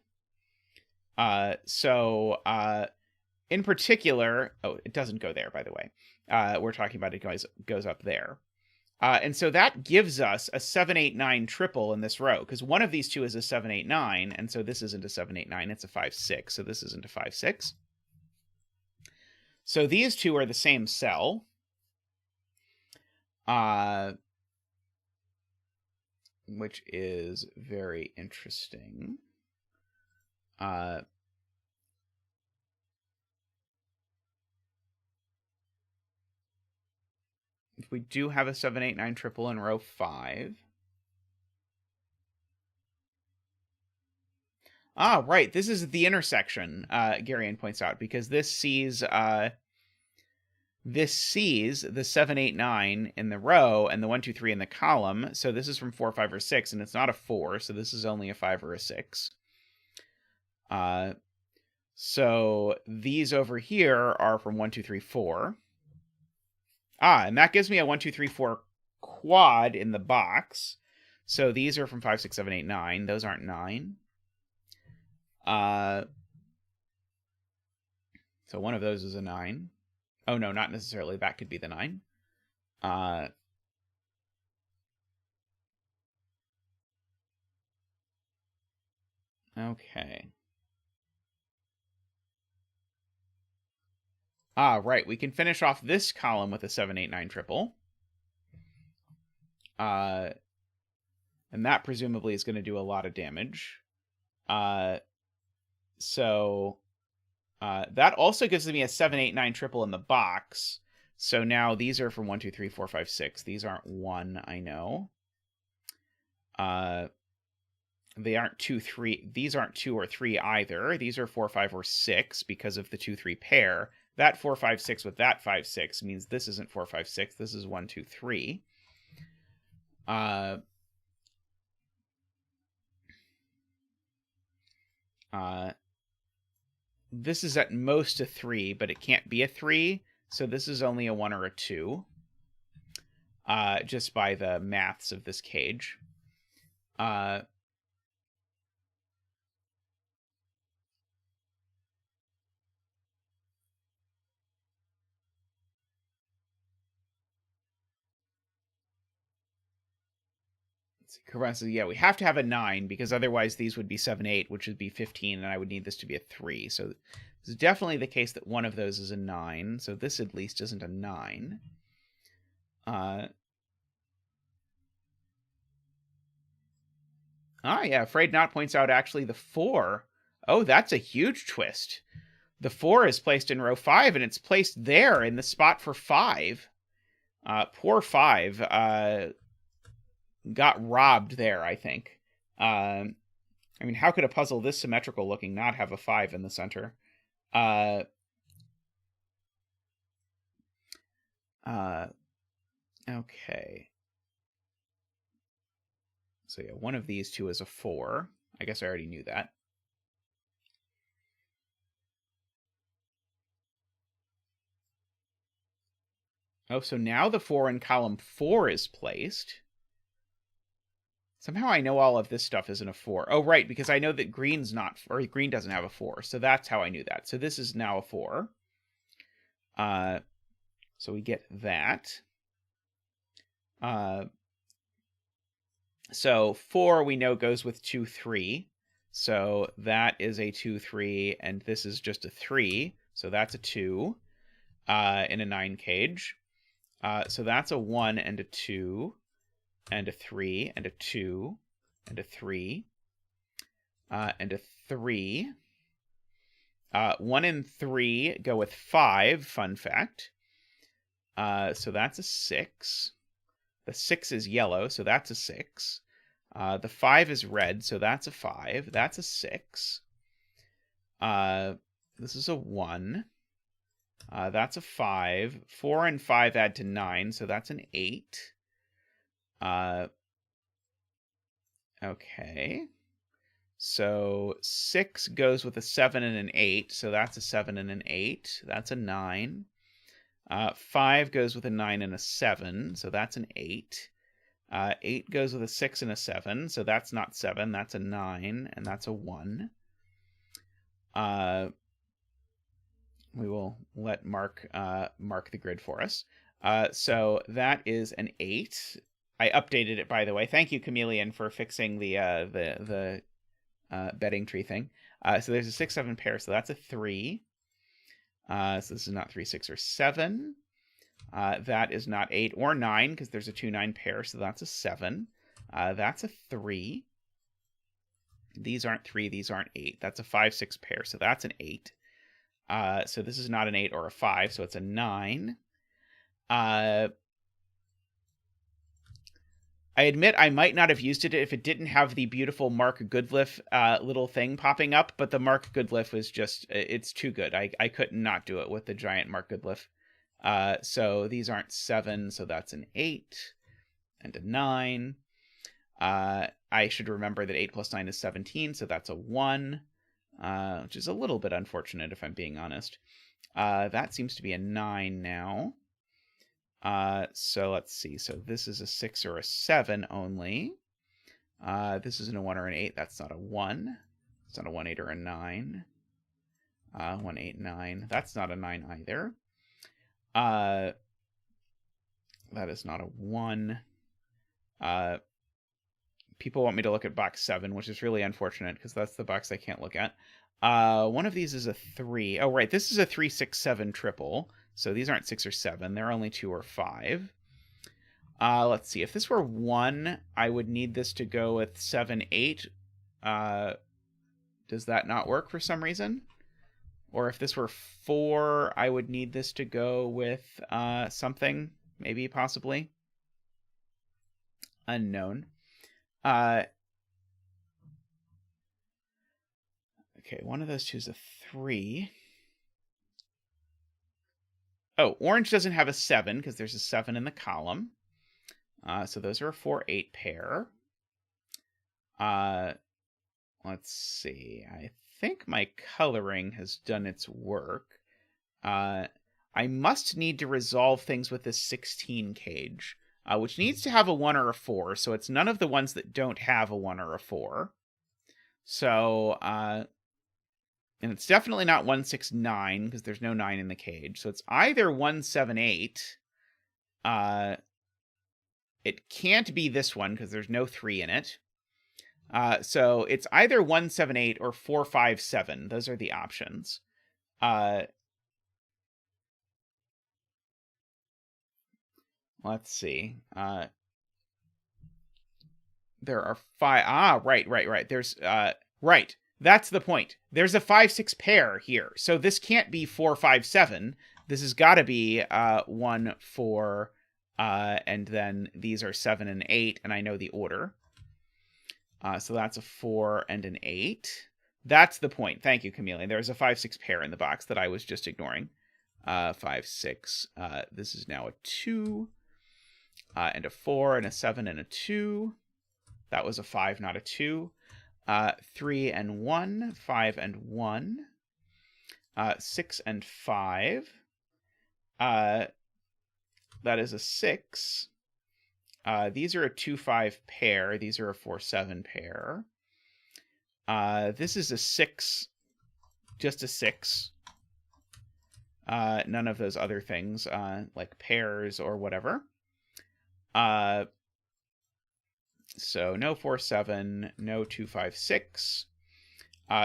In particular, oh, it doesn't go there, by the way. We're talking about it goes up there. And so that gives us a 7, 8, 9 triple in this row, because one of these 2 is a 7, 8, 9, and so this isn't a 7, 8, 9, it's a 5, 6, so this isn't a 5, 6. So these 2 are the same cell. Which is very interesting. If we do have a 7, 8, 9 triple in row 5. Ah, right. This is the intersection, Garian points out, because this sees the 7, 8, 9 in the row and the 1, 2, 3 in the column. So this is from 4, 5, or 6, and it's not a 4, so this is only a 5 or a 6. So these over here are from 1, 2, 3, 4. And that gives me a 1, 2, 3, 4 quad in the box. So these are from 5, 6, 7, 8, 9. Those aren't 9. So one of those is a 9. Oh, no, not necessarily. That could be the 9. Okay. Right. We can finish off this column with a 7, 8, 9 triple. And that presumably is going to do a lot of damage. So that also gives me a 7, 8, 9 triple in the box. So now these are from 1, 2, 3, 4, 5, 6. These aren't 1, I know. They aren't 2, 3. These aren't 2 or 3 either. These are 4, 5, or 6 because of the 2, 3 pair. That 4, 5, 6 with that 5, 6 means this isn't 4, 5, 6. This is 1, 2, 3. This is at most a 3, but it can't be a 3. So this is only a 1 or a 2. Just by the maths of this cage. Xtravaganza, yeah, we have to have a 9 because otherwise these would be 7, 8, which would be 15, and I would need this to be a 3. So this is definitely the case that one of those is a 9. So this at least isn't a 9. Yeah, Afraid Not points out actually the 4. Oh, that's a huge twist. The 4 is placed in row 5, and it's placed there in the spot for 5. Poor 5. Got robbed there, I think. I mean, how could a puzzle this symmetrical looking not have a 5 in the center? Okay. So yeah, one of these two is a 4. I guess I already knew that. Oh, so now the 4 in column 4 is placed. Somehow I know all of this stuff isn't a 4. Oh, right, because I know that green's not, or green doesn't have a 4. So that's how I knew that. So this is now a 4. So we get that. So 4 we know goes with 2, 3. So that is a 2, 3, and this is just a 3. So that's a 2 in a 9 cage. So that's a 1 and a 2. And a 3, and a 2, and a 3, and a 3. 1 and 3 go with 5, fun fact. So that's a 6. The 6 is yellow, so that's a 6. The 5 is red, so that's a 5. That's a 6. This is a 1. That's a 5. 4 and 5 add to 9, so that's an 8. Okay. So 6 goes with a 7 and an 8, so that's a 7 and an 8. That's a 9. 5 goes with a 9 and a 7, so that's an 8. 8 goes with a 6 and a 7, so that's not 7, that's a 9, and that's a 1. We will let Mark mark the grid for us. So that is an 8. I updated it, by the way. Thank you, Chameleon, for fixing the betting tree thing. So there's a 6, 7 pair, so that's a 3. So this is not 3, 6, or 7. That is not 8 or 9, because there's a 2, 9 pair, so that's a 7. That's a 3. These aren't 3, these aren't 8. That's a 5, 6 pair, so that's an 8. So this is not an 8 or a 5, so it's a 9. I admit I might not have used it if it didn't have the beautiful Mark Goodliff little thing popping up, but the Mark Goodliff was just, it's too good. I couldn't not do it with the giant Mark Goodliff. So these aren't 7, so that's an 8 and a 9. I should remember that 8 plus 9 is 17, so that's a 1, which is a little bit unfortunate if I'm being honest. That seems to be a 9 now. So let's see. So this is a 6 or a 7 only. This isn't a 1 or an 8. That's not a 1. It's not a 1, 8, or a 9. 1, 8, 9. That's not a 9 either. That is not a 1. People want me to look at box 7, which is really unfortunate because that's the box I can't look at. One of these is a 3. Oh, right. This is a 3, 6, 7 triple. So these aren't 6 or 7. They're only 2 or 5. Let's see. If this were 1, I would need this to go with 7, 8. Does that not work for some reason? Or if this were 4, I would need this to go with something. Maybe, possibly. Unknown. Okay, one of those two is a 3. Oh, orange doesn't have a 7 because there's a 7 in the column. So those are a 4-8 pair. Let's see. I think my coloring has done its work. I must need to resolve things with this 16 cage, which needs to have a 1 or a 4. So it's none of the ones that don't have a 1 or a 4. So, and it's definitely not 169 because there's no 9 in the cage. So it's either 178. It can't be this one because there's no 3 in it. So it's either 178 or 457. Those are the options. Let's see. There are 5. Right. There's, right. That's the point. There's a 5-6 pair here. So this can't be 457. This has got to be 1, 4, and then these are 7 and 8, and I know the order. So that's a 4 and an 8. That's the point. Thank you, Chameleon. There's a 5-6 pair in the box that I was just ignoring. 5, 6. This is now a 2, and a 4, and a 7, and a 2. That was a 5, not a 2. 3 and 1, 5 and 1, 6 and 5. That is a 6. These are a 2-5 pair. These are a 4-7 pair. This is a 6, just a 6. None of those other things, like pairs or whatever. So no 4-7, no 2-5-6.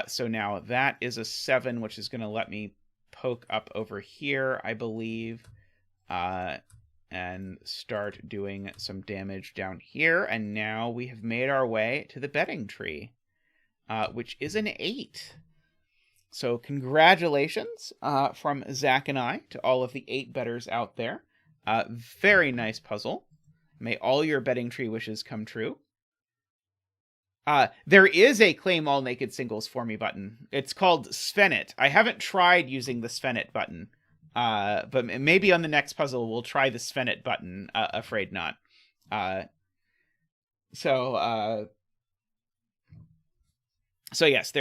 So now that is a 7, which is going to let me poke up over here, I believe, and start doing some damage down here. And now we have made our way to the betting tree, which is an 8. So congratulations from Zach and I to all of the 8 bettors out there. Very nice puzzle. May all your betting tree wishes come true. There is a claim all naked singles for me button. It's called Svenit. I haven't tried using the Svenit button. But maybe on the next puzzle we'll try the Svenit button. Afraid not. So yes,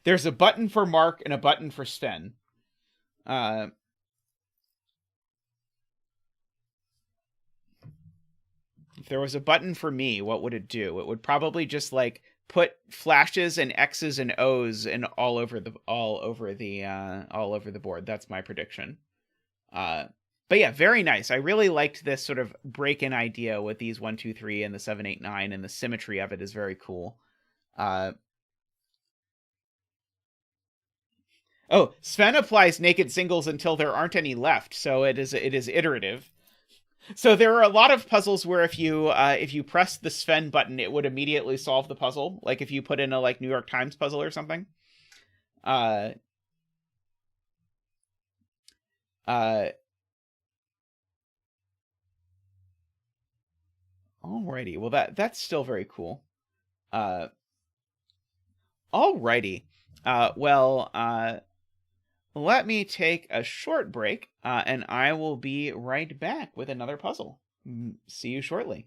there's a button for Mark and a button for Sven. If there was a button for me, what would it do? It would probably just like put flashes and X's and O's and all over the board. That's my prediction. But yeah, very nice. I really liked this sort of break-in idea with these 1, 2, 3 and the 7, 8, 9, and the symmetry of it is very cool. Oh, Sven applies naked singles until there aren't any left, so it is iterative. So there are a lot of puzzles where if you press the Sven button, it would immediately solve the puzzle. Like if you put in a like New York Times puzzle or something. Alrighty, well that's still very cool. Alrighty, let me take a short break, and I will be right back with another puzzle. See you shortly.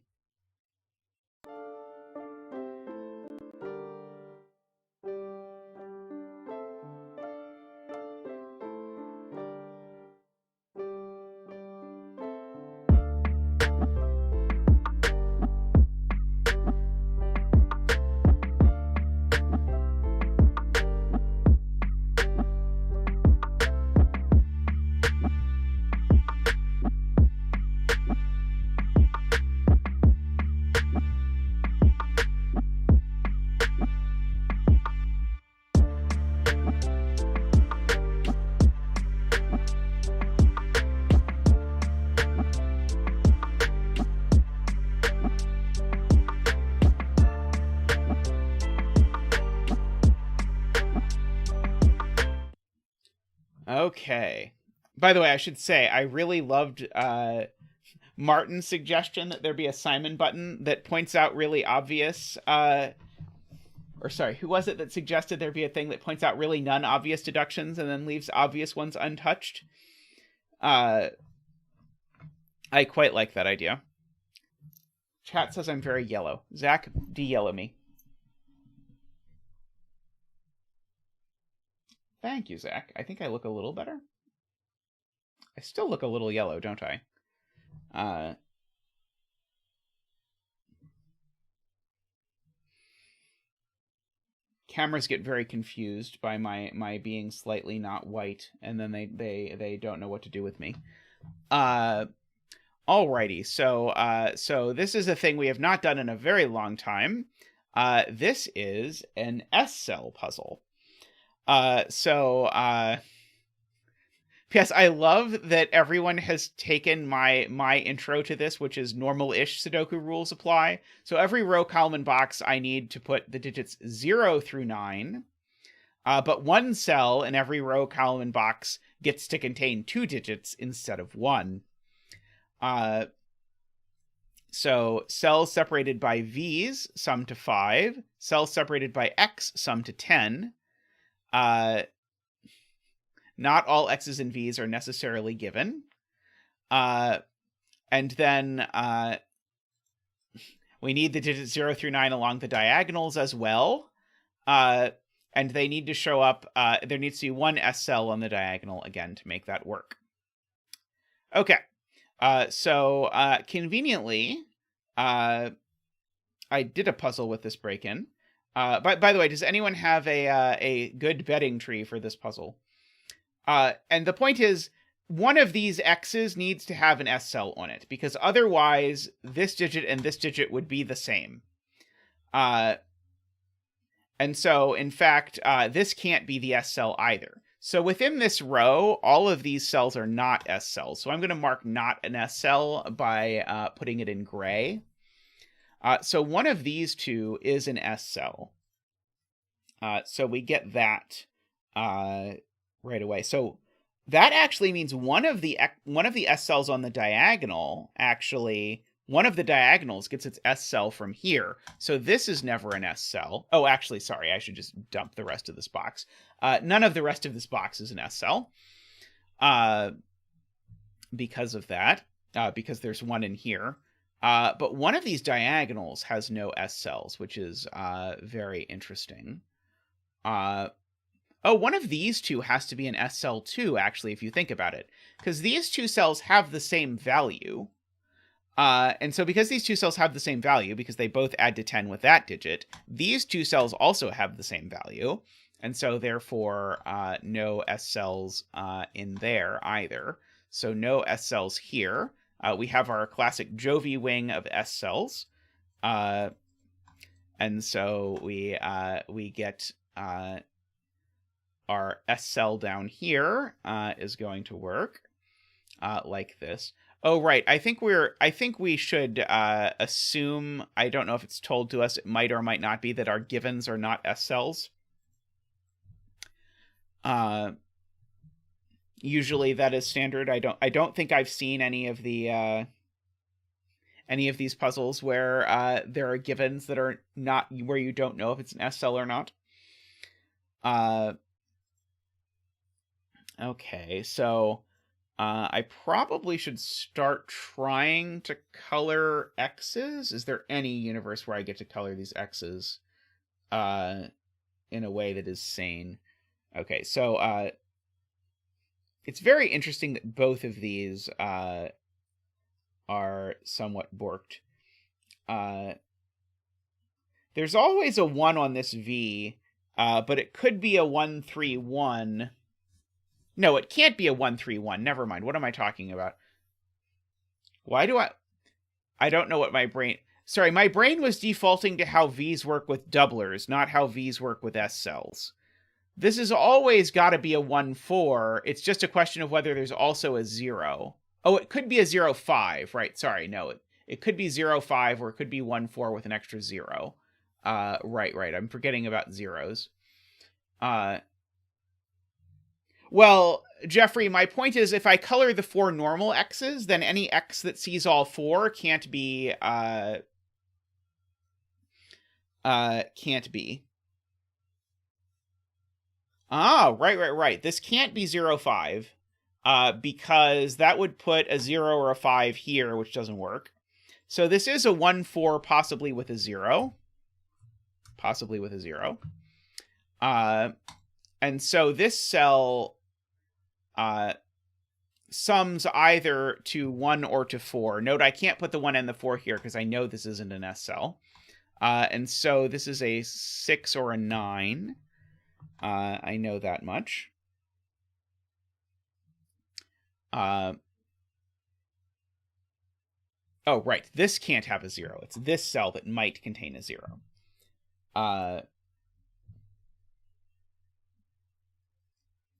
Okay. By the way, I should say, I really loved Martin's suggestion that there be a Simon button that points out really obvious or sorry, who was it that suggested there be a thing that points out really non-obvious deductions and then leaves obvious ones untouched? I quite like that idea. Chat says I'm very yellow. Zach, de-yellow me. Thank you, Zach. I think I look a little better. I still look a little yellow, don't I? Cameras get very confused by my being slightly not white, and then they don't know what to do with me. Alrighty, so this is a thing we have not done in a very long time. This is an S-cell puzzle. P.S. I love that everyone has taken my intro to this, which is normal-ish Sudoku rules apply. So every row, column, and box, I need to put the digits 0 through 9. But one cell in every row, column, and box gets to contain 2 digits instead of 1. So cells separated by V's sum to 5. Cells separated by X sum to 10. Not all X's and V's are necessarily given. And then we need the digits 0 through 9 along the diagonals as well. And they need to show up, there needs to be one S cell on the diagonal again to make that work. Okay. So conveniently, I did a puzzle with this break-in. By the way, does anyone have a good betting tree for this puzzle? And the point is, one of these X's needs to have an S cell on it, because otherwise this digit and this digit would be the same. And so, in fact, this can't be the S cell either. So within this row, all of these cells are not S cells. So I'm going to mark not an S cell by putting it in gray. So one of these two is an S cell. So we get that right away. So that actually means one of the S cells on the diagonal, actually, one of the diagonals gets its S cell from here. So this is never an S cell. Oh, actually, sorry, I should just dump the rest of this box. None of the rest of this box is an S cell. Because of that, because there's one in here. But one of these diagonals has no S cells, which is very interesting. Oh, one of these two has to be an S cell too, actually, if you think about it. Because these two cells have the same value. And so because these two cells have the same value, because they both add to 10 with that digit, these two cells also have the same value. And so therefore, no S cells in there either. So no S cells here. We have our classic Jovi wing of S cells. And so we get... our S cell down here is going to work like this. Oh, right. I think we should assume, I don't know if it's told to us, it might or might not be, that our givens are not S cells. Usually that is standard. I don't think I've seen any of these puzzles where there are givens that are not, where you don't know if it's an S cell or not. Okay, so I probably should start trying to color X's. Is there any universe where I get to color these X's in a way that is sane? Okay, so it's very interesting that both of these are somewhat borked. There's always a 1 on this V, but it could be a 1, 3, 1. No, it can't be a 1, 3, 1. Never mind. What am I talking about? Why do I don't know what my brain... Sorry, my brain was defaulting to how V's work with doublers, not how V's work with S cells. This has always got to be a 1, 4. It's just a question of whether there's also a 0. Oh, it could be a 0, 5. Right, sorry, no. It could be 0, 5, or it could be 1, 4 with an extra 0. Right. I'm forgetting about zeros. Well, Jeffrey, my point is, if I color the 4 normal X's, then any X that sees all 4 can't be, Ah, right. This can't be 0, 5, because that would put a 0 or a 5 here, which doesn't work. So this is a 1, 4, possibly with a 0. Possibly with a 0. And so this cell sums either to 1 or to 4. Note I can't put the 1 and the 4 here because I know this isn't an S cell. And so this is a 6 or a 9. I know that much. Oh, right. This can't have a 0. It's this cell that might contain a 0. Let's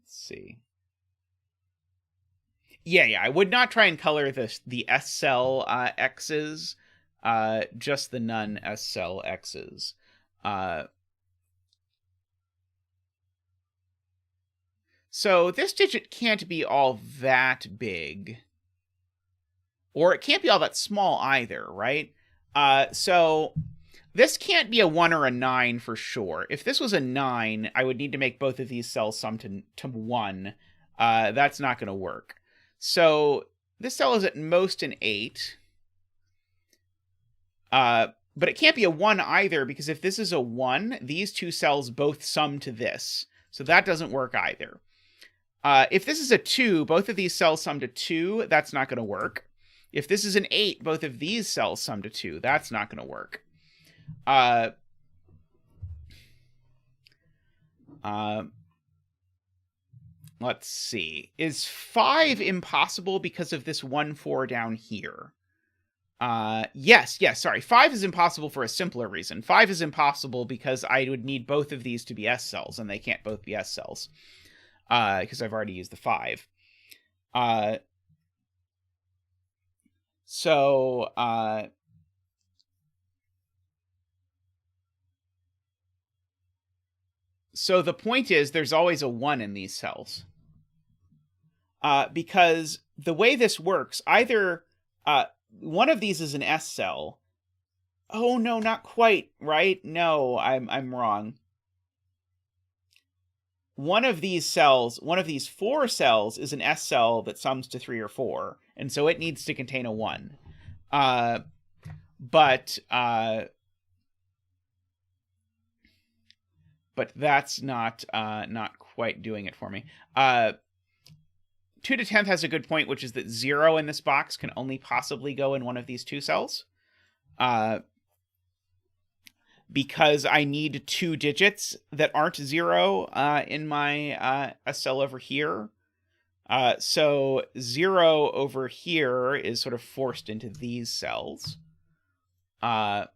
see. Yeah. I would not try and color the S cell X's, just the non S cell X's. So this digit can't be all that big. Or it can't be all that small either, right? So this can't be a 1 or a 9 for sure. If this was a 9, I would need to make both of these cells sum to 1. That's not going to work. So this cell is at most an 8. But it can't be a 1 either, because if this is a 1, these two cells both sum to this. So that doesn't work either. If this is a 2, both of these cells sum to 2. That's not going to work. If this is an 8, both of these cells sum to 2. That's not going to work. Let's see. Is 5 impossible because of this 1, 4 down here? Yes, sorry. 5 is impossible for a simpler reason. 5 is impossible because I would need both of these to be S cells, and they can't both be S cells. Because I've already used the 5. So the point is there's always a 1 in these cells. Because the way this works, either one of these is an S cell. Oh, no, not quite, right? No, I'm wrong. One of these cells, one of these 4 cells, is an S cell that sums to 3 or 4, and so it needs to contain a 1. But that's not quite doing it for me. 2^10 has a good point, which is that 0 in this box can only possibly go in one of these 2 cells. Because I need 2 digits that aren't 0 in my cell over here. So 0 over here is sort of forced into these cells. Darn,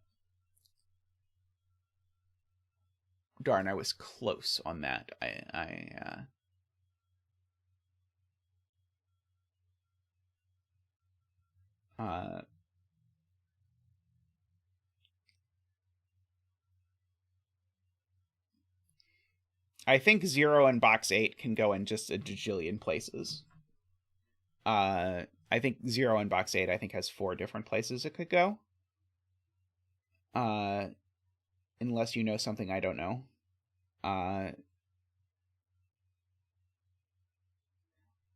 I was close on that. I think 0 in box 8 can go in just a bajillion places. I think 0 in box 8, I think, has 4 different places it could go. Unless you know something I don't know.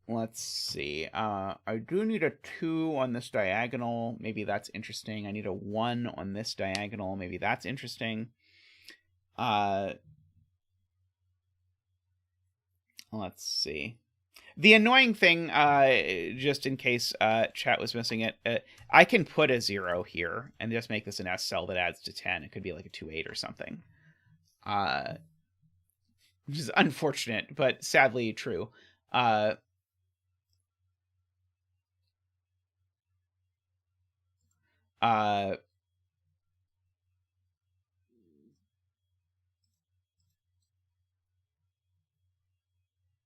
Let's see. I do need a 2 on this diagonal. Maybe that's interesting. I need a 1 on this diagonal. Maybe that's interesting. Let's see. The annoying thing, just in case chat was missing it, I can put a 0 here and just make this an S cell that adds to 10. It could be like a 2, 8 or something. Which is unfortunate, but sadly true.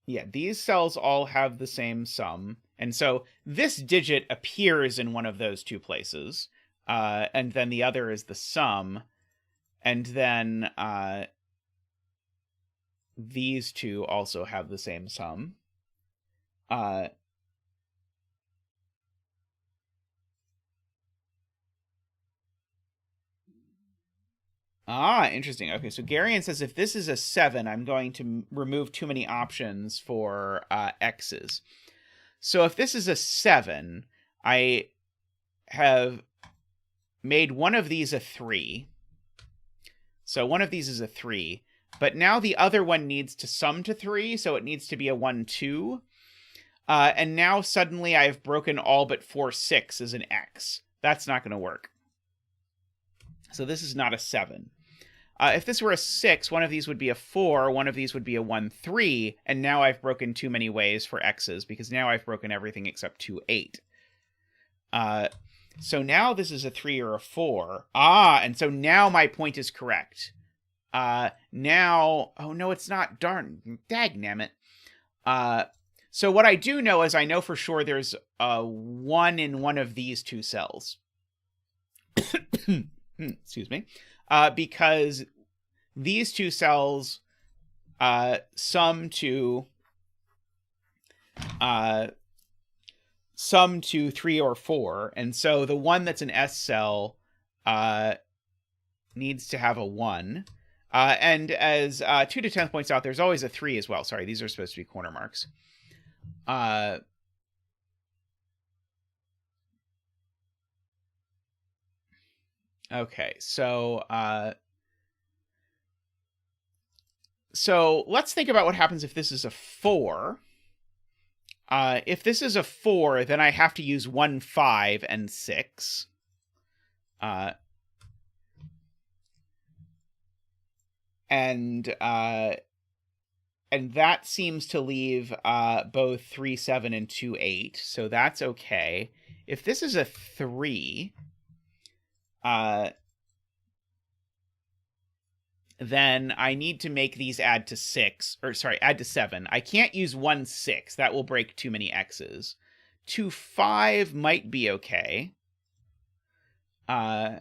Yeah, these cells all have the same sum. And so this digit appears in one of those 2 places. And then the other is the sum. And then these 2 also have the same sum. Ah, interesting. Okay, so Garion says if this is a 7, I'm going to remove too many options for X's. So if this is a 7, I have made one of these a 3. So one of these is a 3. But now the other one needs to sum to 3, so it needs to be a 1, 2. And now suddenly I've broken all but 4, 6 as an X. That's not going to work. So this is not a 7. If this were a 6, one of these would be a 4, one of these would be a 1, 3, and now I've broken too many ways for X's, because now I've broken everything except 2, 8. So now this is a 3 or a 4. And so now my point is correct. Now... Oh, no, it's not. Darn. Dagnammit. So what I do know is I know for sure there's a 1 in one of these two cells. Excuse me. Because these two cells sum to 3 or 4, and so the one that's an S cell needs to have a 1. And as 2 to 10th points out, there's always a 3 as well. Sorry, these are supposed to be corner marks. Okay, so let's think about what happens if this is a 4. If this is a 4, then I have to use 1, 5, and 6. And that seems to leave both 3, 7, and 2, 8. So that's okay. If this is a 3, then I need to make these add to 6, or sorry, add to 7. I can't use 1, 6. That will break too many X's. 2, 5 might be okay. Yeah,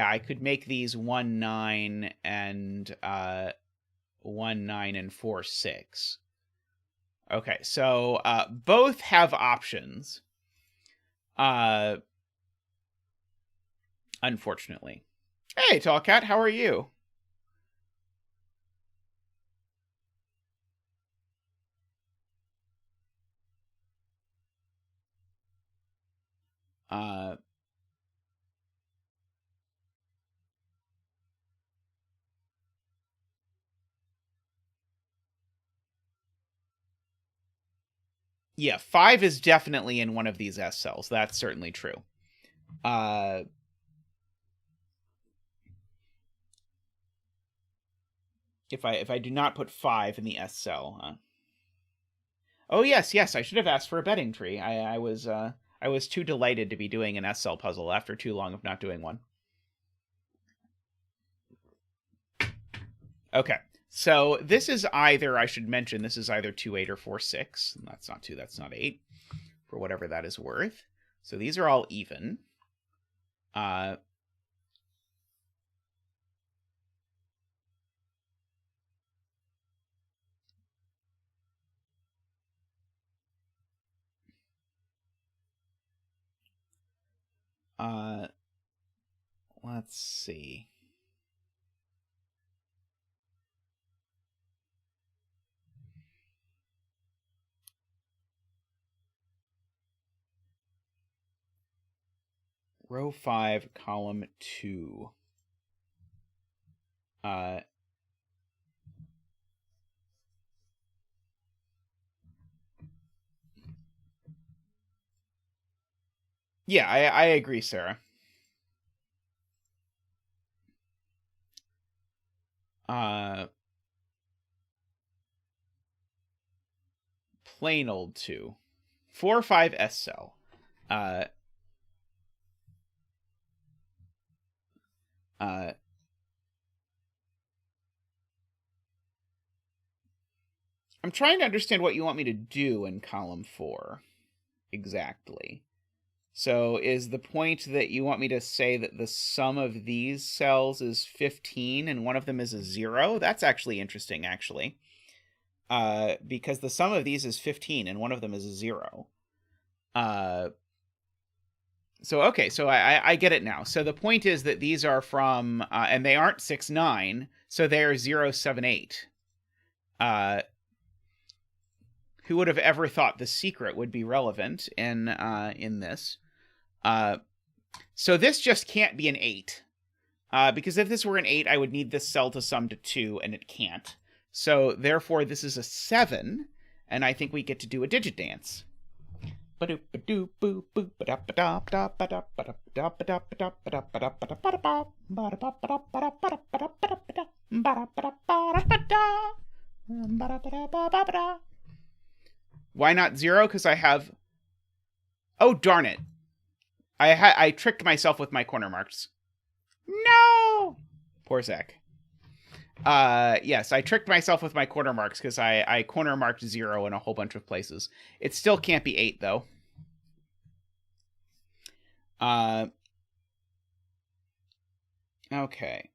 I could make these 1, 9, and 1, 9, and 4, 6. Okay, so both have options. Unfortunately. Hey, Tallcat, how are you? Yeah, 5 is definitely in one of these S cells. That's certainly true. If I do not put 5 in the S cell. Oh yes, I should have asked for a betting tree. I was too delighted to be doing an S cell puzzle after too long of not doing one. Okay. So this is either, I should mention, this is either 2, 8 or 4, 6. That's not 2, that's not 8. For whatever that is worth. So these are all even. Let's see. Row 5, column 2. Yeah, I agree, Sarah. Plain old 2. 4 or 5 S cell. I'm trying to understand what you want me to do in column 4. Exactly. So is the point that you want me to say that the sum of these cells is 15 and one of them is a 0? That's actually interesting, actually. Because the sum of these is 15 and one of them is a 0. So, okay, so I get it now. So the point is that these are from, and they aren't 6, 9, so they're 0, 7, 8. Who would have ever thought the secret would be relevant in this? So this just can't be an 8. Because if this were an 8, I would need this cell to sum to 2, and it can't. So therefore, this is a 7, and I think we get to do a digit dance. Why not 0? Because I have... Oh, darn it. I tricked myself with my corner marks. No! Poor Zach. Yes, I tricked myself with my corner marks because I corner marked 0 in a whole bunch of places. It still can't be 8, though. Okay.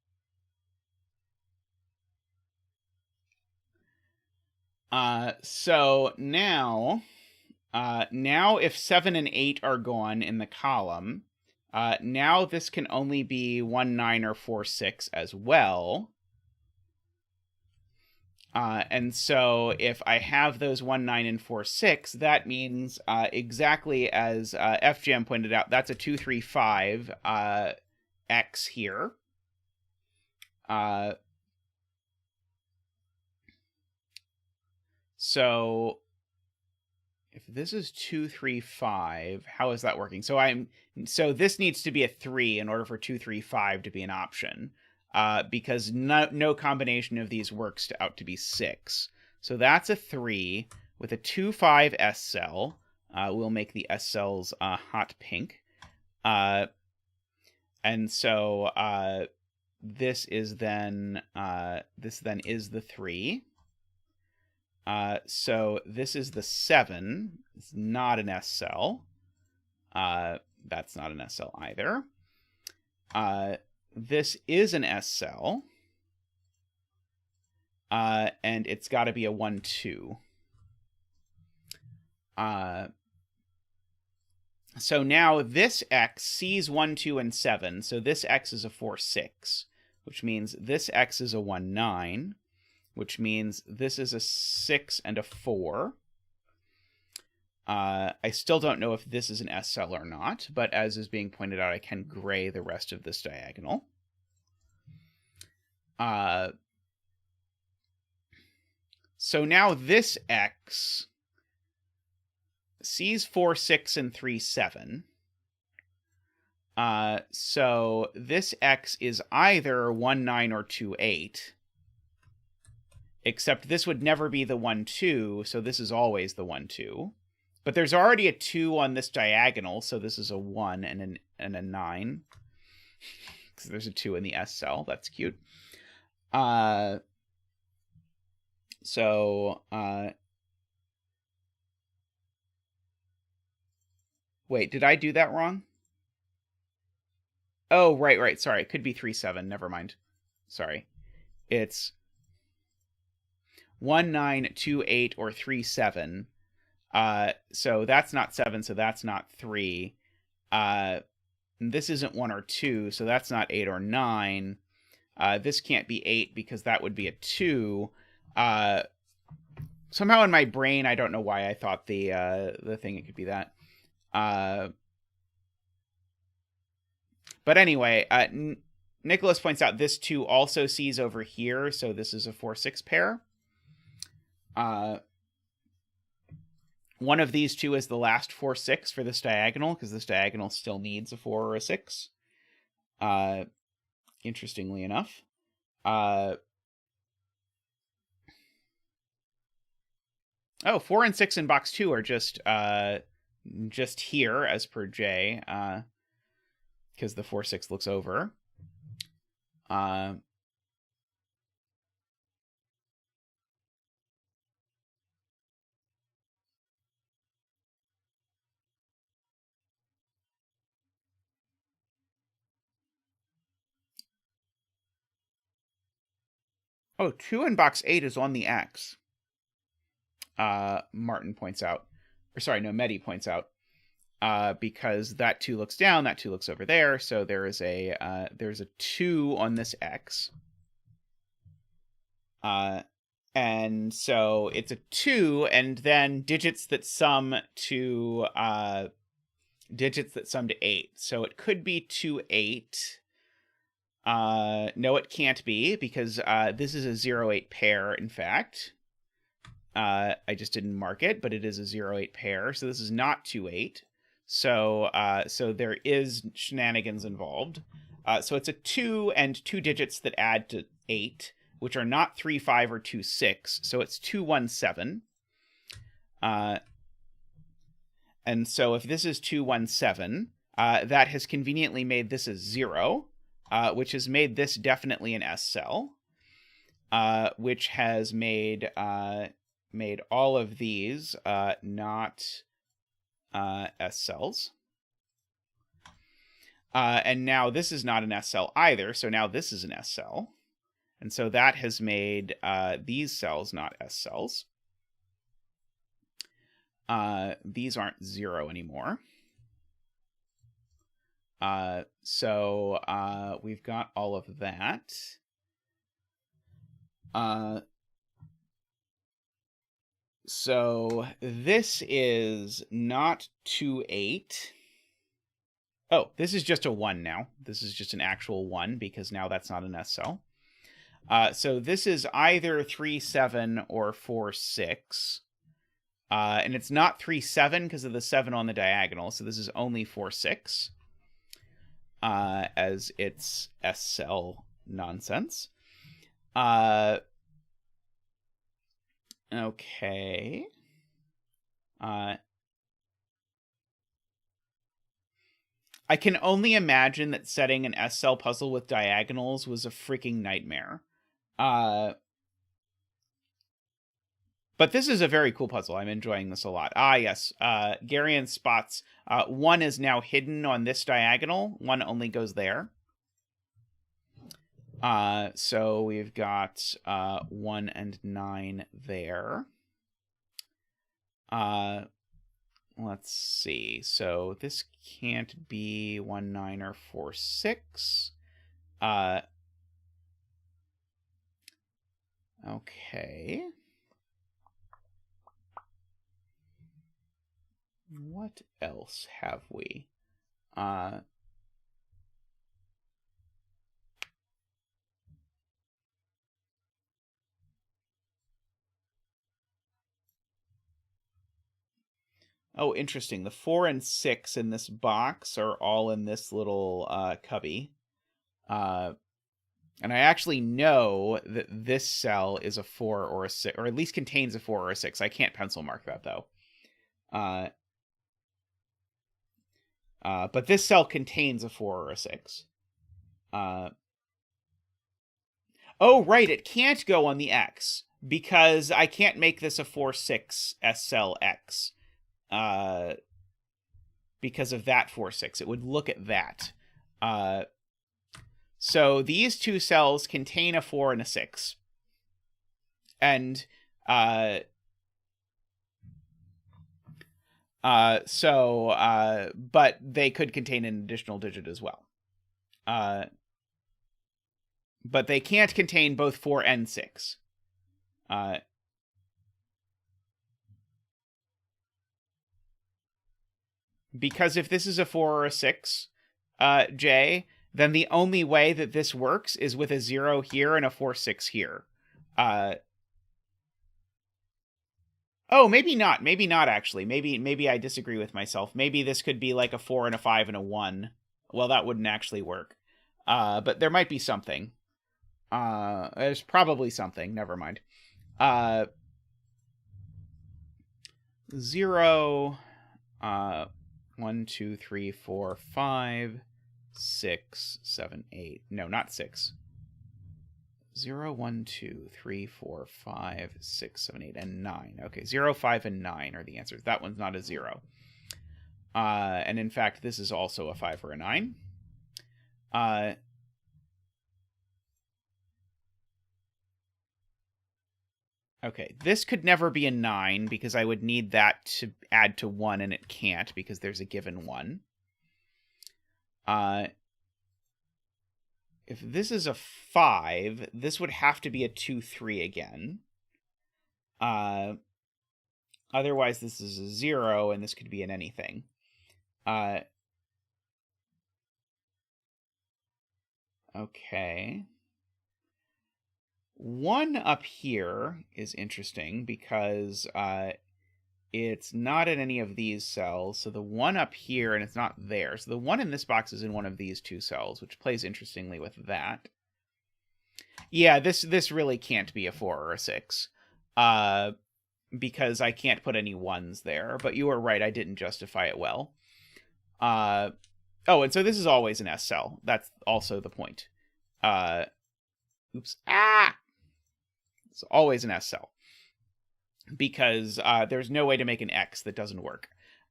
So now if 7 and 8 are gone in the column, now this can only be 1, 9, or 4, 6 as well. And so if I have those 1, 9, and 4, 6, that means exactly as FGM pointed out, that's a 2, 3, 5 X here. So if this is 2, 3, 5, how is that working? So this needs to be a 3 in order for 2, 3, 5 to be an option. Because no combination of these works out to be 6. So that's a 3 with a 2, 5 S cell. We'll make the S cells hot pink. And so this is then is the 3. So this is the 7. It's not an S cell. That's not an S cell either. This is an S cell. And it's got to be a 1, 2. So now this X sees 1, 2, and 7. So this X is a 4, 6, which means this X is a 1, 9, which means this is a 6 and a 4. I still don't know if this is an S cell or not, but as is being pointed out, I can gray the rest of this diagonal. So now this X sees 4, 6, and 3, 7. So this X is either 1, 9, or 2, 8. Except this would never be the 1, 2, so this is always the 1, 2. But there's already a 2 on this diagonal, so this is a 1 and a 9. Because there's a 2 in the S cell. That's cute. Wait, did I do that wrong? Oh, right. Sorry, it could be 3, 7. Never mind. Sorry. It's 1, 9, 2, 8, or 3, 7. So that's not 7, so that's not 3. This isn't 1 or 2, so that's not 8 or 9. This can't be 8 because that would be a 2. Somehow in my brain, I don't know why I thought the thing it could be that. But anyway, Nicholas points out this 2 also sees over here, so this is a 4, 6 pair. One of these 2 is the last 4, 6 for this diagonal, because this diagonal still needs a 4 or a 6. Interestingly enough. Oh, 4 and 6 in box 2 are just here as per J, because the 4, 6 looks over. Oh, 2 in box 8 is on the X. Martin points out. Or sorry, no, Medi points out. because that 2 looks down, that 2 looks over there, so there's a 2 on this X. And so it's a 2, and then digits that sum to 8. So it could be 2, 8. No, it can't be, because this is a 0-8 pair, in fact. I just didn't mark it, but it is a 0-8 pair, so this is not 2, 8. So there is shenanigans involved. So it's a 2 and 2 digits that add to 8, which are not 3, 5, or 2, 6. So it's 2, 1, 7. And so if this is 2, 1, 7, that has conveniently made this a 0, which has made this definitely an S cell, which has made all of these not S cells. And now this is not an S cell either, so now this is an S cell. And so that has made these cells not S cells. These aren't 0 anymore. So we've got all of that. So this is not 2, 8. Oh, this is just a 1 now. This is just an actual 1, because now that's not an S cell. So this is either 3, 7 or 4, 6. And it's not 3, 7 because of the 7 on the diagonal. So this is only 4, 6. As it's S cell nonsense. Okay. I can only imagine that setting an S cell puzzle with diagonals was a freaking nightmare. But this is a very cool puzzle. I'm enjoying this a lot. Yes. Garion spots. 1 is now hidden on this diagonal. 1 only goes there. So we've got 1 and 9 there. Let's see. So this can't be 1, 9 or 4, 6. Okay. What else have we? Oh, interesting. The 4 and 6 in this box are all in this little cubby. And I actually know that this cell is a 4 or a 6, or at least contains a 4 or a 6. I can't pencil mark that, though. But this cell contains a 4 or a 6. Oh, right, it can't go on the X, because I can't make this a 4, 6 S cell X. Because of that 4, 6. It would look at that. So these two cells contain a 4 and a 6. And but they could contain an additional digit as well. But they can't contain both 4 and 6. Because if this is a 4 or a 6, Jay, then the only way that this works is with a 0 here and a 4, 6 here. Oh, maybe not. Maybe not, actually. Maybe I disagree with myself. Maybe this could be like a 4 and a 5 and a 1. Well, that wouldn't actually work. But there might be something. There's probably something. Never mind. 0... 1, 2, 3, 4, 5, 6, 7, 8. No, not 6. 0, 1, 2, 3, 4, 5, 6, 7, 8, and 9. Okay, 0, 5, and 9 are the answers. That one's not a 0. And in fact, this is also a 5 or a 9. Okay, this could never be a 9 because I would need that to add to 1, and it can't because there's a given 1. If this is a 5, this would have to be a 2-3 again. Otherwise, this is a 0, and this could be an anything. Okay. 1 up here is interesting because it's not in any of these cells. So the 1 up here, and it's not there. So the 1 in this box is in one of these 2 cells, which plays interestingly with that. Yeah, this really can't be a 4 or a 6. Because I can't put any 1s there. But you are right, I didn't justify it well. Oh, and so this is always an S cell. That's also the point. Oops. Ah! It's always an S cell. Because there's no way to make an X that doesn't work.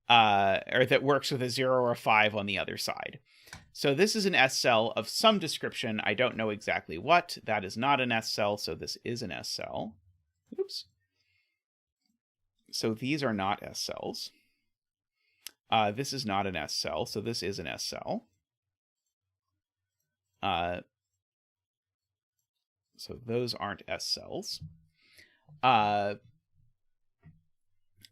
Or that works with a 0 or a 5 on the other side. So this is an S cell of some description. I don't know exactly what. That is not an S cell, so this is an S cell. Oops. So these are not S cells. This is not an S cell, so this is an S cell. So those aren't S cells.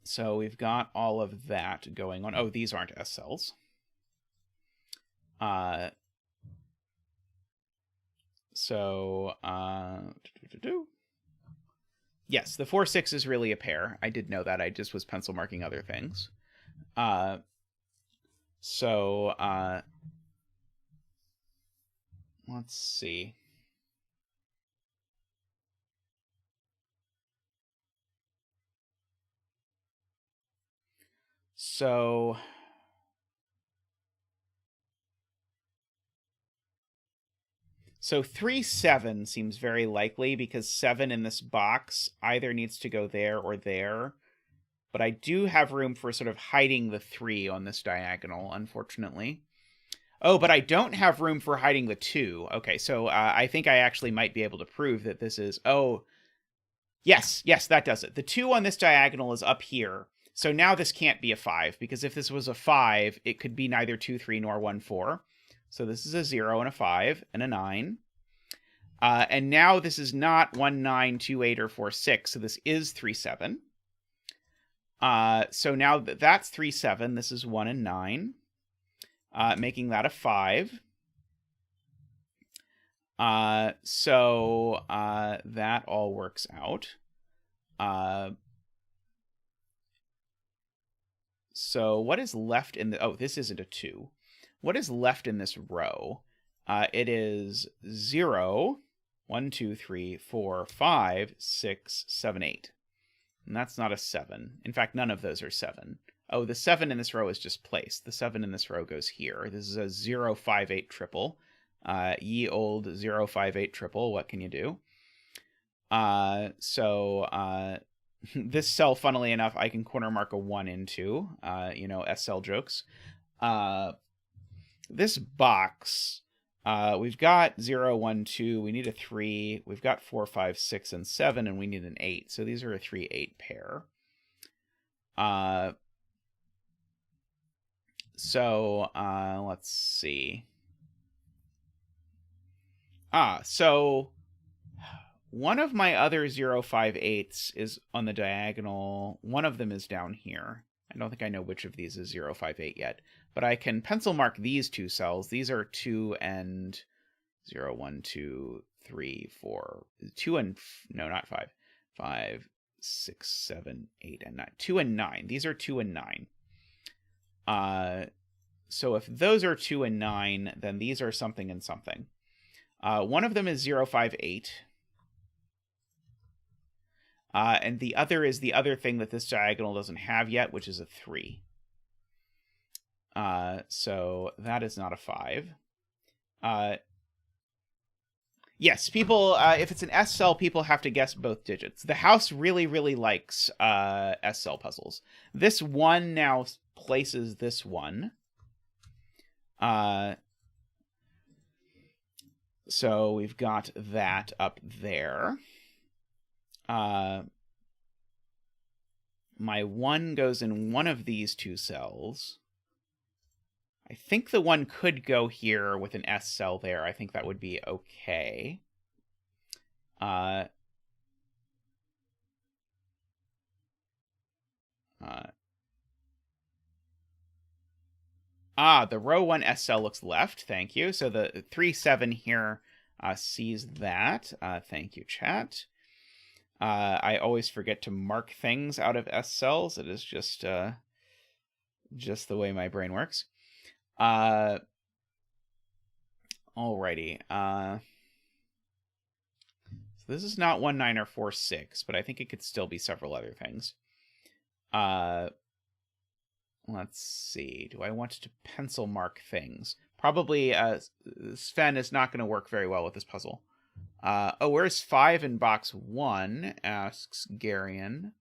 So we've got all of that going on. Oh, these aren't S cells. Yes, the 4-6 is really a pair. I did know that. I just was pencil marking other things. Let's see. So 3-7 seems very likely because 7 in this box either needs to go there or there. But I do have room for sort of hiding the 3 on this diagonal, unfortunately. Oh, but I don't have room for hiding the 2. Okay, so I think I actually might be able to prove that this is... Oh, yes, that does it. The 2 on this diagonal is up here. So now this can't be a 5, because if this was a 5, it could be neither 2-3 nor 1-4. So this is a 0 and a 5 and a 9. And now this is not 1-9, 2-8, or 4-6, so this is 3-7. So now that's 3-7. This is 1 and 9, making that a 5. So that all works out. So what is left in the... Oh, this isn't a 2. What is left in this row? It is 0, 1, 2, 3, 4, 5, 6, 7, 8. And that's not a 7. In fact, none of those are 7. Oh, the 7 in this row is just placed. The 7 in this row goes here. This is a 0, 5, 8 triple. Ye old 0, 5, 8 triple. What can you do? This cell, funnily enough, I can corner mark a 1 into. S cell jokes. This box, we've got 0, 1, 2. We need a 3. We've got 4, 5, 6, and 7, and we need an 8. So these are a 3-8 pair. Let's see. So one of my other 0, 5, 8s is on the diagonal. One of them is down here. I don't think I know which of these is 0, 5, 8 yet. But I can pencil mark these 2 cells. These are 2 and 0, 1, 2, 3, 4. 2 and... No, not 5. 5, 6, 7, 8, and 9. 2 and 9. These are 2 and 9. So if those are 2 and 9, then these are something and something. One of them is 0, 5, 8. And the other is the other thing that this diagonal doesn't have yet, which is a 3. So that is not a 5. Yes, people, if it's an S cell, people have to guess both digits. The house really, really likes S cell puzzles. This 1 now places this 1. So we've got that up there. my 1 goes in one of these two cells. I think the 1 could go here with an S cell there. I think that would be okay. The row 1 S cell looks left. Thank you. So the 3, 7 here sees that. Thank you, chat. I always forget to mark things out of S cells. It is just the way my brain works. Alrighty. So this is not 1, 9, or 4, 6, but I think it could still be several other things. Let's see. Do I want to pencil mark things? Probably Sven is not going to work very well with this puzzle. Where's 5 in box 1? Asks Garion.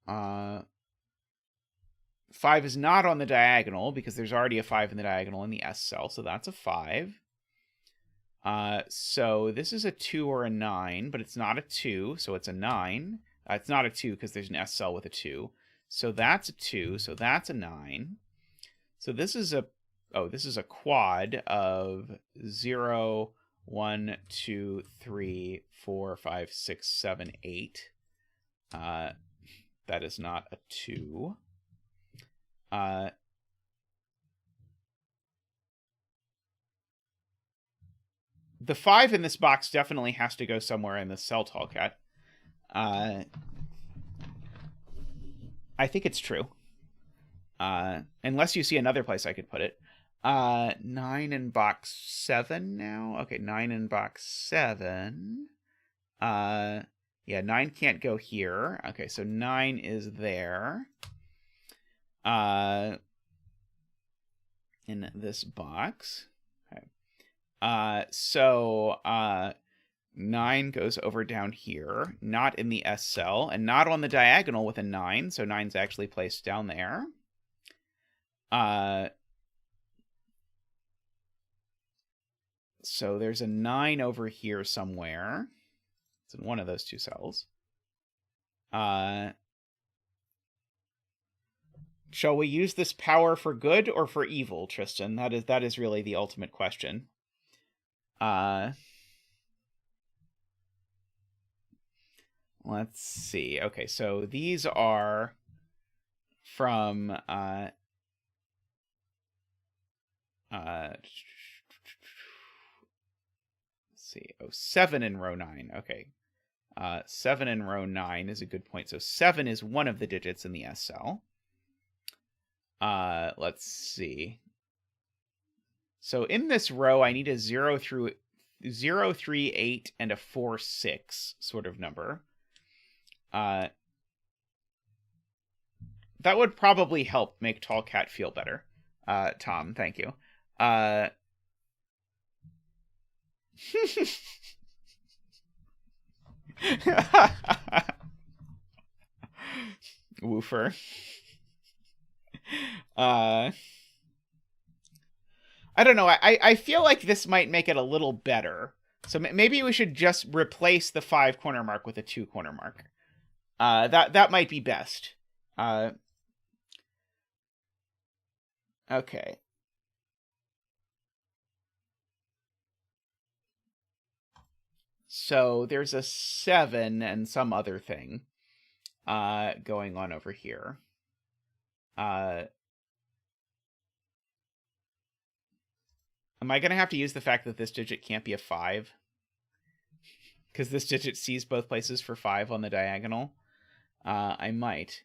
5 is not on the diagonal because there's already a 5 in the diagonal in the S cell, so that's a 5. So this is a 2 or a 9, but it's not a 2, so it's a 9. It's not a 2 because there's an S cell with a 2. So that's a 2, so that's a 9. So this is a quad of 0, 1, 2, 3, 4, 5, 6, 7, 8. That is not a 2. The 5 in this box definitely has to go somewhere in the cell, Tallcat. I think it's true. Unless you see another place I could put it. 9 in box 7 now. Okay, 9 in box 7. Yeah, 9 can't go here. Okay, so 9 is there. In this box. Okay. So 9 goes over down here, not in the S cell, and not on the diagonal with a 9, so 9's actually placed down there. So there's a 9 over here somewhere. It's in one of those two cells. Shall we use this power for good or for evil, Tristan? That is really the ultimate question. Let's see. Okay, so these are from let's see. 7 in row 9. Okay. 7 in row 9 is a good point. So 7 is one of the digits in the S cell. Let's see. So in this row, I need a 0 through 0, 3, 8, and a 4, 6 sort of number. That would probably help make Tallcat feel better. Tom, thank you. Woofer. I don't know. I feel like this might make it a little better. So maybe we should just replace the 5 corner mark with a 2 corner mark. That might be best. Okay. So there's a 7 and some other thing going on over here. Am I going to have to use the fact that this digit can't be a 5? Because this digit sees both places for 5 on the diagonal? I might.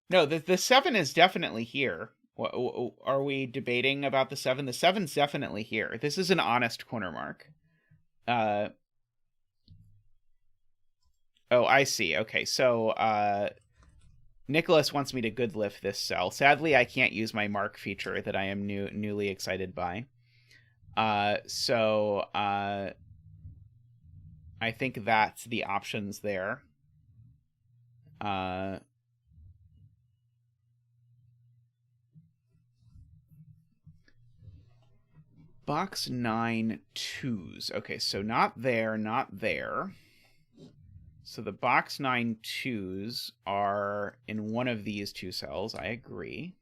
No, the 7 is definitely here. Are we debating about the 7? The 7's definitely here. This is an honest corner mark. Oh, I see. Okay, so Nicholas wants me to good lift this cell. Sadly, I can't use my mark feature that I am newly excited by. So I think that's the options there. Box 9 twos. Okay, so not there, not there. So the box 9 twos are in one of these two cells. I agree.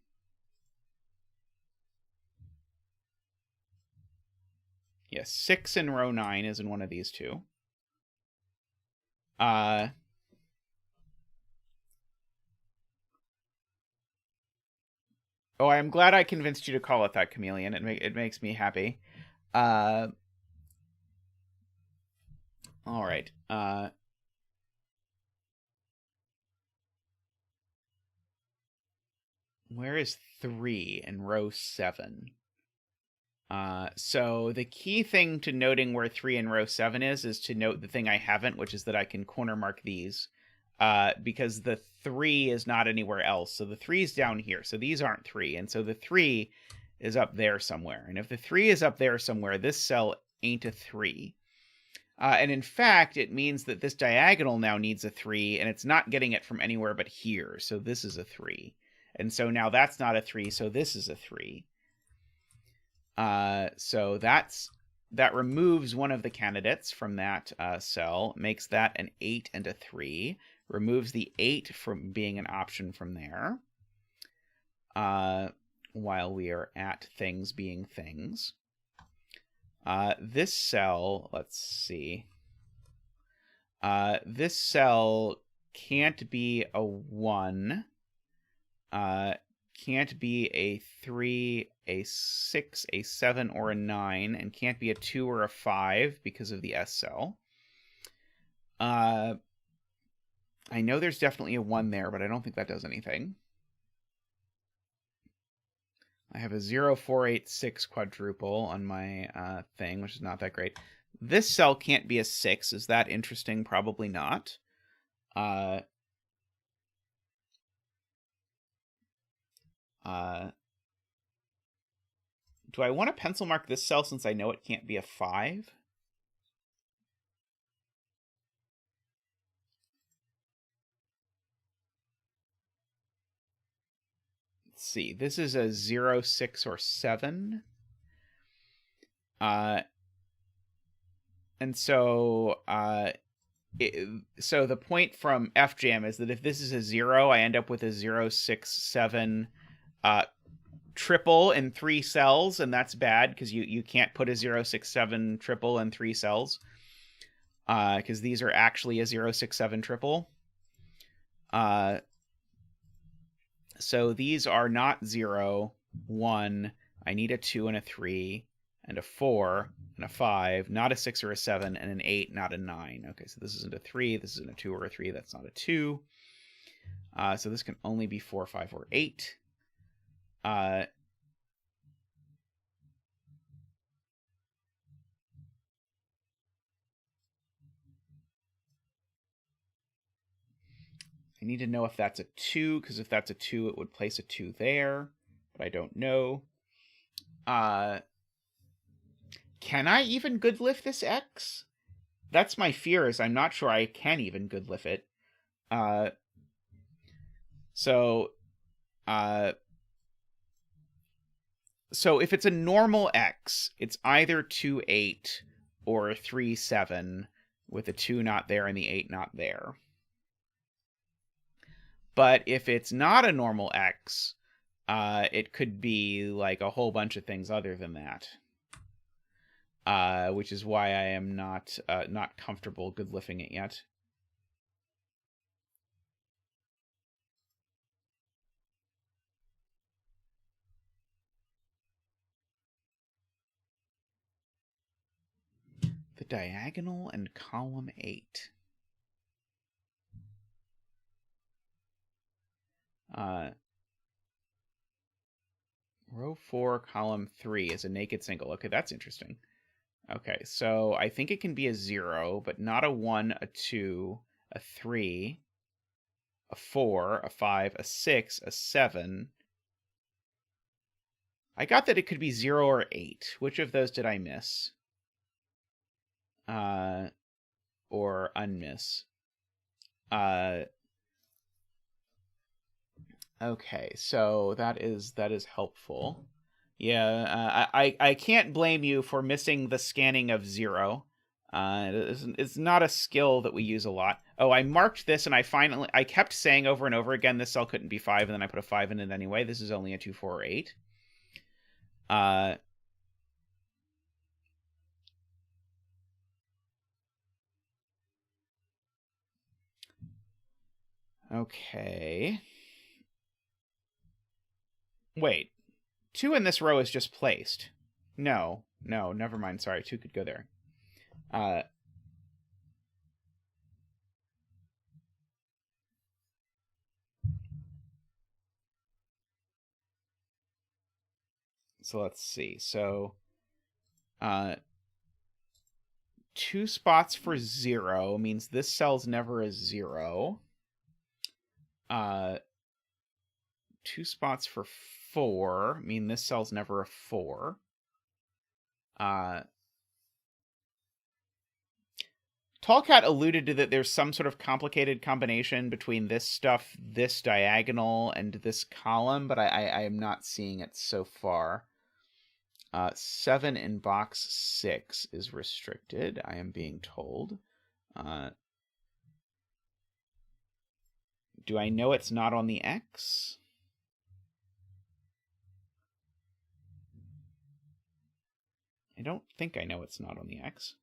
Yes, 6 in row 9 is in one of these two. Oh, I'm glad I convinced you to call it that, Chameleon. It makes me happy. All right. Where is 3 in row 7? So the key thing to noting where 3 in row 7 is to note the thing I haven't, which is that I can corner mark these. Because the 3 is not anywhere else. So the 3 is down here. So these aren't 3. And so the 3 is up there somewhere. And if the 3 is up there somewhere, this cell ain't a 3. And in fact, it means that this diagonal now needs a 3, and it's not getting it from anywhere but here. So this is a 3. And so now that's not a 3, so this is a 3. So that removes one of the candidates from that cell, makes that an 8 and a 3, removes the 8 from being an option from there, while we are at things being things. This cell, let's see. This cell can't be a 1, can't be a 3, a 6, a 7, or a 9, and can't be a 2 or a 5 because of the S cell. I know there's definitely a 1 there, but I don't think that does anything. I have a 0, 4, 8, 6 quadruple on my thing, which is not that great. This cell can't be a 6. Is that interesting? Probably not. Do I want to pencil mark this cell since I know it can't be a 5? Let's see. This is a 0, 6, or 7. And so so the point from FJam is that if this is a 0, I end up with a 0, 6, 7 triple in 3 cells, and that's bad because you can't put a 0, 6, 7 triple in 3 cells, because these are actually a 0, 6, 7 triple. So these are not 0, 1. I need a 2 and a 3 and a 4 and a 5, not a 6 or a 7, and an 8, not a 9. Okay, so this isn't a 3, this isn't a 2 or a 3, that's not a 2. So this can only be 4, 5, or 8. I need to know if that's a 2, because if that's a 2, it would place a 2 there, but I don't know. Can I even good lift this X? That's my fear, is I'm not sure I can even good lift it. So if it's a normal X, it's either 2, 8 or 3, 7, with the 2 not there and the 8 not there. But if it's not a normal X, it could be like a whole bunch of things other than that. Which is why I am not comfortable good lifting it yet. The diagonal and column 8. Row 4, column 3 is a naked single. Okay, that's interesting. Okay, so I think it can be a 0, but not a 1, a 2, a 3, a 4, a 5, a 6, a 7. I got that it could be 0 or 8. Which of those did I miss? Or unmiss? Okay, so that is helpful. Yeah, I can't blame you for missing the scanning of 0. It's not a skill that we use a lot. Oh, I marked this, and I kept saying over and over again this cell couldn't be 5, and then I put a 5 in it anyway. This is only a 2, 4, or 8. Okay. Wait. 2 in this row is just placed. No, never mind. Sorry, 2 could go there. So let's see. So, 2 spots for 0 means this cell's never a 0. 2 spots for 4 mean this cell's never a 4. Tallcat alluded to that there's some sort of complicated combination between this stuff, this diagonal, and this column, but I am not seeing it so far. 7 in box 6 is restricted, I am being told. Do I know it's not on the X? I don't think I know it's not on the X.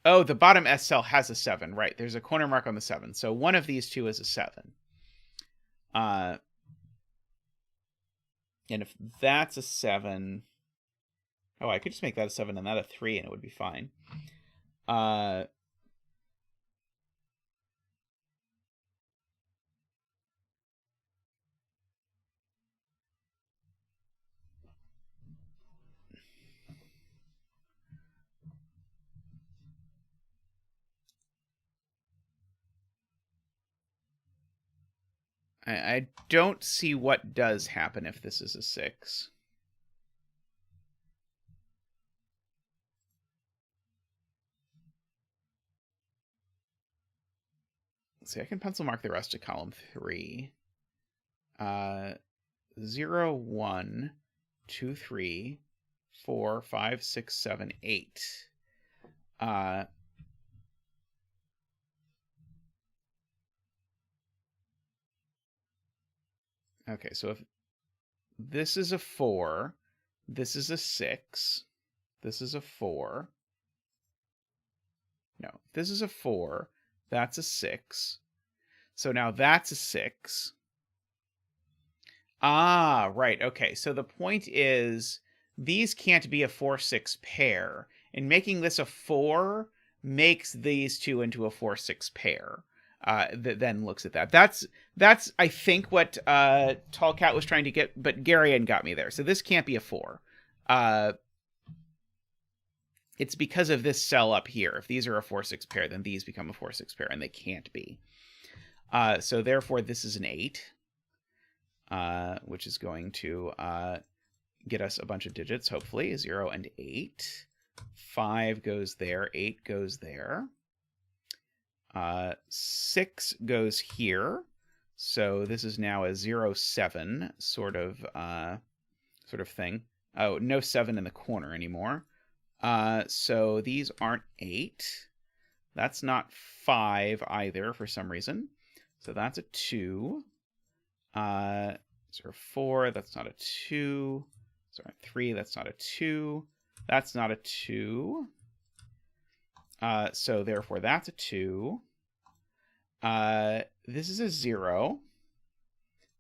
Oh, the bottom S cell has a 7, right. There's a corner mark on the 7. So one of these two is a 7. And if that's a 7... Oh, I could just make that a 7 and that a 3, and it would be fine. I don't see what does happen if this is a 6. Let's see, I can pencil mark the rest of column 3. 0, 1, 2, 3, 4, 5, 6, 7, 8. Okay, so if this is a 4, this is a 6, this is a 4. No, this is a 4, that's a 6. So now that's a 6. Ah, right, okay. So the point is, these can't be a 4-6 pair. And making this a 4 makes these two into a 4-6 pair. That then looks at that. That's I think what Tallcat was trying to get, but Garian got me there. So this can't be a 4. It's because of this cell up here. If these are a 4-6 pair, then these become a 4-6 pair, and they can't be. So therefore, this is an 8, which is going to get us a bunch of digits, hopefully. 0 and 8. 5 goes there. 8 goes there. 6 goes here. So this is now a 0, 7 sort of thing. Oh, no 7 in the corner anymore. So these aren't 8. That's not 5 either for some reason. So that's a 2. 0, 4, that's not a 2. 3, that's not a 2. That's not a 2. So therefore that's a 2. This is a 0.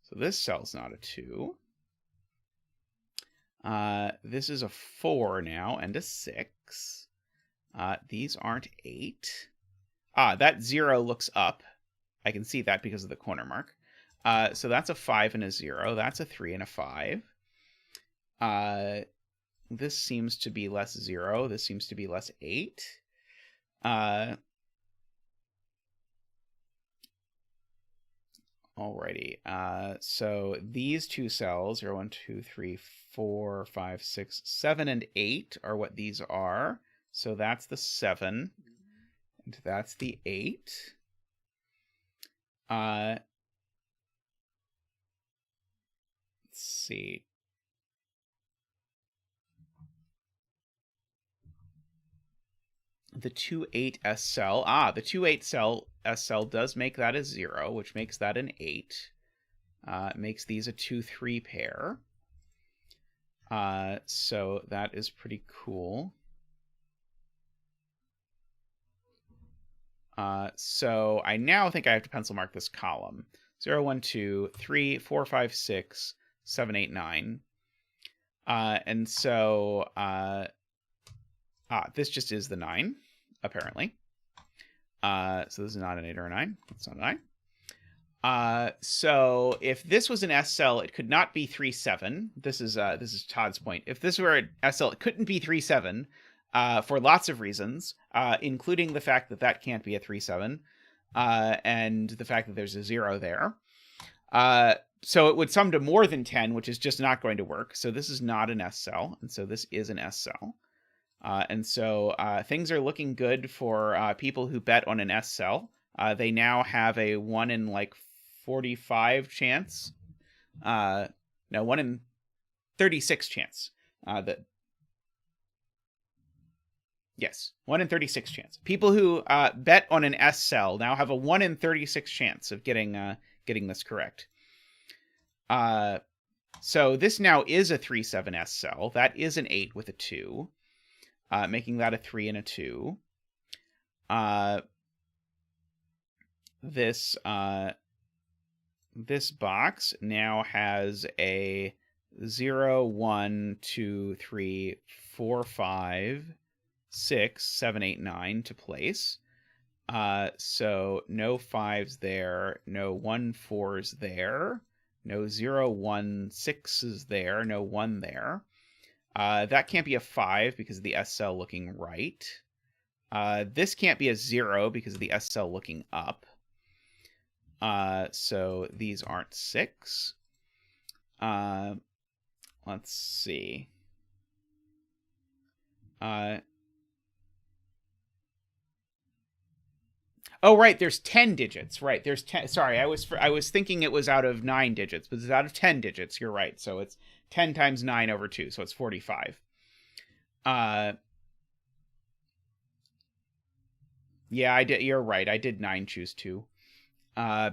So this cell's not a 2. This is a 4 now and a 6. These aren't 8. That 0 looks up. I can see that because of the corner mark. So that's a 5 and a 0. That's a 3 and a 5. This seems to be less 0. This seems to be less 8. Alrighty. So these two cells, 0, 1, 2, 3, 4, 5, 6, 7, and 8 are what these are. So that's the 7. And that's the 8. Let's see. The 2-8 S cell. The 2-8 cell S cell does make that a 0, which makes that an 8. It makes these a 2-3 pair. So that is pretty cool. So I now think I have to pencil mark this column. 0, 1, 2, 3, 4, 5, 6, 7, 8, 9. And so this just is the 9, apparently. So this is not an 8 or a 9. It's not a 9. So if this was an S cell, it could not be 3, 7. This is Todd's point. If this were an S cell, it couldn't be 3, 7 for lots of reasons, including the fact that that can't be a 3, 7, and the fact that there's a 0 there. So it would sum to more than 10, which is just not going to work. So this is not an S cell, and so this is an S cell. And so things are looking good for people who bet on an S cell. They now have a 1 in like 45 chance. No, 1 in 36 chance. Yes, 1 in 36 chance. People who bet on an S cell now have a 1 in 36 chance of getting this correct. So this now is a 3, 7 S cell. That is an 8 with a 2. Making that a 3 and a 2. This box now has a 0, 1, 2, 3, 4, 5, 6, 7, 8, 9 to place. So no 5s there, no 1, 4s there, no 0, 1, 6s there, no 1 there. That can't be a 5 because of the S cell looking right. This can't be a 0 because of the S cell looking up. So these aren't 6. Let's see. Oh, right, there's 10 digits. Right, there's 10. Sorry, I was thinking it was out of 9 digits, but it's out of 10 digits. You're right. So it's 10 times 9 over 2, so it's 45. Yeah, I did. You're right. I did 9 choose 2.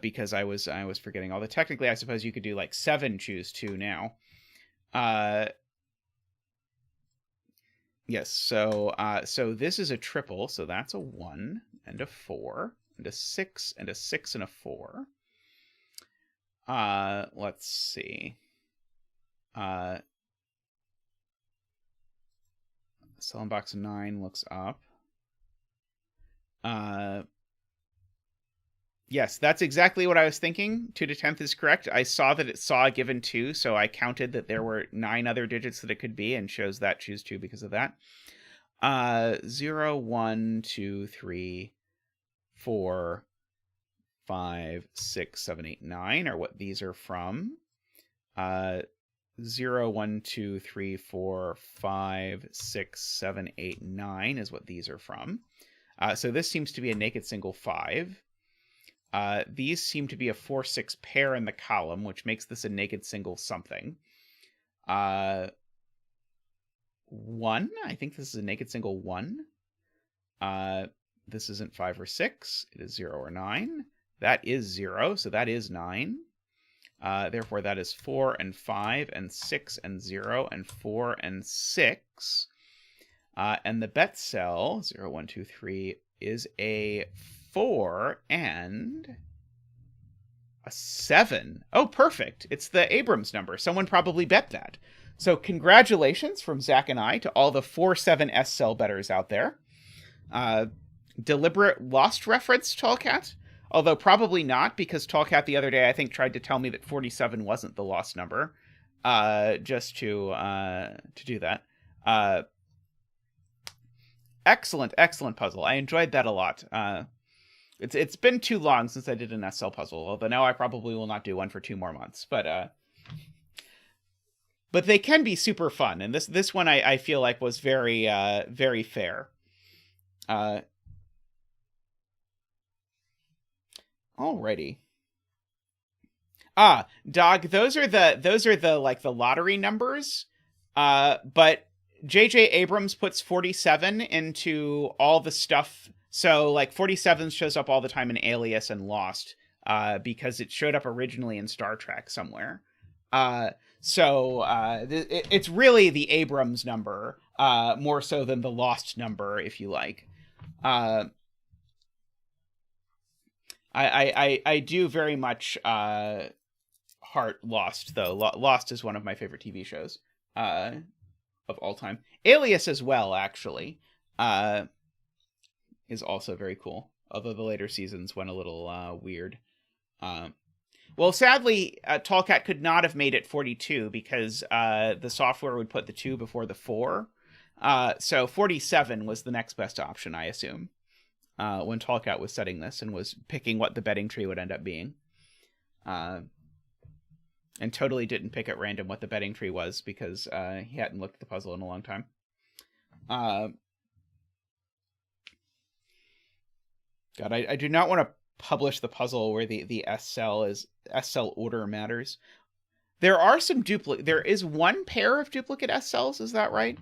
Because I was forgetting all the. Technically, I suppose you could do like 7 choose 2 now. Yes. So this is a triple. So that's a 1 and a 4 and a 6 and a 6 and a 4. Let's see. Cell in box 9 looks up. Yes, that's exactly what I was thinking. 2-10th is correct. I saw that it saw a given 2, so I counted that there were 9 other digits that it could be and chose that choose 2 because of that. 0, 1, 2, 3, 4, 5, 6, 7, 8, 9 are what these are from. 0, 1, 2, 3, 4, 5, 6, 7, 8, 9 is what these are from. So this seems to be a naked single 5. These seem to be a 4-6 pair in the column, which makes this a naked single something. 1, I think this is a naked single 1. This isn't 5 or 6. It is 0 or 9. That is 0, so that is 9. Therefore, that is 4 and 5 and 6 and 0 and 4 and 6. And the bet cell, 0, 1, 2, 3, is a 4 and a 7. Oh, perfect. It's the Abrams number. Someone probably bet that. So congratulations from Zach and I to all the 4-7 S cell bettors out there. Deliberate lost reference, Tallcat? Although probably not, because Tallcat the other day, I think, tried to tell me that 47 wasn't the lost number. Just to do that. Excellent puzzle. I enjoyed that a lot. It's been too long since I did an SL puzzle, although now I probably will not do one for 2 more months. But they can be super fun, and this one I feel like was very very fair. Alrighty. Dog, those are the like the lottery numbers. But J.J. Abrams puts 47 into all the stuff. So like 47 shows up all the time in Alias and Lost, because it showed up originally in Star Trek somewhere. So it's really the Abrams number, more so than the Lost number, if you like. I do very much heart Lost, though. Lost is one of my favorite TV shows of all time. Alias as well, actually, is also very cool, although the later seasons went a little weird. Well, sadly, Tallcat could not have made it 42 because the software would put the 2 before the 4. So 47 was the next best option, I assume, when Tallcat was setting this and was picking what the betting tree would end up being. And totally didn't pick at random what the betting tree was because he hadn't looked at the puzzle in a long time. God, I do not want to publish the puzzle where the S cell order matters. There are some there is one pair of duplicate S cells, is that right?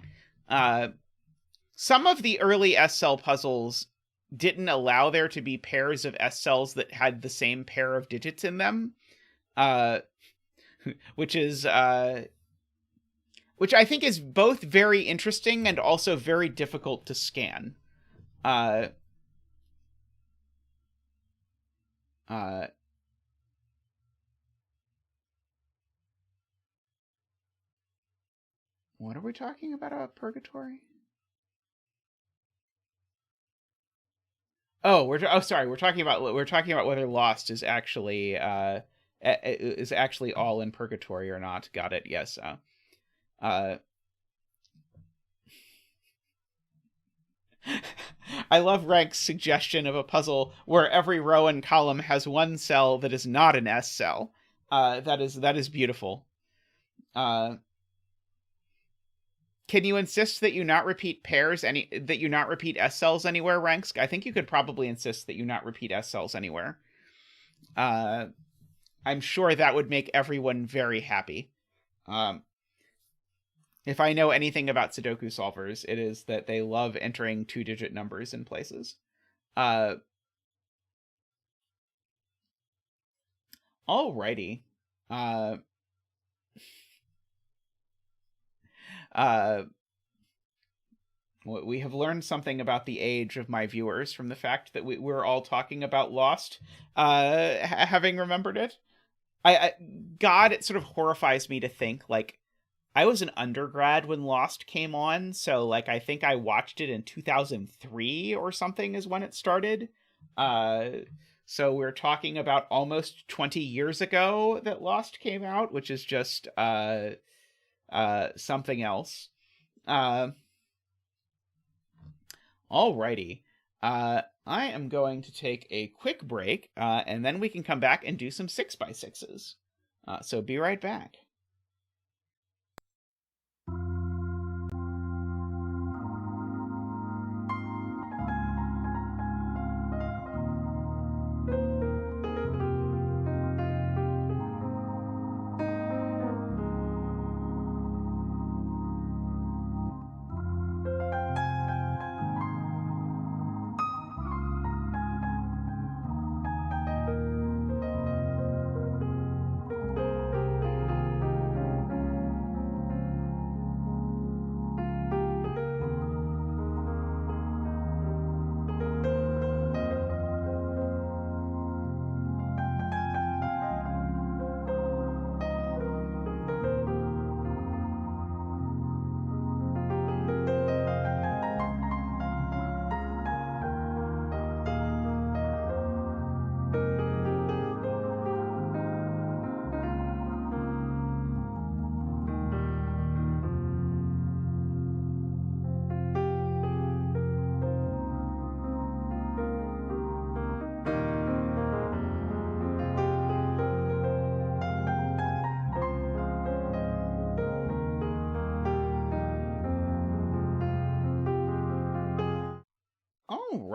Some of the early S cell puzzles didn't allow there to be pairs of S cells that had the same pair of digits in them. Which I think is both very interesting and also very difficult to scan. What are we talking about purgatory? We're talking about whether Lost is actually all in purgatory or not. Got it. Yes. I love Rank's suggestion of a puzzle where every row and column has one cell that is not an S cell. That is beautiful. Can you insist that you not repeat that you not repeat S cells anywhere, Ranks? I think you could probably insist that you not repeat S cells anywhere. I'm sure that would make everyone very happy. If I know anything about Sudoku solvers, it is that they love entering 2-digit numbers in places. Alrighty. We have learned something about the age of my viewers from the fact that we're all talking about Lost, having remembered it. God, it sort of horrifies me to think, like, I was an undergrad when Lost came on, so, like, I think I watched it in 2003 or something is when it started. So we're talking about almost 20 years ago that Lost came out, which is just something else. Alrighty. I am going to take a quick break, and then we can come back and do some 6x6s. So be right back.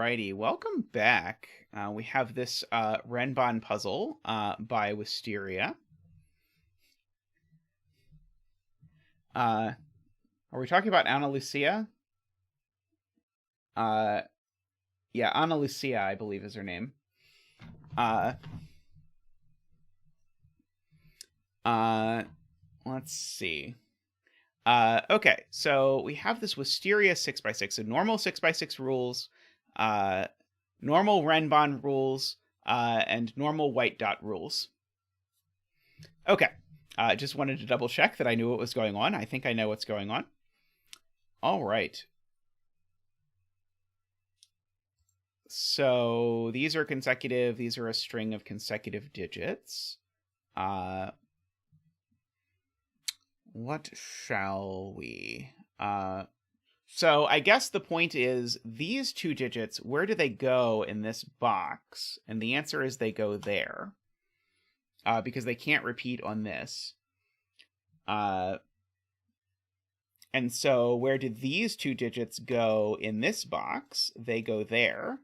Alrighty, welcome back. We have this Renbon puzzle by Wisteria. Are we talking about Ana Lucia? Yeah, Ana Lucia, I believe is her name. Let's see. Okay, so we have this Wisteria 6x6, so normal 6x6 rules, normal Renbon rules, and normal white dot rules. Okay, just wanted to double check that I knew what was going on. I think I know what's going on. All right. So these are consecutive. These are a string of consecutive digits. What shall we? So I guess the point is these two digits, where do they go in this box? And the answer is they go there. Because they can't repeat on this. And so where do these two digits go in this box? They go there.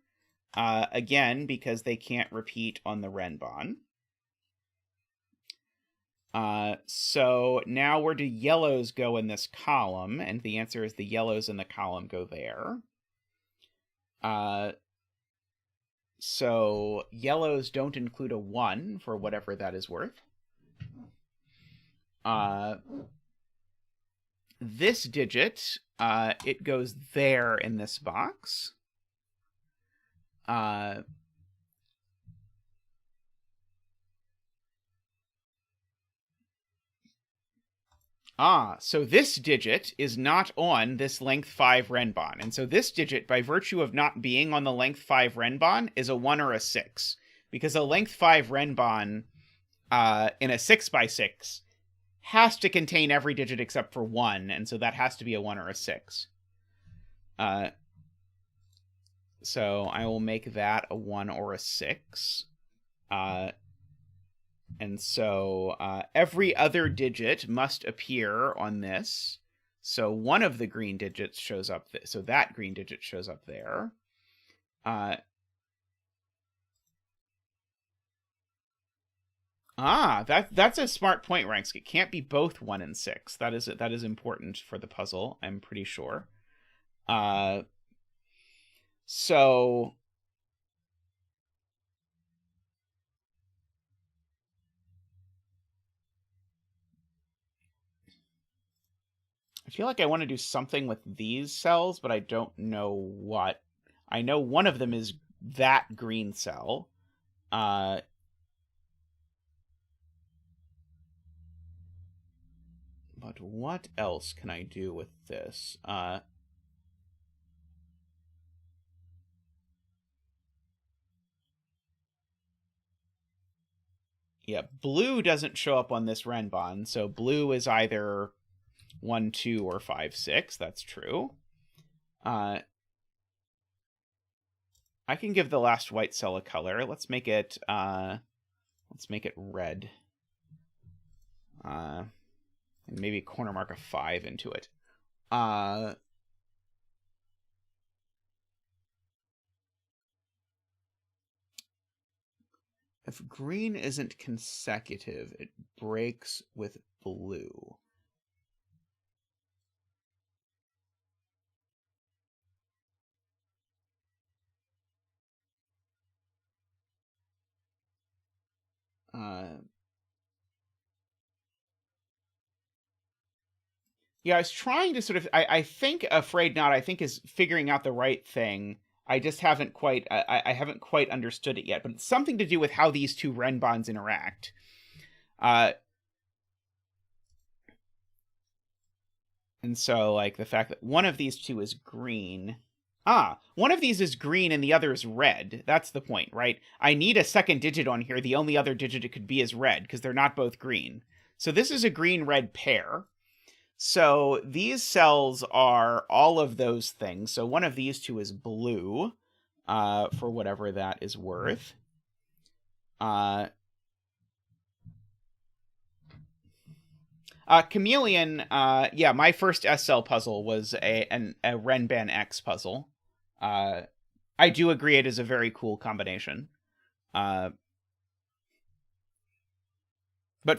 Again, because they can't repeat on the Renbon. So now where do yellows go in this column? And the answer is the yellows in the column go there. So yellows don't include a 1 for whatever that is worth. This digit, it goes there in this box. So this digit is not on this length 5 Renbon. And so this digit, by virtue of not being on the length 5 Renbon, is a 1 or a 6. Because a length 5 Renbon in a 6x6 has to contain every digit except for 1, and so that has to be a 1 or a 6. So I will make that a 1 or a 6. And so every other digit must appear on this. So one of the green digits shows up. So that green digit shows up there. That's a smart point, Ranks. It can't be both 1 and 6. That is important for the puzzle, I'm pretty sure. So I feel like I want to do something with these cells, but I don't know what. I know one of them is that green cell. But what else can I do with this? Yeah, blue doesn't show up on this Renbon, so blue is either 1, 2, or 5, 6. That's true. I can give the last white cell a color. Let's make it red. And maybe corner mark a 5 into it. If green isn't consecutive, it breaks with blue. Yeah, I was trying to sort of. I think Afraid Not. I think is figuring out the right thing. I just haven't quite. I haven't quite understood it yet. But it's something to do with how these two Renbons interact. And so, like, the fact that one of these two is green. One of these is green and the other is red. That's the point, right? I need a second digit on here. The only other digit it could be is red, because they're not both green. So this is a green-red pair. So these cells are all of those things. So one of these two is blue, for whatever that is worth. Chameleon, yeah, my first S cell puzzle was a Renban X puzzle. I do agree it is a very cool combination. But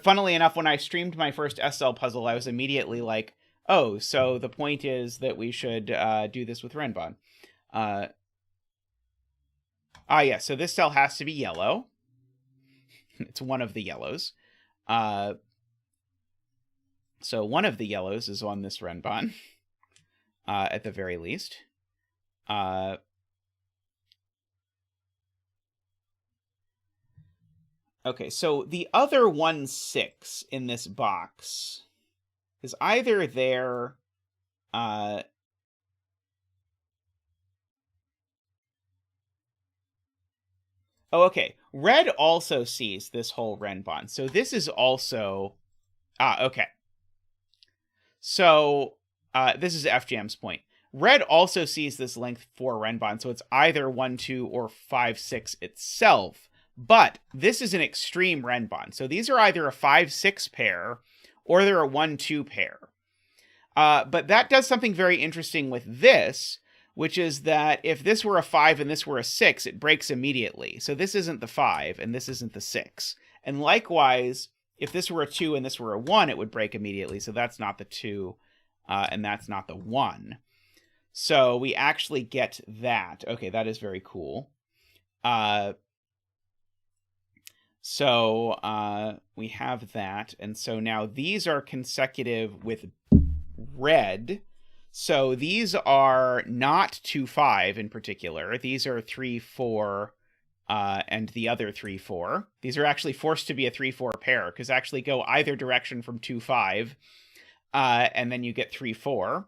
funnily enough, when I streamed my first SL puzzle, I was immediately like, oh, so the point is that we should do this with Renbon. Yeah, so this cell has to be yellow. It's one of the yellows. So one of the yellows is on this Renbon, at the very least. Okay, so the other 1/6 in this box is either there... Oh, okay. Red also sees this whole Renbon. So this is also... okay. So this is FJam's point. Red also sees this length 4 Renbon, so it's either 1, 2, or 5, 6 itself. But this is an extreme Renbon. So these are either a 5, 6 pair, or they're a 1, 2 pair. But that does something very interesting with this, which is that if this were a 5 and this were a 6, it breaks immediately. So this isn't the 5, and this isn't the 6. And likewise, if this were a 2 and this were a 1, it would break immediately. So that's not the 2, and that's not the 1. So we actually get that. Okay, that is very cool. So we have that. And so now these are consecutive with red. So these are not 2, 5 in particular. These are 3, 4, and the other 3, 4. These are actually forced to be a 3, 4 pair, because actually go either direction from 2, 5, and then you get 3, 4.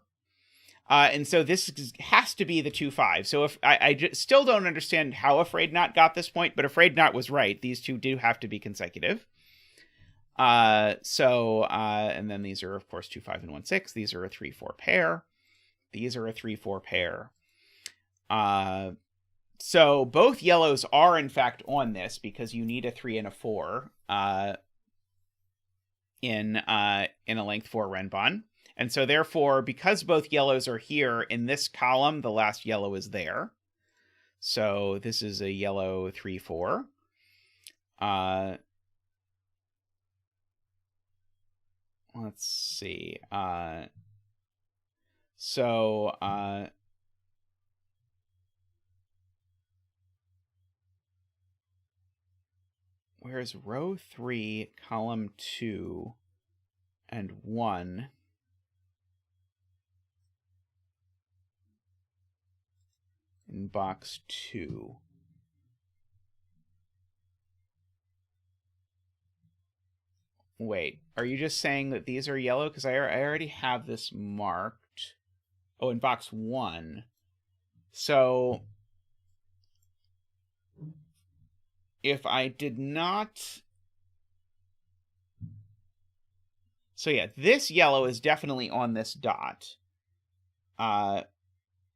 And so this has to be the 2, 5. So if I still don't understand how Afraid Not got this point, but Afraid Not was right. These two do have to be consecutive. And then these are, of course, 2, 5, and 1, 6. These are a 3, 4 pair. These are a 3, 4 pair. So both yellows are, in fact, on this, because you need a 3 and a 4 in a length 4 Renbon. And so therefore, because both yellows are here in this column, the last yellow is there. So this is a yellow 3, 4. Let's see. Where's row 3, column 2, and 1... in box 2. Wait, are you just saying that these are yellow? Because I already have this marked. Oh, in box 1. So if I did not... So yeah, this yellow is definitely on this dot.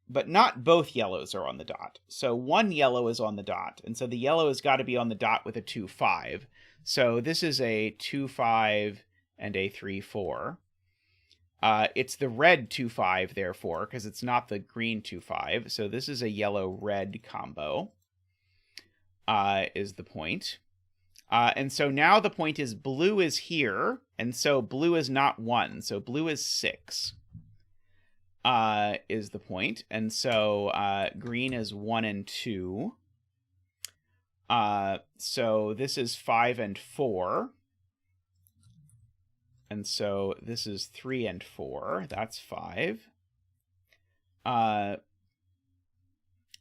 But not both yellows are on the dot. So one yellow is on the dot. And so the yellow has got to be on the dot with a 2, 5. So this is a 2, 5 and a 3, 4. It's the red 2, 5, therefore, because it's not the green 2, 5. So this is a yellow-red combo, is the point. And so now the point is blue is here, and so blue is not 1. So blue is 6. Is the point. And so green is 1 and 2. So this is 5 and 4. And so this is 3 and 4. That's 5.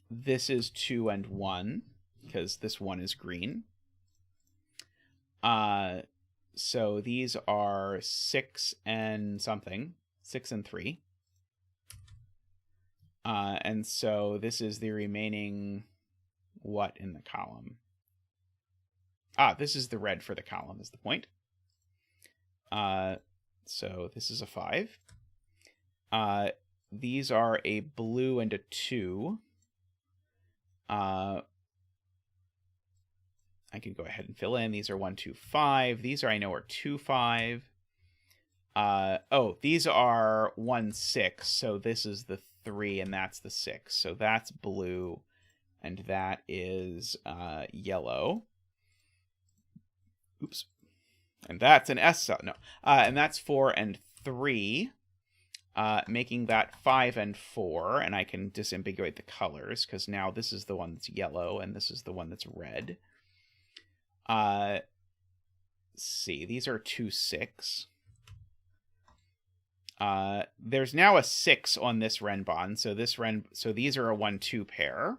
This is 2 and 1, because this 1 is green. So these are 6 and something. 6 and 3. And so this is the remaining what in the column? This is the red for the column is the point. So this is a 5. These are a blue and a 2. I could go ahead and fill in. These are 1, 2, 5. These are, I know, are 2, 5. These are 1, 6. So this is the 3 and that's the 6. So that's blue and that is yellow. Oops. And that's an S cell. No. And that's 4 and 3, making that 5 and 4. And I can disambiguate the colors, because now this is the one that's yellow, and this is the one that's red. Let's see. These are 2, 6. There's now a 6 on this Renbon, so these are a 1-2 pair.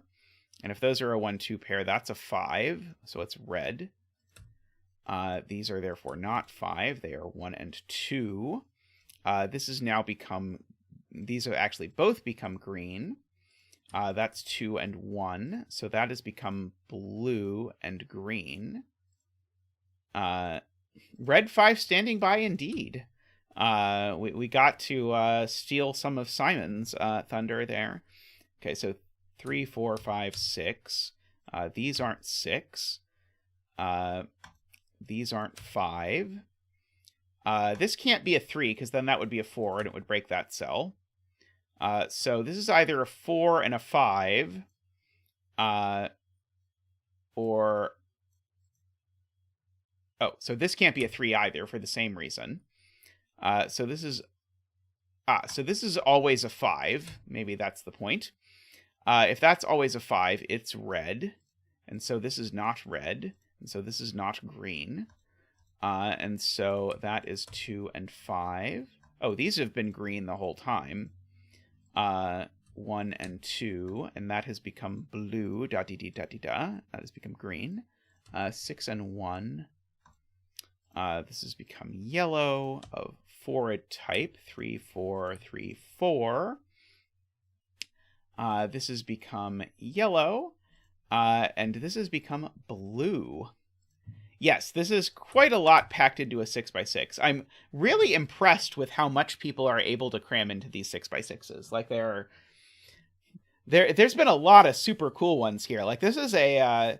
And if those are a 1-2 pair, that's a 5, so it's red. These are therefore not 5, they are 1 and 2. This has now become, these have actually both become green. That's 2 and 1, so that has become blue and green. Red 5 standing by indeed. We got to steal some of Simon's thunder there. Okay, so 3, 4, 5, 6. These aren't 6. These aren't 5. This can't be a 3, because then that would be a 4, and it would break that cell. So this is either a 4 and a 5, or... Oh, so this can't be a 3 either, for the same reason. So this is always a 5. Maybe that's the point. If that's always a 5, it's red. And so this is not red. And so this is not green. And so that is 2 and 5. Oh, these have been green the whole time. 1 and 2. And that has become blue. Da-dee-dee-da-dee-da. That has become green. 6 and 1. This has become yellow of 4 type. 3, 4, 3, 4. This has become yellow. And this has become blue. Yes, this is quite a lot packed into a 6x6. I'm really impressed with how much people are able to cram into these 6x6s. Like, there's been a lot of super cool ones here. Like, this is a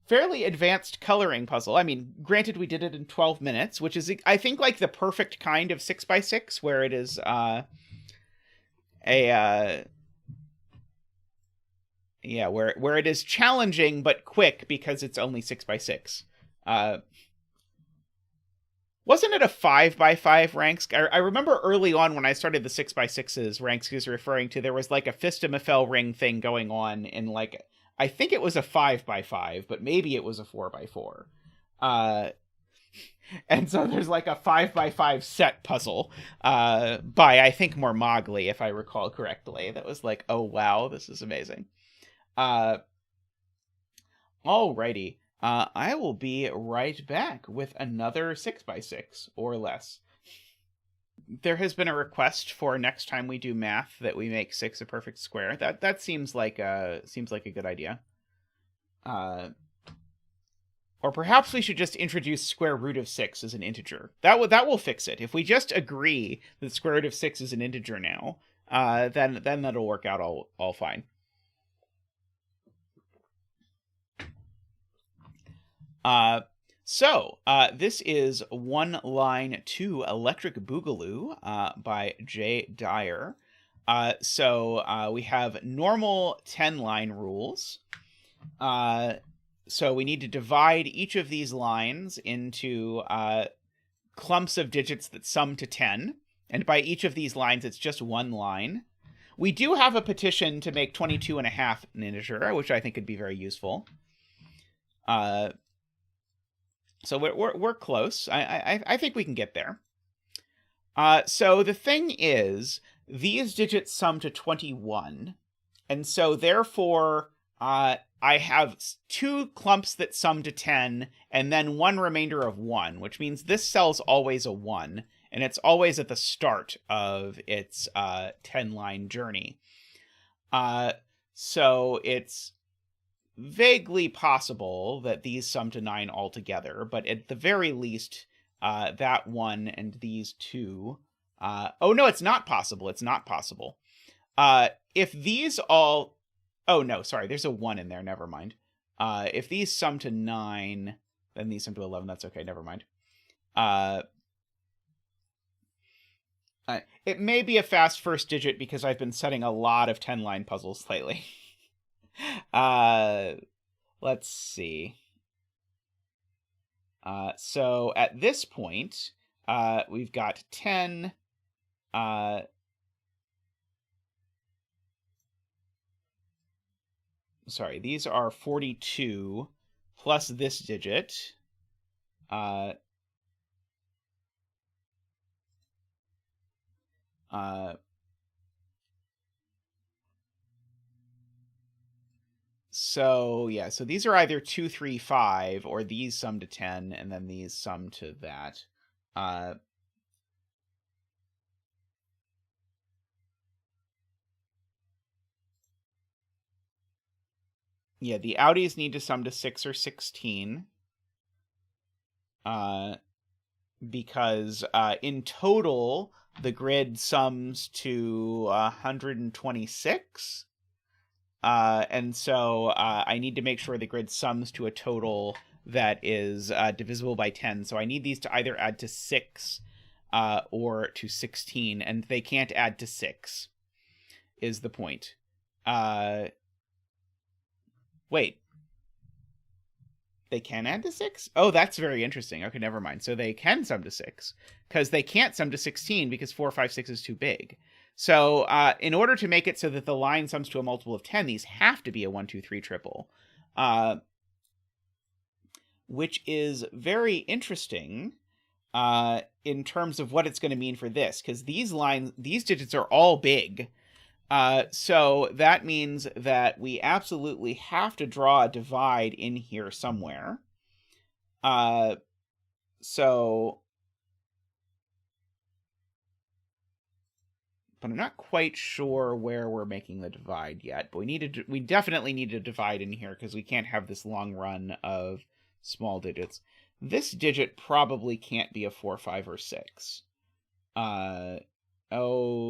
fairly advanced coloring puzzle. I mean, granted, we did it in 12 minutes, which is, I think, like the perfect kind of 6x6, where it is where it is challenging but quick because it's only 6x6. Wasn't it a 5x5 ranks? I remember early on when I started the 6x6s, ranks was referring to, there was like a Fistamafel ring thing going on in, like, I think it was a 5x5, but maybe it was a 4x4. And so there's like a 5x5 set puzzle by, I think, more Mowgli, if I recall correctly. That was like, oh wow, this is amazing. Alrighty. I will be right back with another 6x6 or less. There has been a request for next time we do math that we make 6 a perfect square. That seems like a good idea. Or perhaps we should just introduce square root of 6 as an integer. That will fix it. If we just agree that square root of 6 is an integer now, then that'll work out all fine. This is One Line 2 Electric Boogaloo by J. Dyer. We have normal 10-line rules. So we need to divide each of these lines into clumps of digits that sum to 10. And by each of these lines, it's just one line. We do have a petition to make 22.5 an integer, which I think could be very useful. So we're close. I think we can get there. So the thing is, these digits sum to 21. And so therefore, I have 2 clumps that sum to 10, and then one remainder of 1, which means this cell's always a 1, and it's always at the start of its 10-line journey. So it's vaguely possible that these sum to 9 altogether, but at the very least, that 1 and these 2... oh, no, it's not possible. It's not possible. If these all... Oh, no, sorry, there's a 1 in there. Never mind. If these sum to 9, then these sum to 11. That's okay. Never mind. It may be a fast first digit because I've been setting a lot of 10-line puzzles lately. Let's see. So at this point, we've got 10. Sorry, these are 42 plus this digit. So, yeah, so these are either 2, 3, 5, or these sum to 10, and then these sum to that. Yeah, the outies need to sum to 6 or 16. Because in total, the grid sums to 126. And so I need to make sure the grid sums to a total that is divisible by 10. So I need these to either add to 6 or to 16, and they can't add to 6, is the point. Wait. They can add to 6? Oh, that's very interesting. Okay, never mind. So they can sum to 6, because they can't sum to 16 because 4, 5, 6 is too big. So in order to make it so that the line sums to a multiple of 10, these have to be a 1, 2, 3 triple. Which is very interesting in terms of what it's going to mean for this, because these digits are all big. So that means that we absolutely have to draw a divide in here somewhere. But I'm not quite sure where we're making the divide yet. But we definitely need a divide in here, because we can't have this long run of small digits. This digit probably can't be a 4, 5, or 6. Oh,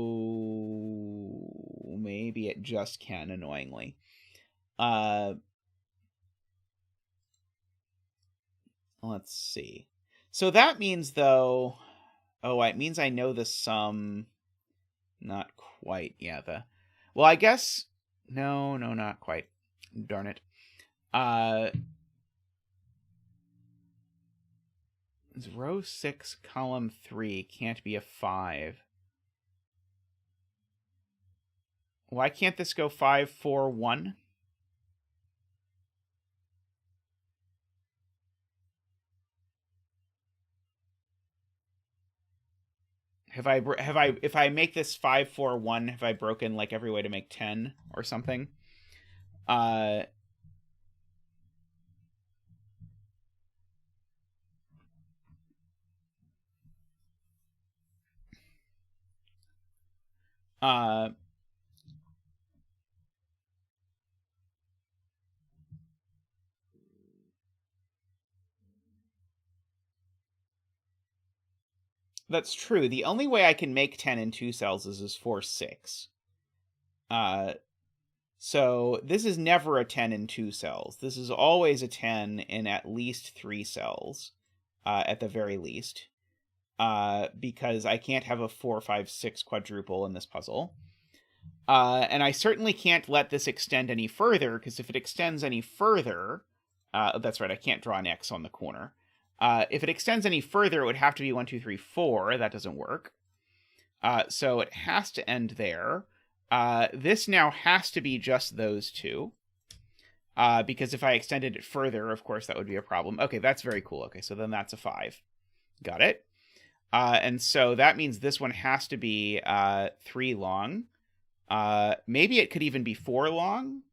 maybe it just can, annoyingly. Let's see. So that means, though... Oh, it means I know the sum... Not quite, yeah, Well, I guess... No, not quite. Darn it. Row 6, column 3 can't be a 5. Why can't this go 5, 4, 1? If I make this 5, 4, 1, have I broken like every way to make 10 or something? That's true. The only way I can make 10 in 2 cells is 4, 6. So this is never a 10 in 2 cells. This is always a 10 in at least 3 cells, at the very least. Because I can't have a 4, 5, 6 quadruple in this puzzle. And I certainly can't let this extend any further, because if it extends any further... that's right, I can't draw an X on the corner. If it extends any further, it would have to be 1, 2, 3, 4. That doesn't work. So it has to end there. This now has to be just those two. Because if I extended it further, of course, that would be a problem. Okay, that's very cool. Okay, so then that's a 5. Got it. And so that means this one has to be 3 long. Maybe it could even be 4 long.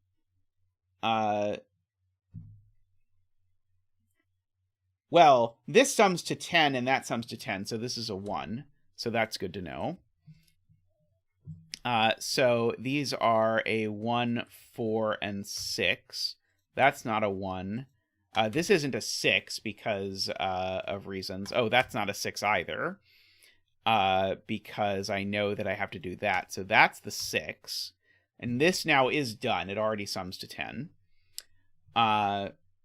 Well, this sums to 10 and that sums to 10, so this is a 1. So that's good to know. So these are a 1, 4, and 6. That's not a 1. This isn't a 6 because of reasons. Oh, that's not a 6 either. Because I know that I have to do that. So that's the 6. And this now is done. It already sums to 10.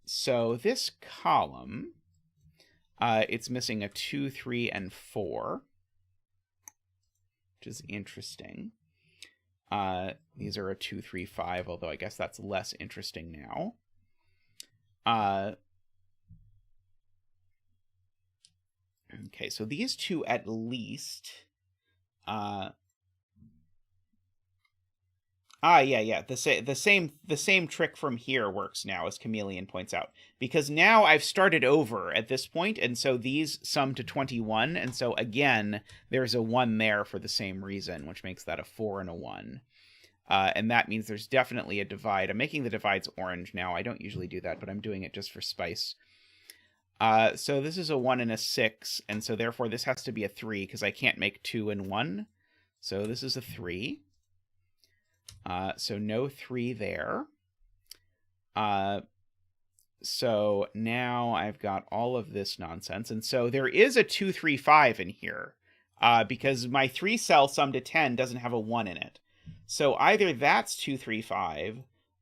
So this column, it's missing a 2, 3, and 4. Which is interesting. These are a 2, 3, 5, although I guess that's less interesting now. Okay, so these two at least. Yeah. The same trick from here works now, as Chameleon points out, because now I've started over at this point, and so these sum to 21, and so again there's a 1 there for the same reason, which makes that a 4 and a 1. And that means there's definitely a divide. I'm making the divides orange now. I don't usually do that, but I'm doing it just for spice. So this is a 1 and a 6, and so therefore this has to be a 3, because I can't make 2 and 1. So this is a 3. So no 3 there. So now I've got all of this nonsense. And so there is a 2, 3, 5 in here, because my 3 cell sum to 10 doesn't have a 1 in it. So either that's 2, 3, 5,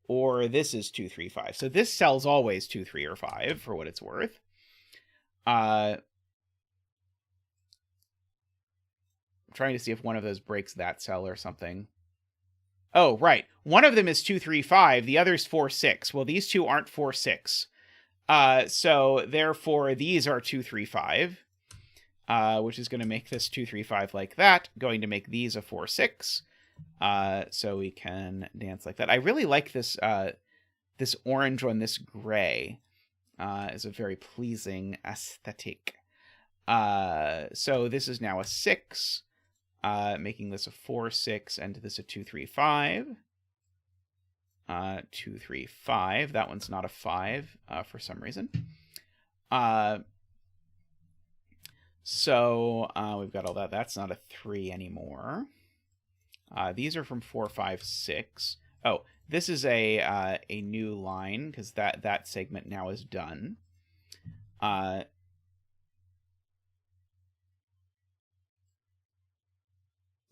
or this is 2, 3, 5. So this cell's always 2, 3, or 5, for what it's worth. I'm trying to see if one of those breaks that cell or something. Oh, right. One of them is 2, 3, 5. The other's 4, 6. Well, these two aren't 4, 6. So therefore, these are 2, 3, 5, which is going to make this 2, 3, 5 like that. Going to make these a 4, 6. So we can dance like that. I really like this this orange on this gray. Is a very pleasing aesthetic. So this is now a 6. Making this a 4, 6, and this a 2, 3, 5. 2, 3, 5. That one's not a 5 for some reason. So we've got all that. That's not a 3 anymore. These are from 4, 5, 6. Oh, this is a new line, because that segment now is done.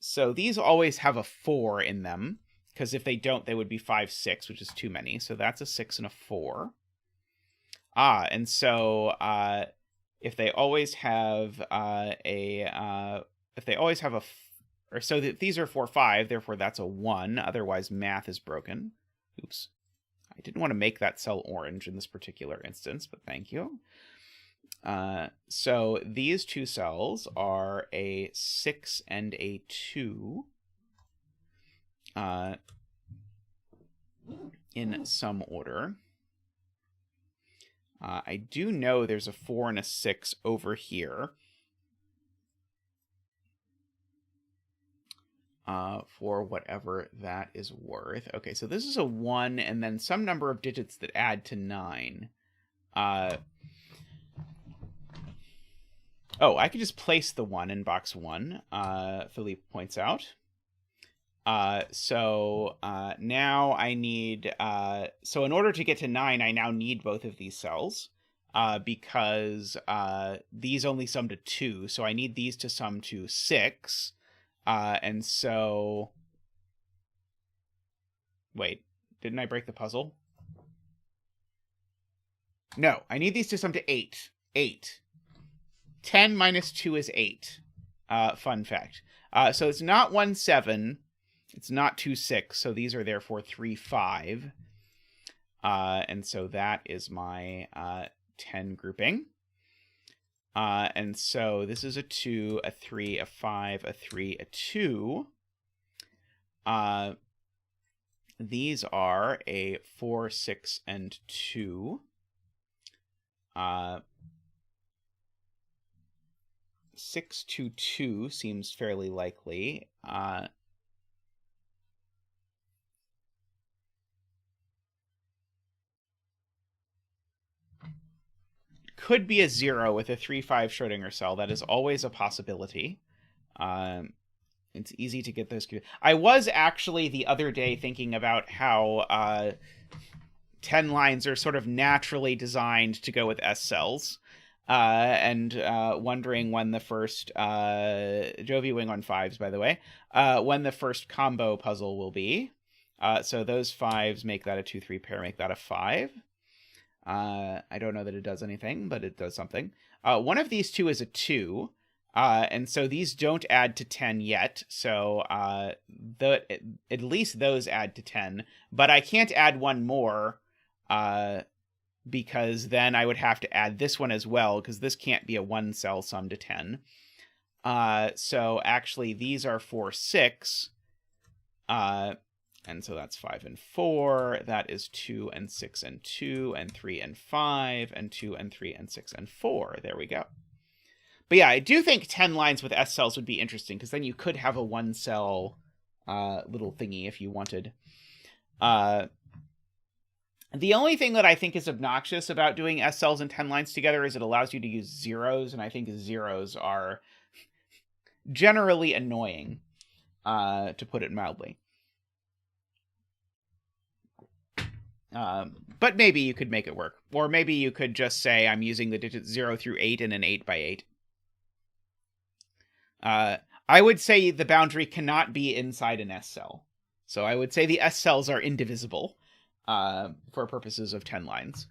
So these always have a 4 in them, because if they don't, they would be 5, 6, which is too many. So that's a 6 and a 4. And so if they always have so these are 4, 5, therefore that's a 1. Otherwise, math is broken. Oops. I didn't want to make that cell orange in this particular instance, but thank you. So these two cells are a 6 and a 2 in some order. I do know there's a 4 and a 6 over here. For whatever that is worth. Okay, so this is a 1, and then some number of digits that add to 9. Oh, I could just place the 1 in box 1, Philippe points out. So now I need... so in order to get to 9, I now need both of these cells, because these only sum to 2, so I need these to sum to 6. And so... Wait, didn't I break the puzzle? No, I need these to sum to 8. 8. 10 minus 2 is 8. Fun fact. So it's not 1, 7. It's not 2, 6. So these are therefore 3, 5. And so that is my 10 grouping. And so this is a 2, a 3, a 5, a 3, a 2. These are a 4, 6, and 2. 6, 2, 2 seems fairly likely. Could be a 0 with a 3, 5 Schrodinger cell. That is always a possibility. It's easy to get those. I was actually the other day thinking about how 10 lines are sort of naturally designed to go with S cells. And wondering when the first Jovi Wing on 5s, by the way, when the first combo puzzle will be. So those 5s make that a 2, 3 pair, make that a 5. I don't know that it does anything, but it does something. One of these two is a 2. And so these don't add to 10 yet. So at least those add to 10. But I can't add one more because then I would have to add this one as well, because this can't be a 1-cell sum to 10. So actually these are 4, 6. And so that's 5 and 4. That is 2 and 6 and 2 and 3 and 5 and 2 and 3 and 6 and 4. There we go. But yeah, I do think 10 lines with S cells would be interesting, because then you could have a 1-cell little thingy if you wanted. The only thing that I think is obnoxious about doing S cells and 10 lines together is it allows you to use zeros, and I think zeros are generally annoying, to put it mildly. But maybe you could make it work. Or maybe you could just say I'm using the digits 0 through 8 in an 8x8. I would say the boundary cannot be inside an S cell. So I would say the S cells are indivisible for purposes of 10 lines.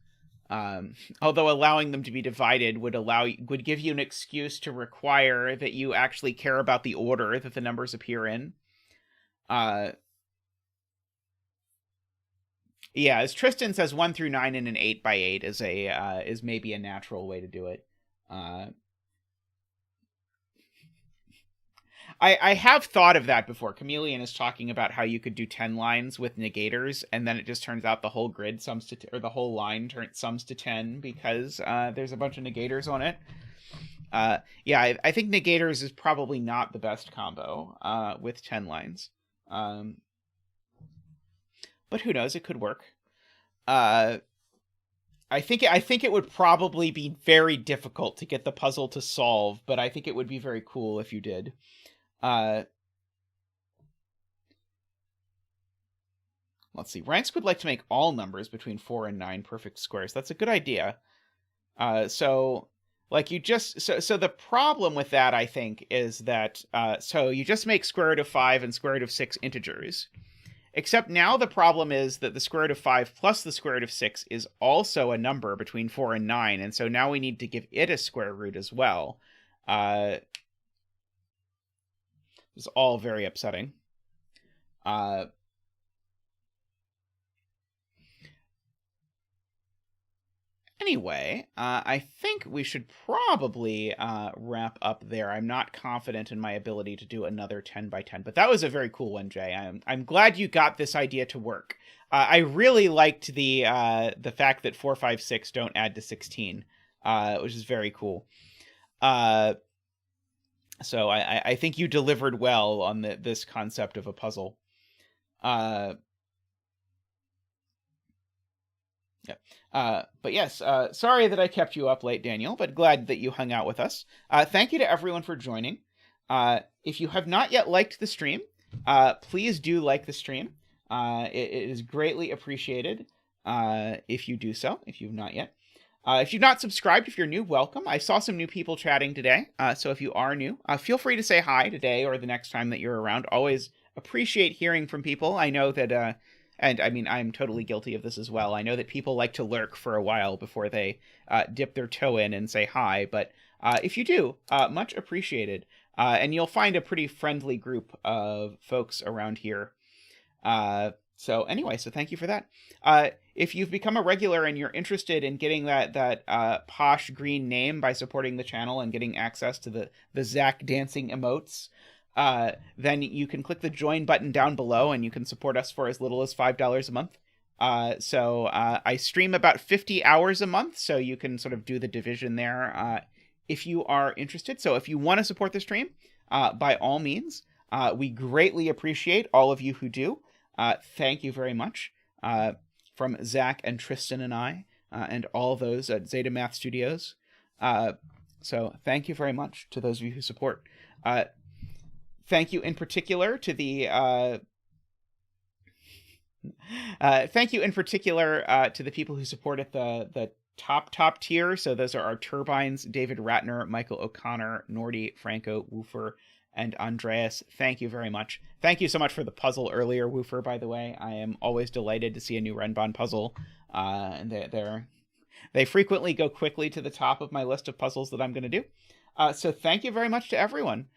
Although allowing them to be divided would give you an excuse to require that you actually care about the order that the numbers appear in. Yeah, as Tristan says, 1 through 9 in an 8x8 is maybe a natural way to do it. I have thought of that before. Chameleon is talking about how you could do 10 lines with negators, and then it just turns out the whole grid sums to, or the whole line sums to 10 because there's a bunch of negators on it. Yeah, I think negators is probably not the best combo with 10 lines. But who knows? It could work. I think it would probably be very difficult to get the puzzle to solve, but I think it would be very cool if you did. Let's see. Ranks would like to make all numbers between 4 and 9 perfect squares. That's a good idea. So the problem with that, I think, is that so you just make square root of 5 and square root of 6 integers. Except now the problem is that the square root of 5 plus the square root of 6 is also a number between 4 and 9, and so now we need to give it a square root as well. It's all very upsetting. Anyway, I think we should probably wrap up there. I'm not confident in my ability to do another 10 by 10, but that was a very cool one, Jay. I'm glad you got this idea to work. I really liked the fact that 4, 5, 6 don't add to 16, which is very cool. So I think you delivered well on this concept of a puzzle. But yes, sorry that I kept you up late, Daniel, but glad that you hung out with us. Thank you to everyone for joining. If you have not yet liked the stream, please do like the stream. It is greatly appreciated if you do so, if you've not yet. If you've not subscribed, if you're new, welcome. I saw some new people chatting today, so if you are new, feel free to say hi today or the next time that you're around. Always appreciate hearing from people. I know that... and I mean, I'm totally guilty of this as well. I know that people like to lurk for a while before they dip their toe in and say hi. But if you do, much appreciated. And you'll find a pretty friendly group of folks around here. So anyway, so thank you for that. If you've become a regular and you're interested in getting that posh green name by supporting the channel and getting access to the Zach dancing emotes, then you can click the join button down below and you can support us for as little as $5 a month. So I stream about 50 hours a month, so you can sort of do the division there if you are interested. So if you want to support the stream, by all means, we greatly appreciate all of you who do. Thank you very much from Zach and Tristan and I and all those at zetamath Studios. So thank you very much to those of you who support. Thank you in particular to the people who support at the top tier. So those are our turbines: David Ratner, Michael O'Connor, Nordy, Franco, Woofer, and Andreas. Thank you very much. Thank you so much for the puzzle earlier, Woofer, by the way. I am always delighted to see a new Renbon puzzle. And they frequently go quickly to the top of my list of puzzles that I'm going to do. So thank you very much to everyone.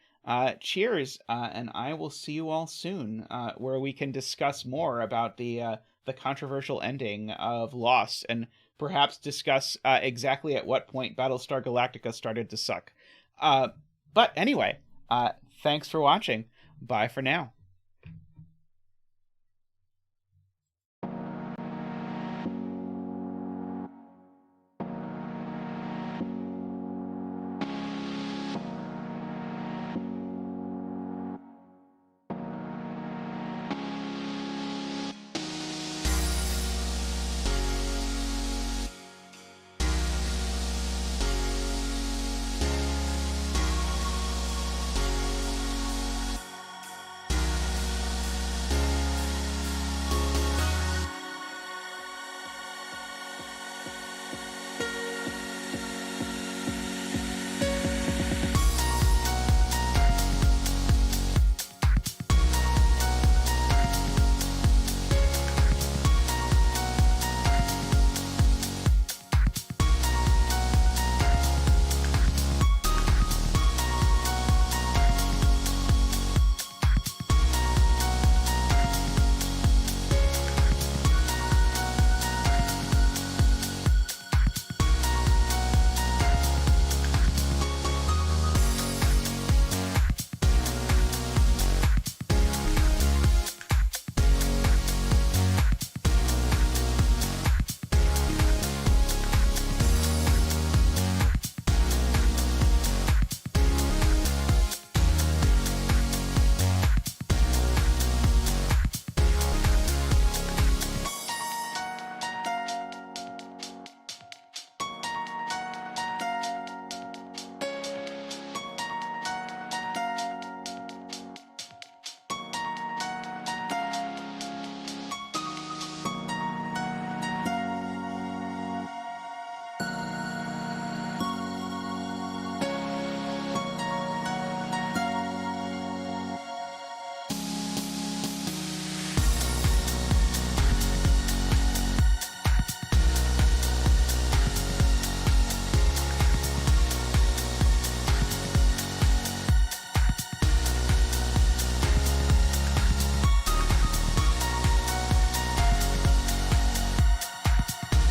Cheers, and I will see you all soon, where we can discuss more about the controversial ending of Lost, and perhaps discuss exactly at what point Battlestar Galactica started to suck. But anyway, thanks for watching. Bye for now.